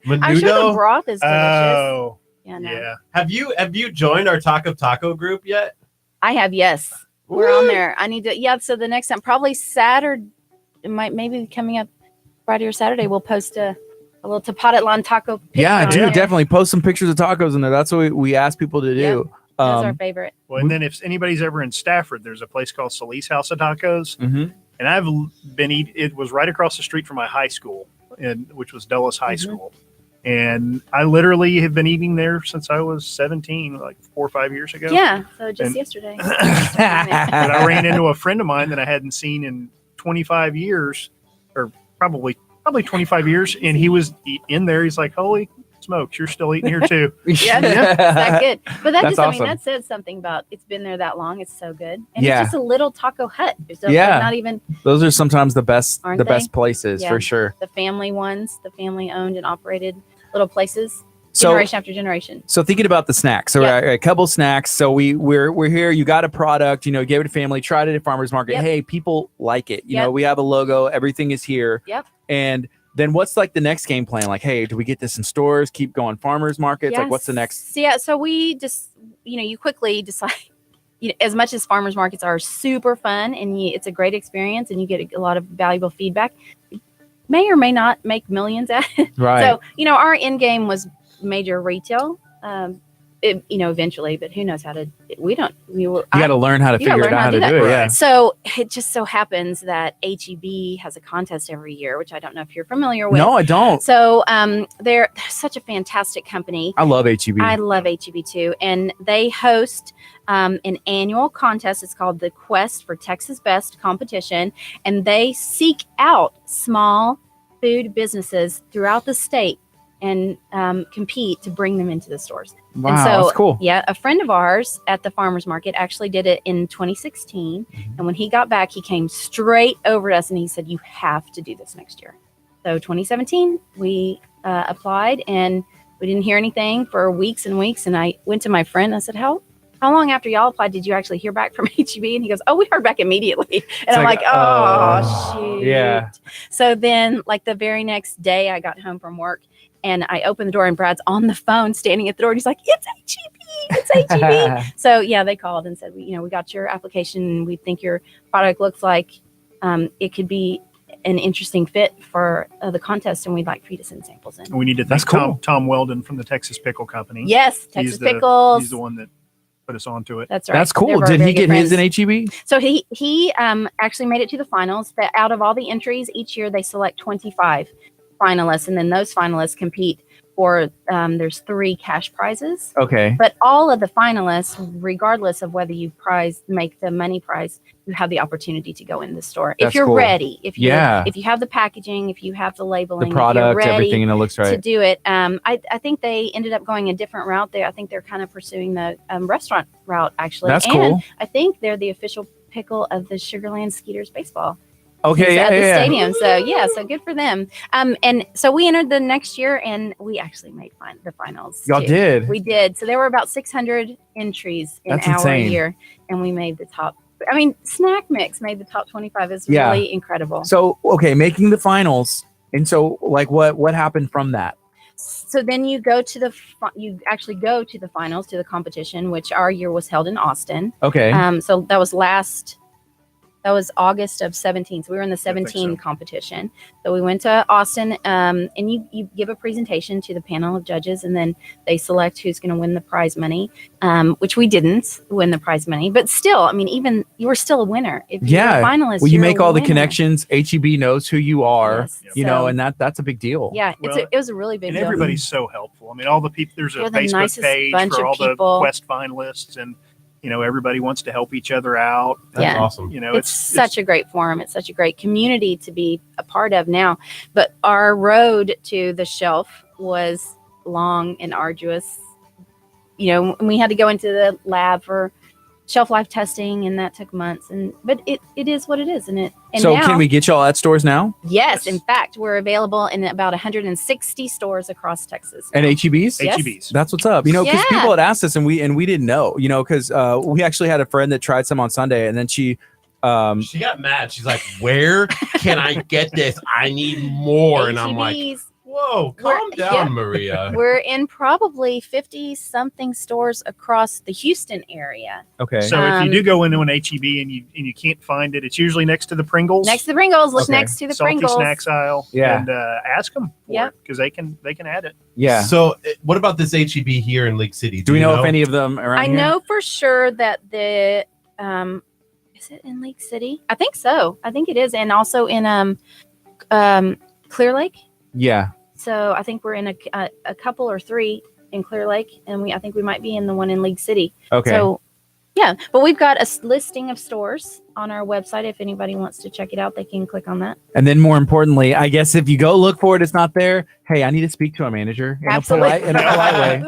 sure the Menudo. broth is delicious. Oh, Yeah, no. yeah. Have you joined our Taco group yet? I have, yes. We're on there. I need to. Yeah. So the next time, probably Saturday, maybe coming up Friday or Saturday, we'll post a little Tepatitlan taco. picture Yeah, on dude, there. definitely post some pictures of tacos in there. That's what we ask people to do. That's our favorite. Well, and then if anybody's ever in Stafford, there's a place called Solis House of Tacos, Mhm. and I've been It was right across the street from my high school, which was Dulles High Mhm. School, and I literally have been eating there since I was 17, like 4 or 5 years ago. Yeah. So just And- yesterday. But I ran into a friend of mine that I hadn't seen in 25 years, or probably 25 years, and he was in there. He's like, "Holy smokes, you're still eating here too." Yeah, that's good. But that That's just, I mean, awesome. that says something about it's been there that long. It's so good. And Yeah. it's just a little taco hut. It's just Yeah. like not even Those are sometimes the best Aren't best they? places Yeah. for sure. the family ones, the family owned and operated little places, So generation after generation. So thinking about the snacks, so Yeah. a couple snacks. So we're here. You got a product, gave it to family, tried it at farmers market. Yep. Hey, people like it. You Yep. know, we have a logo, everything is here. Yep. And then what's like the next game plan? Like, hey, do we get this in stores? Keep going farmers markets? Like, what's the next? So, so we just, you quickly decide, as much as farmers markets are super fun and it's a great experience and you get a lot of valuable feedback, you may or may not make millions at it. Right. So, our end game was major retail. eventually, but who knows how to, we got to learn how to figure out how to do it. Yeah. So it just so happens that HEB has a contest every year, which I don't know if you're familiar with. No, I don't. So they're such a fantastic company. I love HEB. I love HEB too. And they host an annual contest. It's called the Quest for Texas Best competition. And they seek out small food businesses throughout the state and compete to bring them into the stores. Wow, and so, that's cool. Yeah, a friend of ours at the farmer's market actually did it in 2016. And when he got back, he came straight over to us and he said, you have to do this next year. So 2017, we applied and we didn't hear anything for weeks and weeks. And I went to my friend and I said, how long after y'all applied did you actually hear back from HEB? And he goes, oh, we heard back immediately. And I'm like, oh, shoot. Yeah. So then like the very next day I got home from work and I opened the door and Brad's on the phone standing at the door. And he's like, it's HEB, it's HEB. So yeah, they called and said, we got your application and we think your product looks like it could be an interesting fit for the contest, and we'd like for you to send samples in. We need to thank Tom Weldon from the Texas Pickle Company. Yes, Texas Pickles. He's the one that put us onto it. That's right. That's cool. Did he get his in HEB? So he actually made it to the finals. But out of all the entries, each year they select 25 finalists, and then those finalists compete for there's 3 cash prizes. Okay. But all of the finalists, regardless of whether you make the money prize, you have the opportunity to go in the store. That's if you're cool. ready, if you have the packaging, if you have the labeling, the product, if you're ready everything, and it looks right to do it. I think they ended up going a different route there. I think they're kind of pursuing the restaurant route, actually. That's and cool. I think they're the official pickle of the Sugarland Skeeters baseball. Okay, at the yeah. stadium. So good for them. And so we entered the next year, and we actually made the finals. Y'all did. We did. So there were about 600 entries in That's our insane. year, and we made the top. I mean, Snack Mix made the top 25. It's really incredible. So okay, making the finals, and so like what happened from that? So then you go to you actually go to the finals, to the competition, which our year was held in Austin. Okay. So that was August of 17. So we were in the 17 competition. So we went to Austin, and you give a presentation to the panel of judges, and then they select who's going to win the prize money, which we didn't win the prize money. But still, I mean, even you were still a winner. If you're a finalist, well, you make all the connections. HEB knows who you are, yes. And that's a big deal. Yeah, it was a really big deal. And everybody's so helpful. I mean, all the people, there's a Facebook page for all the Quest finalists, and everybody wants to help each other out. That's awesome. It's such a great forum. It's such a great community to be a part of now. But our road to the shelf was long and arduous. We had to go into the lab for shelf life testing, and that took months. But it is what it is, and so now, can we get y'all at stores now? Yes, in fact, we're available in about 160 stores across Texas. And HEBs? Yes. HEBs. That's what's up. Because people had asked us, and we didn't know. Because we actually had a friend that tried some on Sunday, and then she got mad. She's like, "Where can I get this? I need more." And I'm like, "Whoa, calm down, Maria." We're in probably 50 something stores across the Houston area. Okay. So if you do go into an HEB and you can't find it, it's usually next to the Pringles. Next to the Pringles. Look next to the Salty Pringles. snacks aisle. Yeah. And ask them for it, because they can add it. Yeah. So what about this HEB here in Lake City? Do we know if any of them are around here? I know for sure that the is it in Lake City? I think so. I think it is, and also in Clear Lake. Yeah. So I think we're in a couple or 3 in Clear Lake, and I think we might be in the one in League City. Okay. So yeah, but we've got a listing of stores on our website. If anybody wants to check it out, they can click on that. And then more importantly, I guess if you go look for it, it's not there. Hey, I need to speak to a manager in a polite way.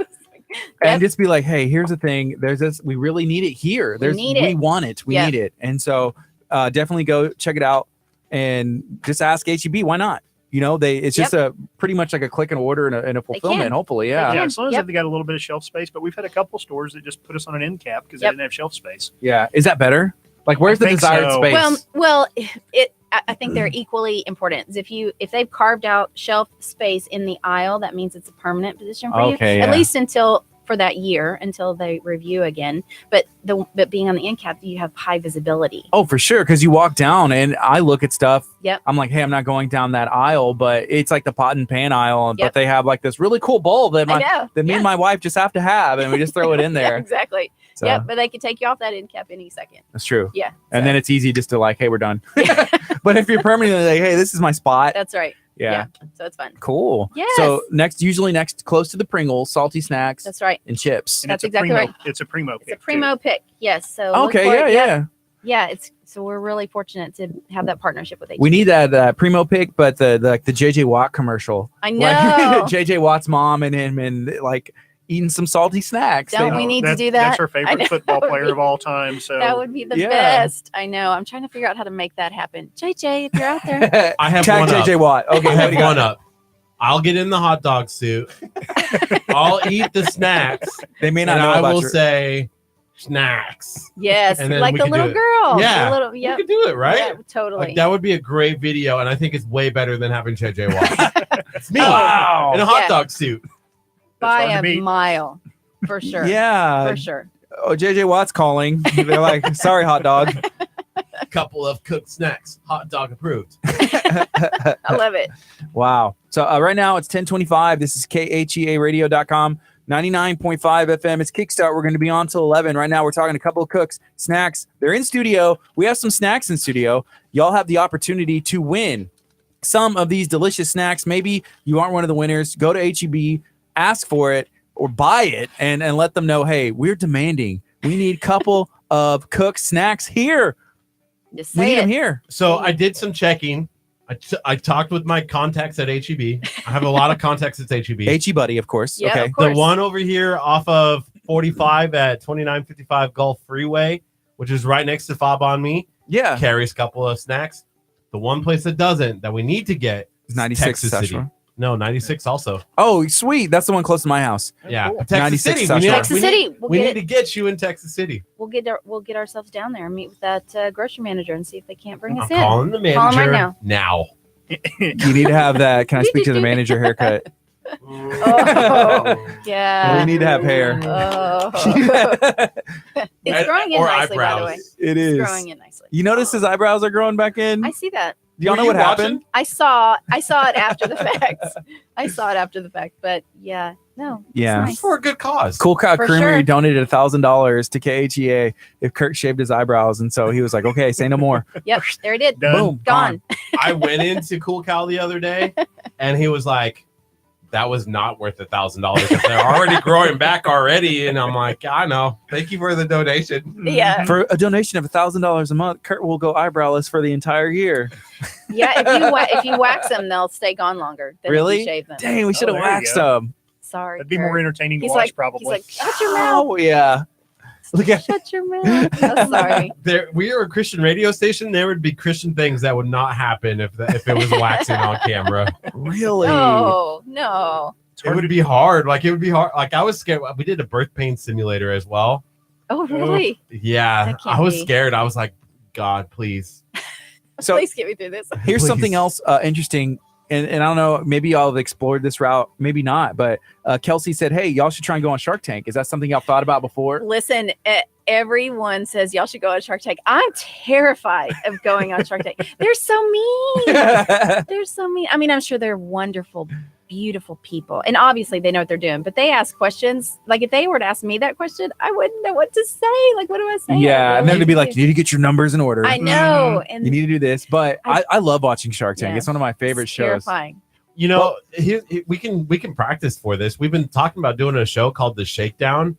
And just be like, hey, here's the thing. There's this. We really need it here. We want it. We need it. And so definitely go check it out and just ask HEB. Why not? It's just a pretty much like a click and order and a fulfillment. Hopefully, yeah. As long as they've got a little bit of shelf space. But we've had a couple stores that just put us on an end cap because they didn't have shelf space. Yeah. Is that better? Like, where's the desired space? Well, I think they're equally important. If they've carved out shelf space in the aisle, that means it's a permanent position for you. At least until for that year until they review again. But being on the end cap, you have high visibility. Oh, for sure. Because you walk down and I look at stuff. Yep. I'm like, hey, I'm not going down that aisle, but it's like the pot and pan aisle. Yep. But they have like this really cool bowl that me and my wife just have to have, and we just throw it in there. Yeah, exactly. So, Yep. But they could take you off that end cap any second. That's true. Yeah. And then it's easy just to like, hey, we're done. But if you're permanently like, hey, this is my spot. That's right. Yeah. So it's fun. Cool. Yes. So usually next close to the Pringles, salty snacks. That's right. And chips. And That's it's a exactly primo, right. It's a primo pick. It's a primo pick. Yes. So look Okay. for Yeah. it. Yeah. Yeah. So we're really fortunate to have that partnership with HEB. We need that primo pick, but the JJ Watt commercial. I know. Like, JJ Watt's mom and him and like eating some salty snacks. Don't we need to do that? That's her I know. favorite football player of all time. So That would be the Yeah. best. I know. I'm trying to figure out how to make that happen. JJ, if you're out there. I have Tag one JJ up. Watt. Okay, I what have do you got? one up. I'll get in the hot dog suit. I'll eat the snacks. They may not And know I about will your- say snacks. Yes. And then Like we the could do little it. girl. Yeah. The little, You yep. could do it, right? Yeah, totally. Like that would be a great video, and I think it's way better than having JJ Watt. It's me Wow. in a hot Yeah. dog suit. By hard to a beat. mile. For sure. Yeah. For sure. Oh, JJ Watt's calling. They're like, sorry, hot dog. A couple of cooked snacks, hot dog approved. I love it. Wow. So right now it's 10:25. This is KHEAradio.com, 99.5 FM. It's Kickstart. We're going to be on till 11. Right now we're talking to a couple of cooks, snacks. They're in studio. We have some snacks in studio. Y'all have the opportunity to win some of these delicious snacks. Maybe you aren't one of the winners. Go to HEB, ask for it, or buy it, and let them know, hey, we're demanding. We need a couple of cooked snacks here. Just We say need them it. here. So I did some checking. I talked with my contacts at HEB. I have a lot of contacts at HEB. HE Buddy, of course. Yeah, Okay. of course. The one over here off of 45 at 2955 Gulf Freeway, which is right next to Fob on Me, Yeah. carries a couple of snacks. The one place that doesn't, that we need to get, is 96 Texas City. Sashua. No, 96 also. Oh, sweet. That's the one close to my house. Yeah, cool. Texas 96 City. Sashua. Texas City. We need to get you in Texas City. We'll get ourselves down there and meet with that grocery manager and see if they can't bring us I'm in. calling the manager Call him right now. You need to have that. Can I speak to the manager haircut? Oh, yeah. We need to have hair. Oh. It's growing in Or nicely, by the eyebrows. way. It It's is. growing in nicely. You notice his eyebrows are growing back in? I see that. Do y'all Were know you what happened? watching? I saw it after the fact. I saw it after the fact, but yeah, no. it's Yeah. It's nice. for a good cause. Cool Cow For Creamery sure. donated $1,000 to KHEA if Kurt shaved his eyebrows, and so he was like, "Okay, say no more." Yep, there it is. Done. Boom, Gone. I went into Cool Cow the other day, and he was like, "That was not worth $1,000 because they're already growing back already." And I'm like, "I know. Thank you for the donation." Yeah. For a donation of $1,000 a month, Kurt will go eyebrowless for the entire year. Yeah, if you wax them, they'll stay gone longer than if Really? you shave them. Dang, we should have there you waxed go. them. Sorry. That'd be more Kurt. entertaining to He's watch, like, probably. He's like, shut your mouth. Oh yeah. Look at Shut your mouth. Oh, sorry. We are a Christian radio station. There would be Christian things that would not happen if it was waxing on camera. really. Oh, no. It would be hard. Like it would be hard. Like I was scared. We did a birth pain simulator as well. Oh, really? Yeah, That can't I was be. scared. I was like, God, please. So Please get me through this. here's Please. something else interesting, and I don't know, maybe y'all have explored this route, maybe not, but Kelsey said, hey, y'all should try and go on Shark Tank. Is that something y'all thought about before? Listen, everyone says y'all should go on Shark Tank. I'm terrified of going on Shark Tank. They're so mean. They're so mean. I mean, I'm sure they're wonderful, beautiful people. And obviously they know what they're doing, but they ask questions. Like if they were to ask me that question, I wouldn't know what to say. Like, what do I say? Yeah, and Really? then to be like, you need to get your numbers in order. I know. And You need to do this. But I love watching Shark Tank. Yeah. It's one of my favorite it's shows. terrifying. You know, we can practice for this. We've been talking about doing a show called The Shakedown.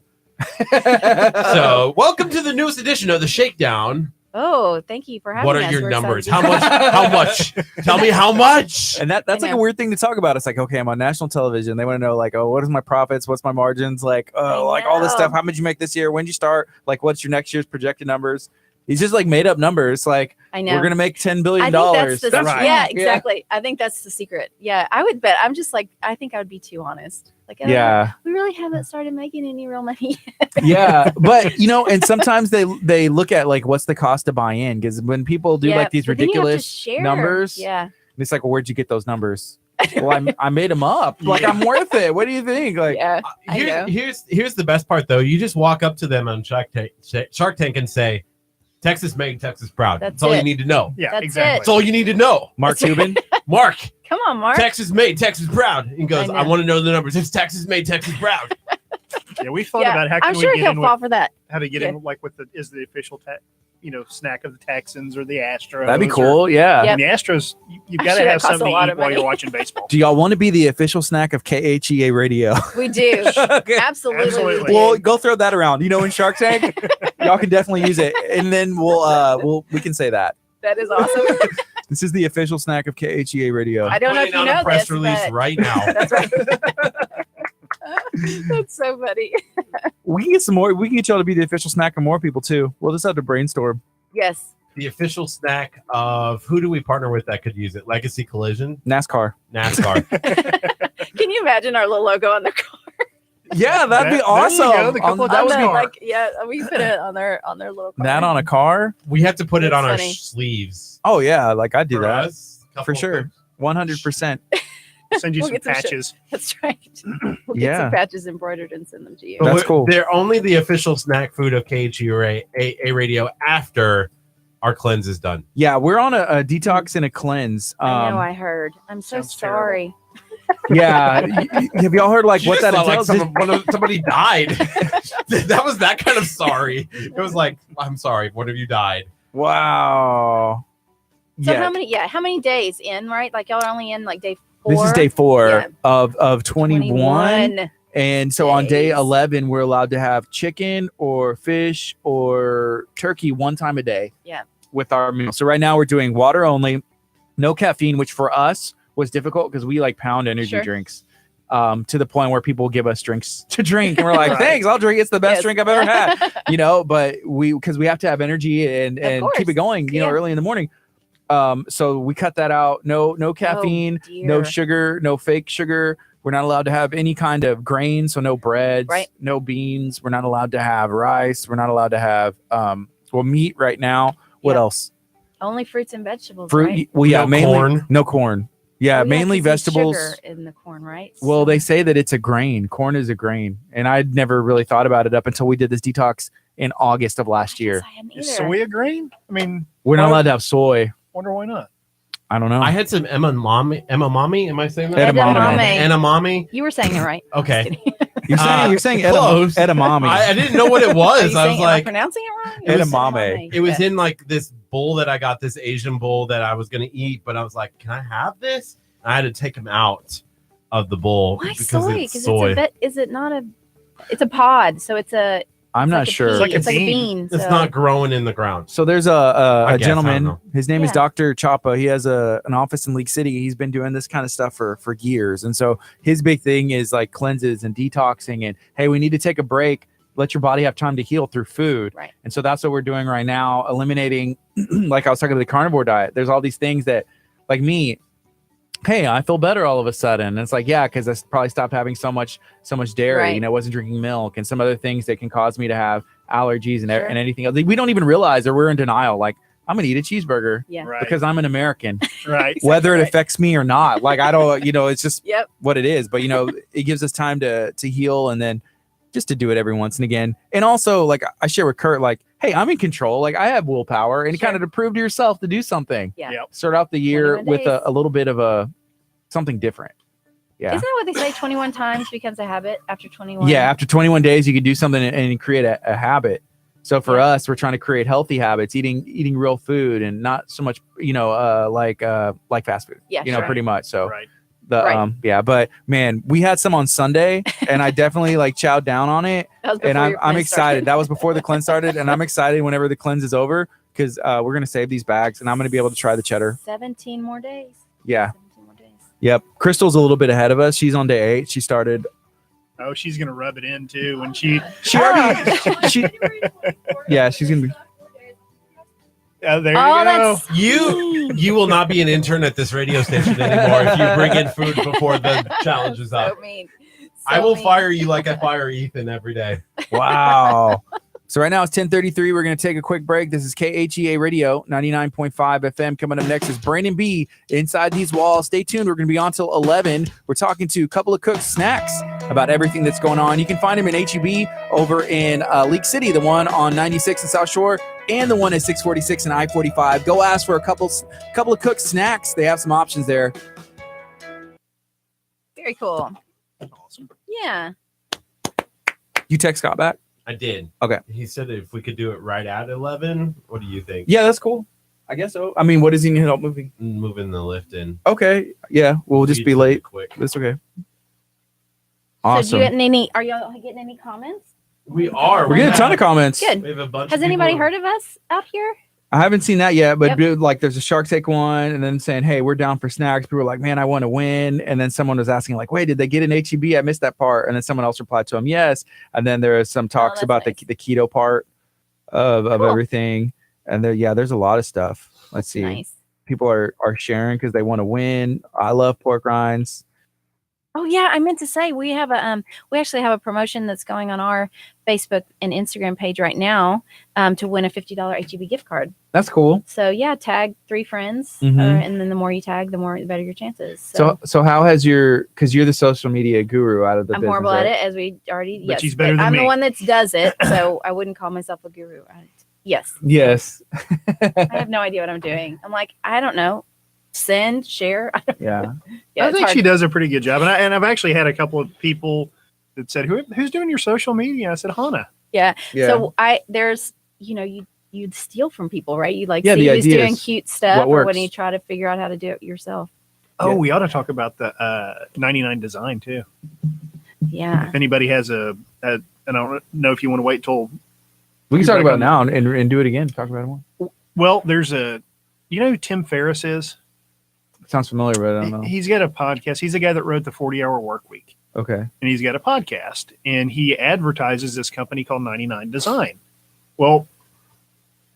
So, welcome to the newest edition of The Shakedown. Oh, thank you for having What us. are your We're numbers? excited How to- much? How much? Tell me how much. And that's I like a know. weird thing to talk about. It's like, okay, I'm on national television. They want to know, like, oh, what is my profits? What's my margins? Like, oh, like all this know. stuff. How much you make this year? When did you start? Like, what's your next year's projected numbers? He's just like made up numbers. Like, I know. we're gonna make $10 billion. I think that's the Right. yeah, exactly. I think that's the secret. Yeah, I would bet. I'm just like, I think I would be too honest. Like, Yeah. we really haven't started making any real money. Yeah, but you know, and sometimes they look at like what's the cost to buy in, because when people do Yeah, like these but then you have to ridiculous share. numbers, Yeah, it's like, well, where'd you get those numbers? Well, I made them up. Like, I'm worth it. What do you think? Like, Yeah, I know. Here's the best part though. You just walk up to them on Shark Tank and say, "Texas made, Texas proud." That's all you need to know. Yeah, That's exactly. That's all you need to know. Mark Cuban. Mark, Come on, Mark. Texas made, Texas proud. And goes, I I know. want to know the numbers. It's Texas made, Texas proud. Yeah, we thought about how I'm can sure we get he'll in fall with, for that. how to get in like with the official snack of the Texans or the Astros. That'd be cool. Yeah. Yep. And the Astros, you've I'm got to sure that have costs something a lot to eat of while you're money. watching baseball. Do y'all want to be the official snack of KHEA radio? We do. Okay. Absolutely. Absolutely. We do. Well, go throw that around. In Shark Tank, y'all can definitely use it, and then we can say that That is awesome. this is the official snack of KHEA radio. I don't know if Putting you out know a press this, release but right now. that's right. That's so funny. We can get some more. We can get y'all to be the official snack of more people too. We'll just have to brainstorm. Yes. The official snack of who do we partner with that could use it? Legacy Collision, NASCAR. NASCAR. Can you imagine our little logo on the car? Yeah, that'd be There you awesome. go, the couple of That times would on be the- like, yeah, we put it on their little car. that on a car. We have to put it That's on funny. our sleeves. Oh yeah, like I do For that us, for couple sure. of- 100%. Send you We'll some get some shit. patches. That's right. We'll get Yeah. some patches embroidered and send them to you. But That's cool. They're only the official snack food of KHEA radio after our cleanse is done. Yeah, we're on a detox and a cleanse. I know, I heard. I'm so Sounds terrible. sorry. Yeah, have y'all heard like You what just that sound entails? like somebody died. That was that kind of sorry. It was like, I'm sorry, one of you died. Wow. So Yeah, how many days in, right? Like y'all are only in like day 4? this is day 4 Yeah. of 21. And so on day days. 11, we're allowed to have chicken or fish or turkey one time a day. Yeah. With our meal. So right now we're doing water only, no caffeine, which for us was difficult because we like pound energy Sure. drinks. To the point where people give us drinks to drink, and we're like, Right. "Thanks, I'll drink. It's the best Yes. drink I've ever had." But because we have to have energy and course. keep it going, Yeah. early in the morning. So we cut that out. No caffeine, no dear. sugar, no fake sugar. We're not allowed to have any kind of grain, so no breads, Right. no beans. We're not allowed to have rice. We're not allowed to have meat right now. What Yeah. else? Only fruits and vegetables. Fruit. Right? Well, yeah, No mainly corn. no corn. Yeah, Oh, mainly 'cause there's vegetables. sugar in the corn, right? Well, So- they say that it's a grain. Corn is a grain, and I'd never really thought about it up until we did this detox in August of last year. I hadn't Is either. soy a grain? I mean, We're not Why- allowed to have soy. wonder why not. I don't know. I had some edamame. Am I saying that? Edamame. Edamame. You were saying it right. Okay. You're saying close. edamame. I didn't know what it Are was. you I saying, was am I like, pronouncing it wrong? It was edamame. it was Yeah. in like this bowl that I got, this Asian bowl that I was going to eat, but I was like, can I have this? I had to take them out of the bowl Why because soy? it's Because soy. is it not a? It's a pod, so it's a. I'm it's not like a sure. pea. It's like a It's like a bean. bean. It's so- not growing in the ground. So there's a I guess, I don't gentleman. know. His name is Yeah. Dr. Chapa. He has an office in League City. He's been doing this kind of stuff for years. And so his big thing is like cleanses and detoxing. And hey, we need to take a break. Let your body have time to heal through food. Right. And so that's what we're doing right now, eliminating, like I was talking about the carnivore diet. There's all these things that, like me, hey, I feel better all of a sudden. And it's like, yeah, because I probably stopped having so much dairy. Right. Wasn't drinking milk and some other things that can cause me to have allergies and, Sure. and anything else. Like, we don't even realize, or we're in denial. Like, I'm gonna eat a cheeseburger Yeah. Right. because I'm an American, right. whether it right. affects me or not. Like, I don't, it's just Yep. what it is. But it gives us time to heal and then just to do it every once and again. And also, like I share with Curt, like, hey, I'm in control. Like, I have willpower, and Sure. kind of to prove to yourself to do something. Yeah. Yep. Start out the year 21 with days. a little bit of something different. Yeah. Isn't that what they say? 21 times becomes a habit after 21. Yeah, after 21 days, you can do something and create a habit. So for Yeah. us, we're trying to create healthy habits, eating real food and not so much, like fast food. Yeah, Pretty much. So Right. Right. but man, we had some on Sunday, and I definitely like chowed down on it, That was and before I'm your I'm cleanse excited. started. That was before the cleanse started, and I'm excited whenever the cleanse is over because we're gonna save these bags, and I'm gonna be able to try the cheddar. 17 more days. Yeah. 17 more days. Yep. Crystal's a little bit ahead of us. She's on day 8. She started. Oh, she's gonna rub it in too when she. She already. she, yeah, she's gonna be. There you Oh, go. that's You will not be an intern at this radio station anymore if you bring in food before the challenge is so up. mean. I So will mean. fire you like I fire Ethan every day. Wow. So right now it's 10:33. We're going to take a quick break. This is KHEA Radio 99.5 FM. Coming up next is Brandon B. Inside These Walls. Stay tuned. We're going to be on till 11. We're talking to a couple of Cook Snacks about everything that's going on. You can find him in HEB over in Leak City, the one on 96 and South Shore, and the one at 646 and I-45. Go ask for a couple of Cook Snacks. They have some options there. Very cool. Awesome. Yeah. You text Scott back? I did. Okay. He said if we could do it right at 11. What do you think? Yeah, that's cool. I guess so. I mean, what does he need help moving? Moving the lift in. Okay. Yeah, we'll just be late. Quick. That's okay. So Awesome. are y'all getting any comments? We are. We're getting a ton of comments. Good. We have a bunch. Has of anybody people. heard of us out here? I haven't seen that yet, but Yep. dude, like there's a Shark Tank one and then saying, hey, we're down for snacks. People were like, man, I want to win. And then someone was asking like, wait, did they get an HEB? I missed that part. And then someone else replied to him, yes. And then there are some talks that's about nice. the keto part of Cool. everything. And there's a lot of stuff. Let's see. Nice. People are sharing because they want to win. I love pork rinds. Oh yeah, I meant to say we have we actually have a promotion that's going on our Facebook and Instagram page right now to win a $50 HEB gift card. That's cool. So yeah, tag 3 friends, Mhm. and then the more you tag, the better your chances. So how has because you're the social media guru out of the I'm business, horrible right? at it, as we already. But she's better than I'm me. the one that does it, so I wouldn't call myself a guru. Yes, Yes. I have no idea what I'm doing. I'm like, I don't know. Send, share. Yeah. Yeah, I it's think hard. she does a pretty good job. And I've actually had a couple of people that said, who's doing your social media? I said, Hannah. Yeah. Yeah. So there's, you'd steal from people, right? You like Yeah, see the who's doing ideas. cute stuff, What or works. when you try to figure out how to do it yourself. Oh, Yeah. we ought to talk about the 99 design too. Yeah. If anybody has and I don't know if you want to wait till, We can talk Back about it on now and do it again. Talk about it more. well, there's you know who Tim Ferriss is? Sounds familiar, but I don't know. He's got a podcast. He's the guy that wrote the 40-Hour Work Week. Okay. And he's got a podcast, and he advertises this company called 99 Design. Well,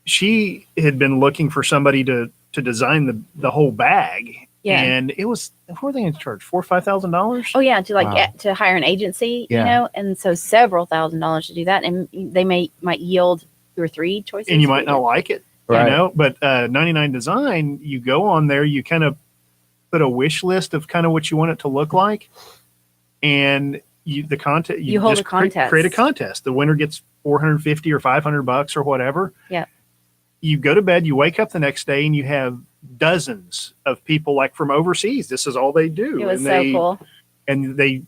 she had been looking for somebody to design the whole bag, Yeah. and it was, what were they going to charge, $4,000 or $5,000? Oh yeah, to Wow. to hire an agency, Yeah. and so several $1,000s to do that, and they might yield 2 or 3 choices, And you might not like it, Right. But 99 Design, you go on there, you kind of put a wish list of kind of what you want it to look like, and you hold just a contest. create a contest. The winner gets $450 or $500 or whatever. Yeah. You go to bed, you wake up the next day, and you have dozens of people like from overseas. This is all they do. It was and so cool. And they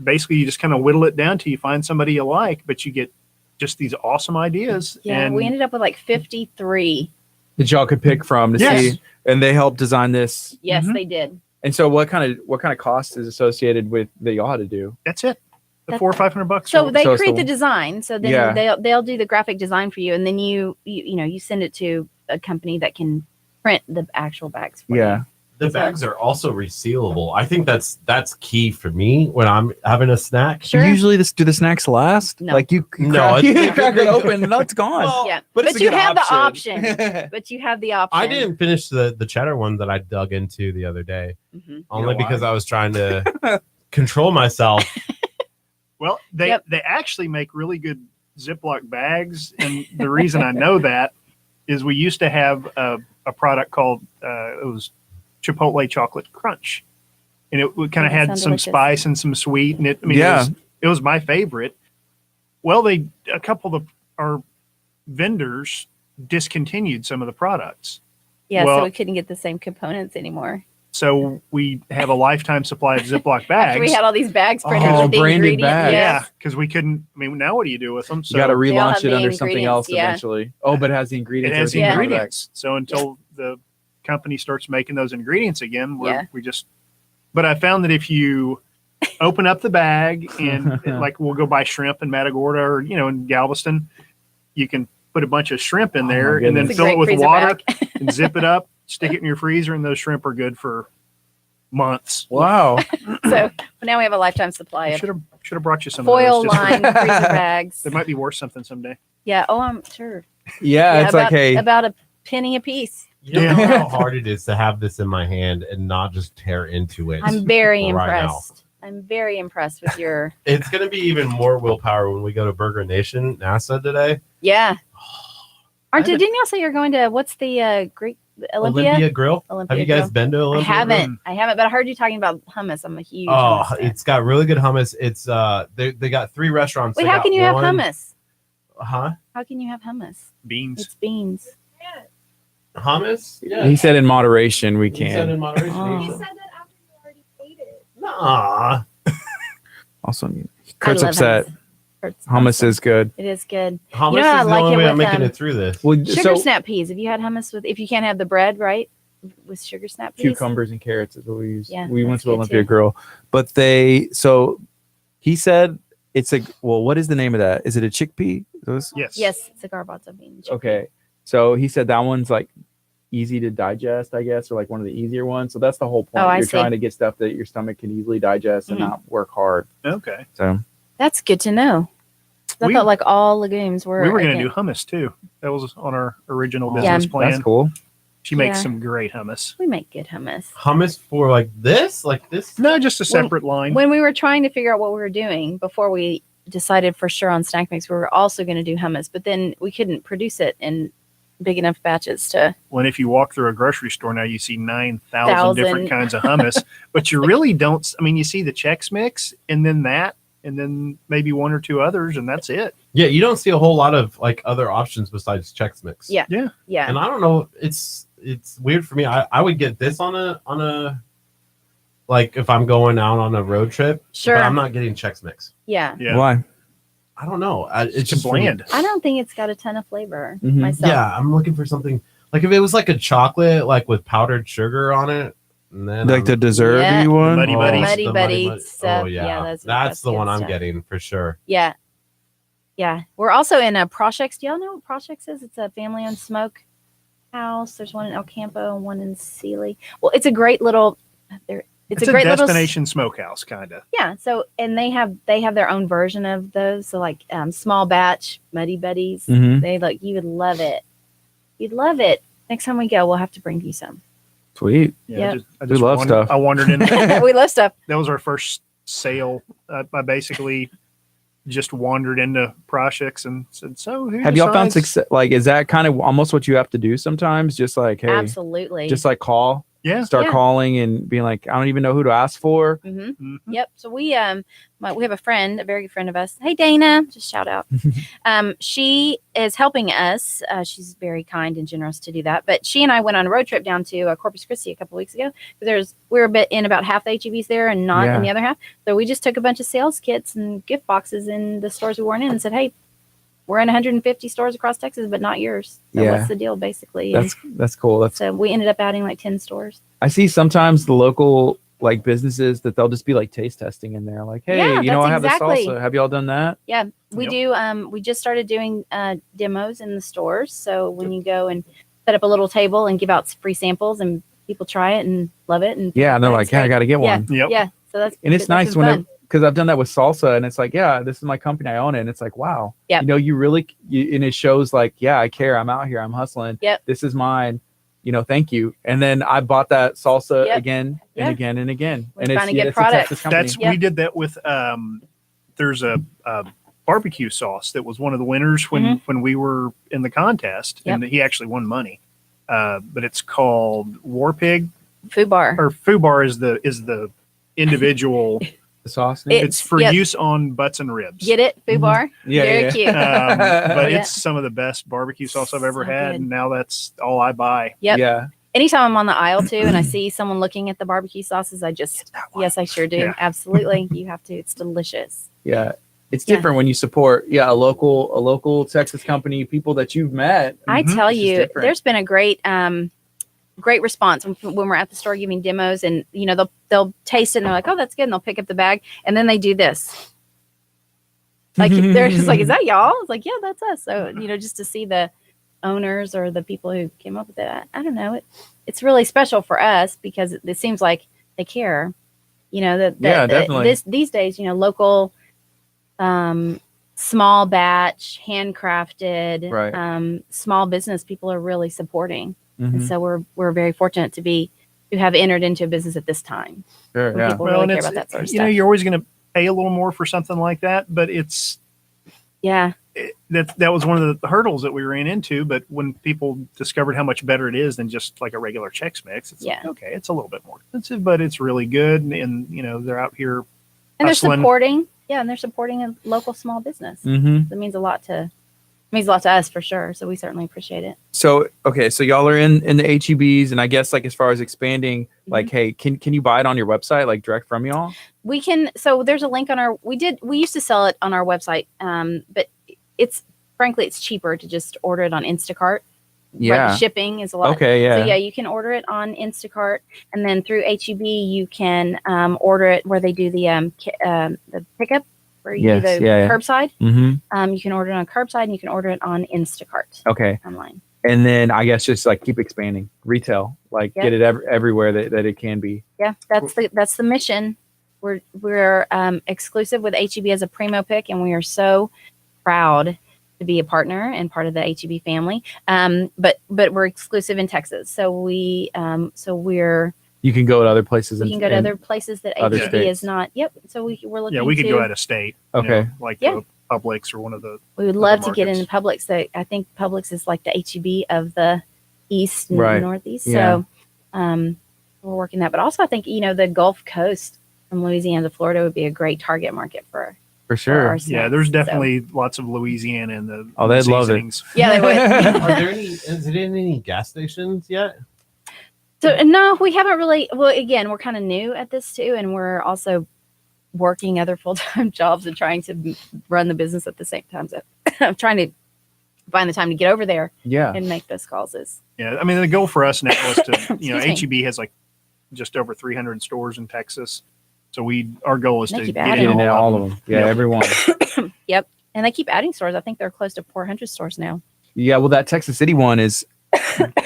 basically, you just kind of whittle it down till you find somebody you like, but you get just these awesome ideas. Yeah, and we ended up with like 53. That y'all could pick from to Yes. see, and they helped design this. Yes, Mhm. they did. And so, what kind of cost is associated with that y'all had to do? that's it. The That's- $400 or $500. So they So it's create the- the design. So then Yeah. they'll do the graphic design for you, and then you send it to a company that can print the actual bags for Yeah. you. The bags are also resealable. I think that's key for me when I'm having a snack. Sure. Usually, do the snacks last? No. Like you No, crack, it's- you crack it open, and it's gone. Well, Yeah, but but, it's a you good have option. the option. But you have the option. I didn't finish the cheddar one that I dug into the other day, Mhm. only know because why? I was trying to control myself. Well, they Yep. they actually make really good Ziploc bags, and the reason I know that is we used to have a product called it was Chipotle Chocolate Crunch, and it kind Oh, of that had sounds some delicious. spice and some sweet, and Yeah. it was my favorite. Well, a couple of our vendors discontinued some of the products, Yeah, Well- so we couldn't get the same components anymore. so we have a lifetime supply of Ziploc After bags. we had all these bags printed Oh, with the branded ingredients. bags. Yeah, because we couldn't. I mean, now what do you do with them? You got to all relaunch have it the under something else ingredients, yeah. eventually. Oh, but it has the It ingredients. has the everything on ingredients. So until the company starts making those ingredients again, Yeah. we just. But I found that if you open up the bag and like we'll go buy shrimp in Matagorda or in Galveston, you can put a bunch of shrimp in Oh, my there and then goodness. It's a fill it great with freezer water bag. and zip it up, stick it in your freezer, and those shrimp are good for months. Wow. So now we have a lifetime supply I of should have brought you some foil of those. lined freezer bags. They might be worth something someday. Yeah. Oh, I'm sure. Yeah, it's about, like, hey, about a penny a piece. You don't Yeah. know how hard it is to have this in my hand and not just tear into it. I'm very right now. impressed. I'm very impressed with your. It's going to be even more willpower when we go to Burger Nation, NASA today. Yeah. Didn't y'all say you're going to what's the Greek Olympia Grill. Olympia Have you guys Grill? been to Olympia? I haven't, but I heard you talking about hummus. I'm a huge. Oh, hummus fan. it's got really good hummus. It's they got 3 restaurants. Wait, They how got can you have one- hummus? Huh? How can you have hummus? Beans. It's beans. Hummus? Yeah. He said in moderation we He said in can. moderation. Oh. you He should. said that after you already ate it. Nah. Also, I Kurt's love upset. hummus. Kurt's Hummus awesome. is good. It is good. Hummus You know, I is the like only it way I'm with, making it through this. Well, Sugar so snap peas. Have you had hummus with? If you can't have the bread, right? With sugar snap peas. cucumbers and carrots is what we use. Yeah, We went that's to good Olympia too. Grill, but he said it's a what is the name of that? Is it a chickpea? Those? Yes. Yes, it's a garbanzo bean. Okay. So he said that one's like easy to digest, I guess, or like one of the easier ones. So that's the whole point. Oh, I You're see. trying to get stuff that your stomach can easily digest and Mhm. not work hard. Okay. So That's good to know. I We- thought like all legumes were. We were going to again- do hummus too. That was on our original Oh, Yeah. business plan. that's cool. She makes Yeah. some great hummus. We make good hummus. Hummus for like this? Like this? No, just a separate line. When we were trying to figure out what we were doing before we decided for sure on snack mix, we were also going to do hummus, but then we couldn't produce it in big enough batches to. When if you walk through a grocery store now, you see 9,000 different 1,000. kinds of hummus, but you really don't. I mean, you see the Chex Mix and then that, and then maybe 1 or 2 others, and that's it. Yeah, you don't see a whole lot of like other options besides Chex Mix. Yeah. Yeah. Yeah. And I don't know, it's weird for me. I would get this on a like if I'm going out on a road trip. Sure. But I'm not getting Chex Mix. Yeah. Yeah. Why? I don't know. It's It's just just bland. I don't think it's got a ton of flavor Mhm. myself. Yeah, I'm looking for something like if it was like a chocolate like with powdered sugar on it, and then Like the dessert Yeah. one? Muddy Buddies. Muddy the Buddy Mud- stuff. Oh Yeah, yeah, that's that's the good one I'm stuff. getting for sure. Yeah. Yeah. We're also in a Prochex. Do y'all know what Prochex is? It's a family owned smoke house. There's one in El Campo and one in Sealy. Well, it's a great little it's It's a great little destination smokehouse, kind of. yeah. So and they have their own version of those. So like small batch Muddy Buddies. Mhm. They like you would love it. You'd love it. Next time we go, we'll have to bring you some. Sweet. Yeah, Yep. I We love wandered, stuff. I wandered in. That We love stuff. was our first sale. I basically just wandered into Prochex and said, "So, who Have y'all found decides?" success? Like, is that kind of almost what you have to do sometimes? Just like, hey, Absolutely. just like call, Yeah. start Yeah. calling and being like, I don't even know who to ask for. hmm Mhm. Yep. So we we have a friend, a very good friend of us. Hey Dana, just shout out. She is helping us. She's very kind and generous to do that. But she and I went on a road trip down to Corpus Christi a couple weeks ago. We were a bit in about half the HEBs there and not in Yeah. the other half. So we just took a bunch of sales kits and gift boxes in the stores we weren't in and said, hey, we're in 150 stores across Texas, but not yours. So Yeah. what's the deal, basically? And That's cool. That's so we ended up adding like 10 stores. I see sometimes the local like businesses that they'll just be like taste testing in there. Like, hey, Yeah, you know, that's I have exactly- the salsa. Have y'all done that? Yeah, we Yep. do. We just started doing demos in the stores. So when you go and set up a little table and give out free samples, and people try it and love it, and Yeah, and they're that's like, yeah, I great. got to get Yeah. one. Yep. Yeah, so that's And it's that's nice been when fun. because I've done that with salsa, and it's like, yeah, this is my company, I own it, and it's like, wow, Yep. you know, and it shows like, yeah, I care, I'm out here, I'm hustling. Yep. This is mine. You know, thank you. And then I bought that salsa Yep. again and Yeah. again and again. We're and finding good it's a products. Texas company. That's Yep. we did that with. There's a barbecue sauce that was one of the winners when we were in the contest, and he actually won money. But it's called War Pig, Food bar. or Foo Bar is the individual. the sauce. name? It's for yep. use on butts and ribs. Get it? Food Mhm. bar. Yeah, Very yeah. cute. But Yeah. it's some of the best barbecue sauce I've ever So had, good. and now that's all I buy. Yep. Yeah. Anytime I'm on the aisle too, and I see someone looking at the barbecue sauces, I just yes, I sure do. Yeah. Absolutely, you have to. It's delicious. Yeah. It's Yeah. different when you support a local Texas company, people that you've met. I Mhm. tell It's just you, different. there's been a great response when we're at the store giving demos, and you know they'll taste it and they're like, oh, that's good, and they'll pick up the bag, and then they do this. Like they're just like, is that y'all? It's like, yeah, that's us. So you know, just to see the owners or the people who came up with it, I don't know. It's really special for us because it seems like they care. You know Yeah, definitely. these days, you know, local, small batch, handcrafted, Right. small business people are really supporting. Mhm. And so we're very fortunate to be who have entered into a business at this time. Sure, When yeah. people Well, really and care it's, about that sort of you know, stuff. you're always going to pay a little more for something like that, but that was one of the hurdles that we ran into. But when people discovered how much better it is than just like a regular Chex Mix, it's like, okay, it's a little bit more expensive, but it's really good. And you know, they're out here And they're hustling. supporting a local small business. Mm-hmm. It means a lot to us for sure. So we certainly appreciate it. So okay, so y'all are in the HEBs, and I guess like as far as expanding, like, hey, can you buy it on your website, like direct from y'all? We can. So there's a link on our. We used to sell it on our website, but it's cheaper to just order it on Instacart. Yeah, Right, shipping is a lot. Okay, yeah. So yeah, you can order it on Instacart, and then through HEB you can order it where they do the pickup, where you do the curbside. Mm-hmm. You can order it on curbside, and you can order it on Instacart. Okay. Online. And then I guess just like keep expanding retail, like get it everywhere that it can be. Yeah, that's the mission. We're exclusive with HEB as a primo pick, and we are so proud to be a partner and part of the HEB family. But we're exclusive in Texas, so we're you can go to other places. We can go to other places that other HEB states. is not. Yep. So we're looking. Yeah, we could to, go out of state. Okay. Like the Publix or one of the. We would love to markets. get into Publix. So I think Publix is like the HEB of the East and Northeast. Yeah. So we're working that. But also I think, the Gulf Coast from Louisiana to Florida would be a great target market for sure. our Yeah, snacks. there's definitely lots of Louisiana in the they'd love it. seasonings. Yeah, they would. Is it in any gas stations yet? So no, we haven't really. Well, again, we're kind of new at this too, and we're also working other full-time jobs and trying to run the business at the same time. So I'm trying to find the time to get over there and make those calls. Yeah, I mean the goal for us now is to Excuse me. HEB has like just over 300 stores in Texas, so our goal is They to keep get adding. into all of them. Yeah, everyone. Yep, and they keep adding stores. I think they're close to 400 stores now. Yeah, well, that Texas City one is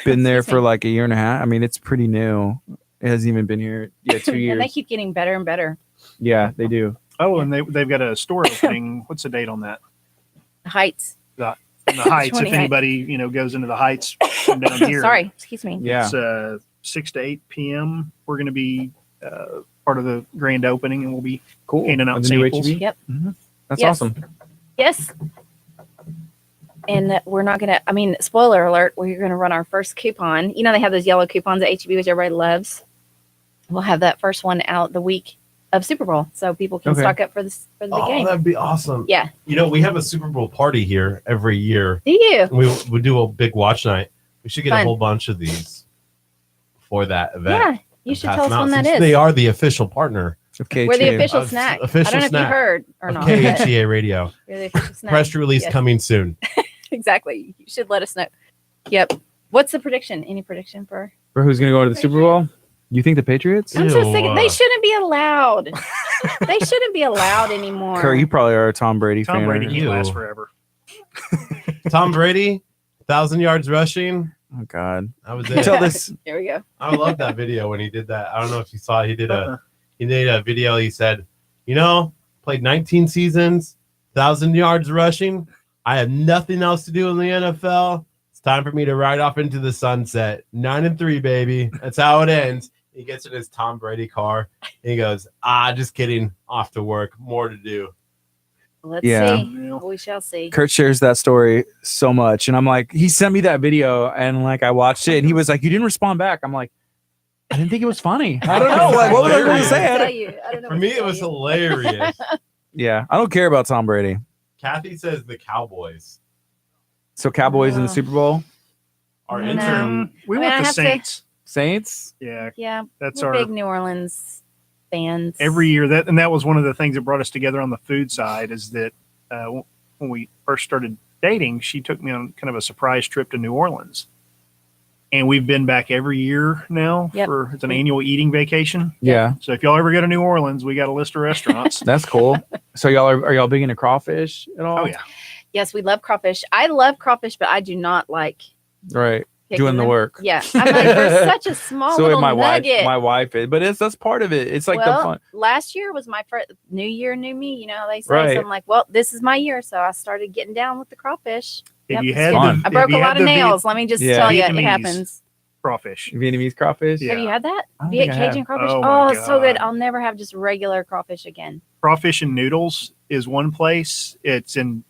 been there Excuse for me. like a year and a half. I mean, it's pretty new. It hasn't even been here 2 years. And they keep getting better and better. Yeah, they do. Oh, and they've got a store opening. What's the date on that? Heights. In the Heights. 20 If anybody goes into the Heights from down here, Sorry, excuse me. Yeah. it's 6 to 8 p.m. We're going to be part of the grand opening, and we'll be handing out Of the new samples. HEB? Yep. That's Yes. awesome. Yes. And we're not going to, spoiler alert, we're going to run our first coupon. They have those yellow coupons at HEB, which everybody loves. We'll have that first one out the week of Super Bowl, so people can stock up for the big game. That'd be awesome. Yeah. We have a Super Bowl party here every year. Do you? We do a big watch night. We should get Fun. a whole bunch of these for that event. Yeah. You should Pass tell us them out when that since is. they are the official partner We're the official Of snack. official I don't know if snack you heard or of not. but KHEA Radio. You're the official snack. Press release Yes. coming soon. Exactly. You should let us know. Yep. What's the prediction? Any prediction for? For who's going to go to the Super Bowl? You think the Patriots? I'm so Ew, sick. They shouldn't be allowed. They shouldn't be allowed anymore. Kurt, you probably are a Tom Brady fan. Tom Brady aren't can you? last forever. Tom Brady, 1,000 yards rushing. Oh, God. I was Until there. this. Here we go. I love that video when he did that. I don't know if you saw it. He did a video. He said, played 19 seasons, 1,000 yards rushing. I have nothing else to do in the NFL. It's time for me to ride off into the sunset. 9-3, baby. That's how it ends. He gets in his Tom Brady car. And he goes, just kidding. Off to work. More to do. Let's Yeah. see. We shall see. Kurt shares that story so much. And I'm like, he sent me that video and like I watched it and he was like, you didn't respond back. I'm like, I didn't think it was funny. I don't know. Like, what was I going to say? I don't know For what me, to it tell was you. hilarious. Yeah. I don't care about Tom Brady. Kathy says the Cowboys So Cowboys in the Super Bowl? are No. entering. We I mean, I want the have to- Saints. Saints? Yeah, Yeah, that's we're our big New Orleans fans. every year. That was one of the things that brought us together on the food side. Is that when we first started dating, she took me on kind of a surprise trip to New Orleans, and we've been back every year now. Yep. It's an annual eating vacation. Yeah. So if y'all ever go to New Orleans, we got a list of restaurants. That's cool. So are y'all big into crawfish at all? Oh yeah, Yes, we love crawfish. I love crawfish, but I do not like Right. picking Doing the them. work. Yeah, I'm like, they're such a small So little my nugget. wife is, but that's part of it. It's like the fun. Last year was my first New Year, new me. You know how they say. Right. So I'm like, well, this is my year, so I started getting down with the crawfish. if Yep, you it's had good. fun. the, I broke if you a had lot of the nails. Let me just Yeah. tell you, it Vietnamese. happens. crawfish. Vietnamese crawfish. Yeah. Have you had that? I don't Viet think I have. Cajun crawfish? Oh my it's so good. God. I'll never have just regular crawfish again. Crawfish and Noodles is one place. It's in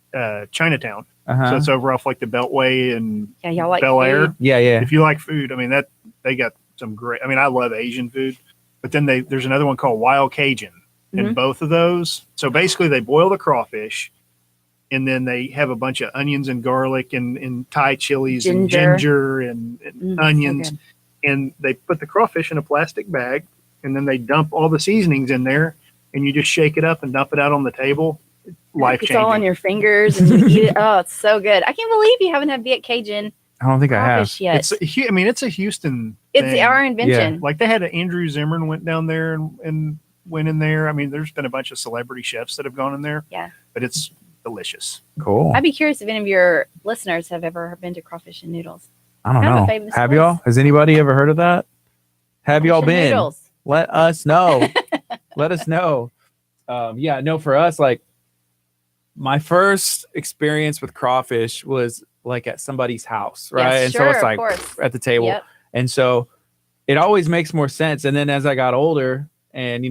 Chinatown. Uh-huh. So it's over off like the Beltway and Yeah, y'all like Bel Air. food? Yeah. If you like food, I mean that they got some great. I mean, I love Asian food, but then there's another one called Wild Cajun, and both of those. So basically, they boil the crawfish, and then they have a bunch of onions and garlic and Thai chilies and ginger and onions, So and they put the crawfish in a plastic bag, and then they dump all the seasonings in there, and you just shake it up and dump it out on the table. Life it's changing. all on your fingers and you eat it. Oh, it's so good. I can't believe you haven't had Viet Cajun I don't think I have. crawfish yet. It's a Houston. It's thing. our invention. Like they had Andrew Zimmern went down there and went in there. I mean, there's been a bunch of celebrity chefs that have gone in there. Yeah. But it's delicious. Cool. I'd be curious if any of your listeners have ever been to Crawfish and Noodles. I don't kind of a know. famous Have place. y'all? Has anybody ever heard of that? Have y'all Crawfish and been? Noodles. Let us know. Let us know. No, for us, like my first experience with crawfish was like at somebody's house, right? Yes, and sure, so it's of like course. at the table. Yep. And so it always makes more sense. And then as I got older, and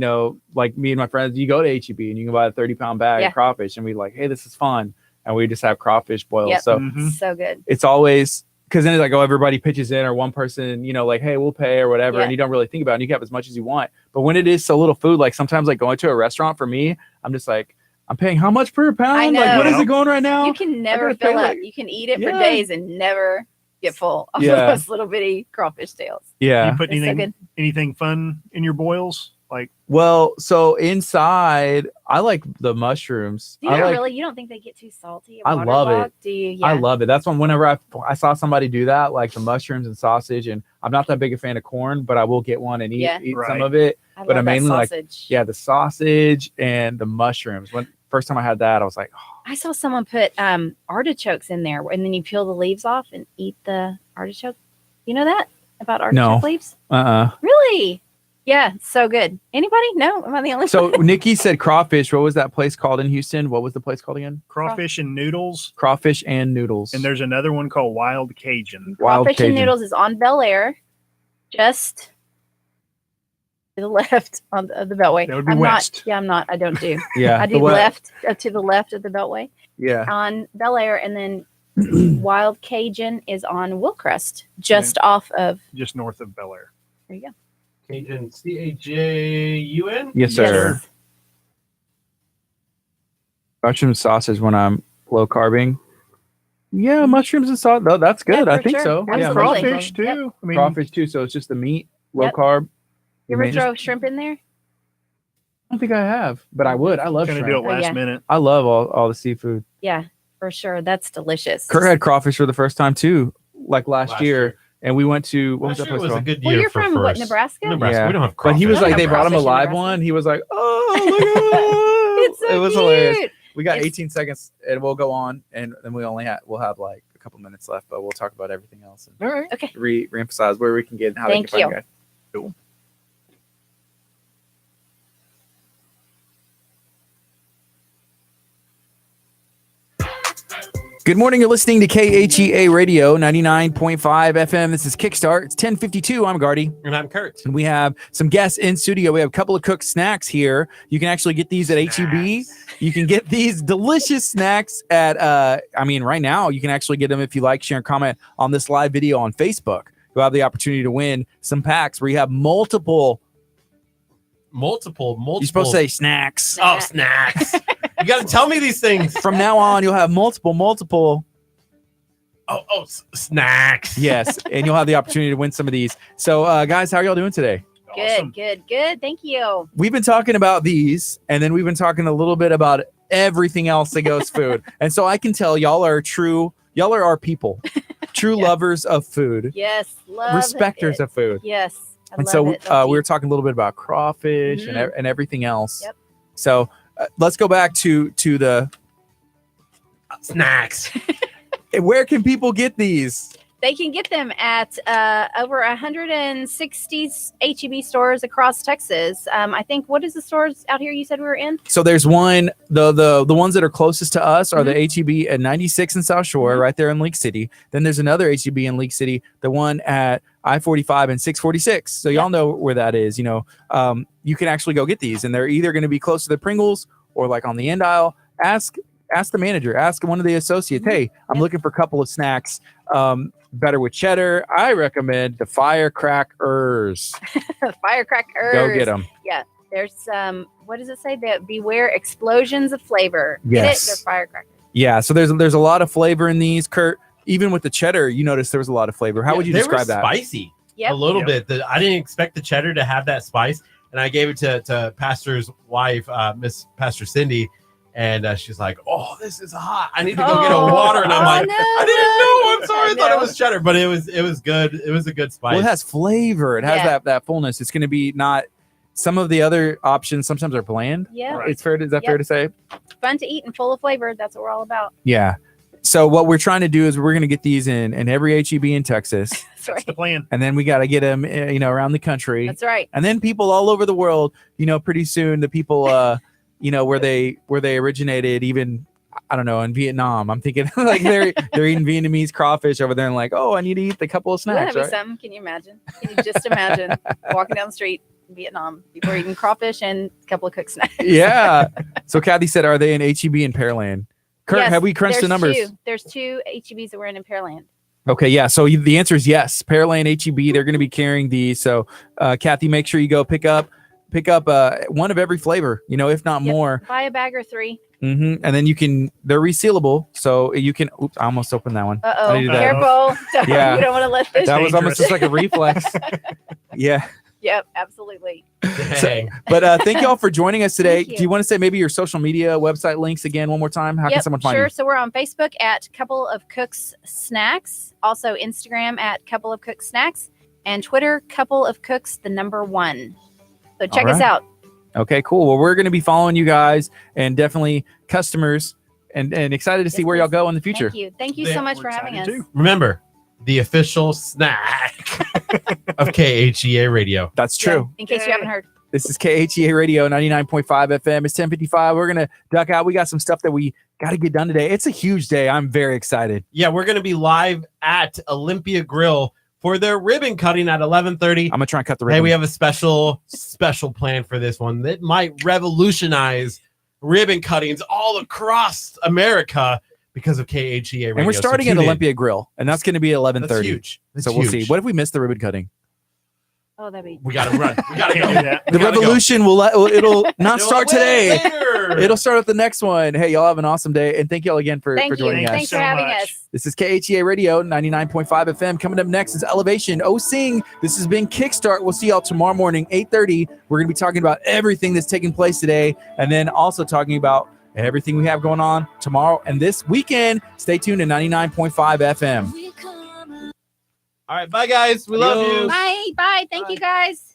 like me and my friends, you go to HEB and you can buy a 30-pound bag Yeah. of crawfish, and we like, hey, this is fun. And we just have crawfish boiled. Yep. So Mhm. So good. it's always because then it's like, oh, everybody pitches in, or one person, like, hey, we'll pay or whatever. Yeah. And you don't really think about it. And you can have as much as you want. But when it is so little food, like sometimes like going to a restaurant for me, I'm just like, I'm paying how much per pound? I Like, what know. is it going right now? You can never gotta pay, fill up. like- You can eat it for Yeah. days and never get full off Yeah. of those little bitty crawfish tails. Yeah. You put It's so anything good. anything fun in your boils? Like Well, so inside, I like the mushrooms. Do you I not like, really? You don't think they get too salty? I love it. waterlogged? Do you? Yeah. I love it. That's whenever I saw somebody do that, like the mushrooms and sausage, and I'm not that big a fan of corn, but I will get one and eat, Yeah. eat Right. some of it. I but love I that mainly like- sausage. Yeah, the sausage and the mushrooms. When first time I had that, I was like, oh, I saw someone put artichokes in there, and then you peel the leaves off and eat the artichoke. You know that about artichoke No. leaves? uh-uh. Really? Yeah, it's so good. Anybody? No, am I the only So one? Nikki said crawfish. What was that place called in Houston? What was the place called again? crawfish and noodles. Crawfish and noodles. And there's another one called Wild Cajun. Wild Crawfish and Cajun. Noodles is on Bel Air, just to the left of the Beltway. That would be I'm west. I'm not. I don't do. Yeah, I the do what- left to the left of the Beltway Yeah, on Bel Air, and then Wild Cajun is on Wilcrest, just off of. Just north of Bel Air. There you go. Cajun, Cajun. yes, sir. Yes. Mushroom sausage when I'm low carbing. Yeah, mushrooms and sausage. No, that's good. Yeah, I for think sure. so. Absolutely. Yeah, Crawfish mushrooms- too. Yep. I mean, crawfish too. So it's just the meat, low Yep. carb. You ever Just- throw shrimp in there? I don't think I have, but I would. I love gonna shrimp. do it last yeah. minute. I love all the seafood. Yeah, for sure. That's delicious. Kurt had crawfish for the first time too, like last year. And we went to what was that Last year place was a called? good Well, year you're for from what, us. Nebraska? Nebraska. Yeah. We don't have But he was I like, don't they have brought him a crawfish in live Nebraska. one. He was like, oh, look at It's so it was cute. hilarious. We got It's- 18 seconds, and we'll go on, and then we'll have like a couple minutes left, but we'll talk about everything else and All right. Okay. reemphasize where we can get and how Thank they can you. find you guys. Good morning. You're listening to KHEA Radio 99.5 FM. This is Kickstart. It's 10:52. I'm Gardy. And I'm Kurt. And we have some guests in studio. We have a couple of cooked snacks here. You can actually get these at HEB. You can get these delicious snacks at, right now, you can actually get them if you like, share, and comment on this live video on Facebook. You'll have the opportunity to win some packs where you have multiple. Multiple. You're supposed to say snacks. Oh, snacks. You got to tell me these things. From now on, you'll have multiple. Snacks. Yes. And you'll have the opportunity to win some of these. So, guys, how are y'all doing today? Awesome. Good. Thank you. We've been talking about these, and then we've been talking a little bit about everything else that goes food. And so I can tell y'all are our people, true Yeah. lovers of food, Yes. Love respecters it. of food. Yes. I And love so it. That's we were you. talking a little bit about crawfish Mhm. and everything else. Yep. So let's go back to the Snacks. where can people get these? They can get them at over 160 HEB stores across Texas. I think, what is the stores out here you said we were in? So there's one, the ones that are closest to us are the HEB at 96 in South Shore, right there in League City. Then there's another HEB in League City, the one at I-45 and 646. So y'all know where that is. You know, you can actually go get these, and they're either going to be close to the Pringles or like on the end aisle. Ask the manager, ask one of the associates, hey, I'm looking for a couple of snacks. Better with cheddar. I recommend the firecrackers. Firecrackers. Go get them. Yeah. There's what does it say? That beware explosions of flavor. Yes. Get it? They're firecrackers. Yeah. So there's a lot of flavor in these, Kurt. Even with the cheddar, you noticed there was a lot of flavor. How would you describe that? Spicy. Yep. A little bit. I didn't expect the cheddar to have that spice, and I gave it to Pastor's wife, Miss Pastor Cindy. And she's like, "Oh, this is hot. I need to go get a water." And I'm like, no. "I didn't know. I'm sorry. I thought it was cheddar, but it was good. It was a good spice." Well, it has flavor. It has that fullness. It's going to be not. Some of the other options sometimes are bland. Yeah. It's fair. Is that fair to say? Fun to eat and full of flavor. That's what we're all about. Yeah. So what we're trying to do is we're going to get these in every HEB in Texas, That's right. That's the plan. and then we got to get them, around the country, That's right. and then people all over the world. Pretty soon the people, where they originated, even I don't know, in Vietnam. I'm thinking like they're eating Vietnamese crawfish over there, and like, oh, I need to eat a couple of Wouldn't snacks. that be Right? something? Can you imagine? Can you just imagine walking down the street in Vietnam? People are eating crawfish and a couple of cooked snacks. Yeah. So Kathy said, are they in HEB in Pearland? Kurt, Yes, have we crunched the numbers? There's two HEBs that we're in Pearland. Okay, yeah. So the answer is yes. Pearland HEB, they're going to be carrying these. So Kathy, make sure you go pick up one of every flavor, if not more. Buy a bag or 3. And then they're resealable. So you can, oops, I almost opened that one. Uh-oh, I need that. careful. Yeah. You don't want to let this. That was almost just like a reflex. Yeah. Yep, absolutely. Dang. But thank you all for joining us today. Thank you. Do you want to say maybe your social media website links again one more time? How can someone find sure. you? So we're on Facebook at Couple of Cooks Snacks. Also Instagram at Couple of Cooks Snacks. And Twitter, Couple of Cooks, the number 1. So check us out. Okay, cool. Well, we're going to be following you guys and definitely customers and excited to see where y'all go in the future. Thank you. Thank you so much for having us. Remember, the official snack of KHEA Radio. That's true. Yeah, in case you haven't heard. This is KHEA Radio 99.5 FM. It's 10:55. We're going to duck out. We got some stuff that we got to get done today. It's a huge day. I'm very excited. Yeah, we're going to be live at Olympia Grill for their ribbon cutting at 11:30. I'm going to try and cut the ribbon. Hey, we have a special plan for this one that might revolutionize ribbon cuttings all across America because of KHEA Radio. And we're starting at Olympia Grill, and that's going to be at 11:30. That's huge. So we'll see. What if we miss the ribbon cutting? Oh, that'd be. We got to run. We got to go. The revolution it'll not start today. Later. It'll start at the next one. Hey, y'all have an awesome day, and thank you all again for joining us. Thanks for having us. This is KHEA Radio 99.5 FM. Coming up next is Elevation. Oh, sing. This has been Kickstart. We'll see y'all tomorrow morning, 8:30. We're going to be talking about everything that's taking place today, and then also talking about everything we have going on tomorrow and this weekend. Stay tuned to 99.5 FM. All right, bye, guys. We love you. Bye. Thank you, guys.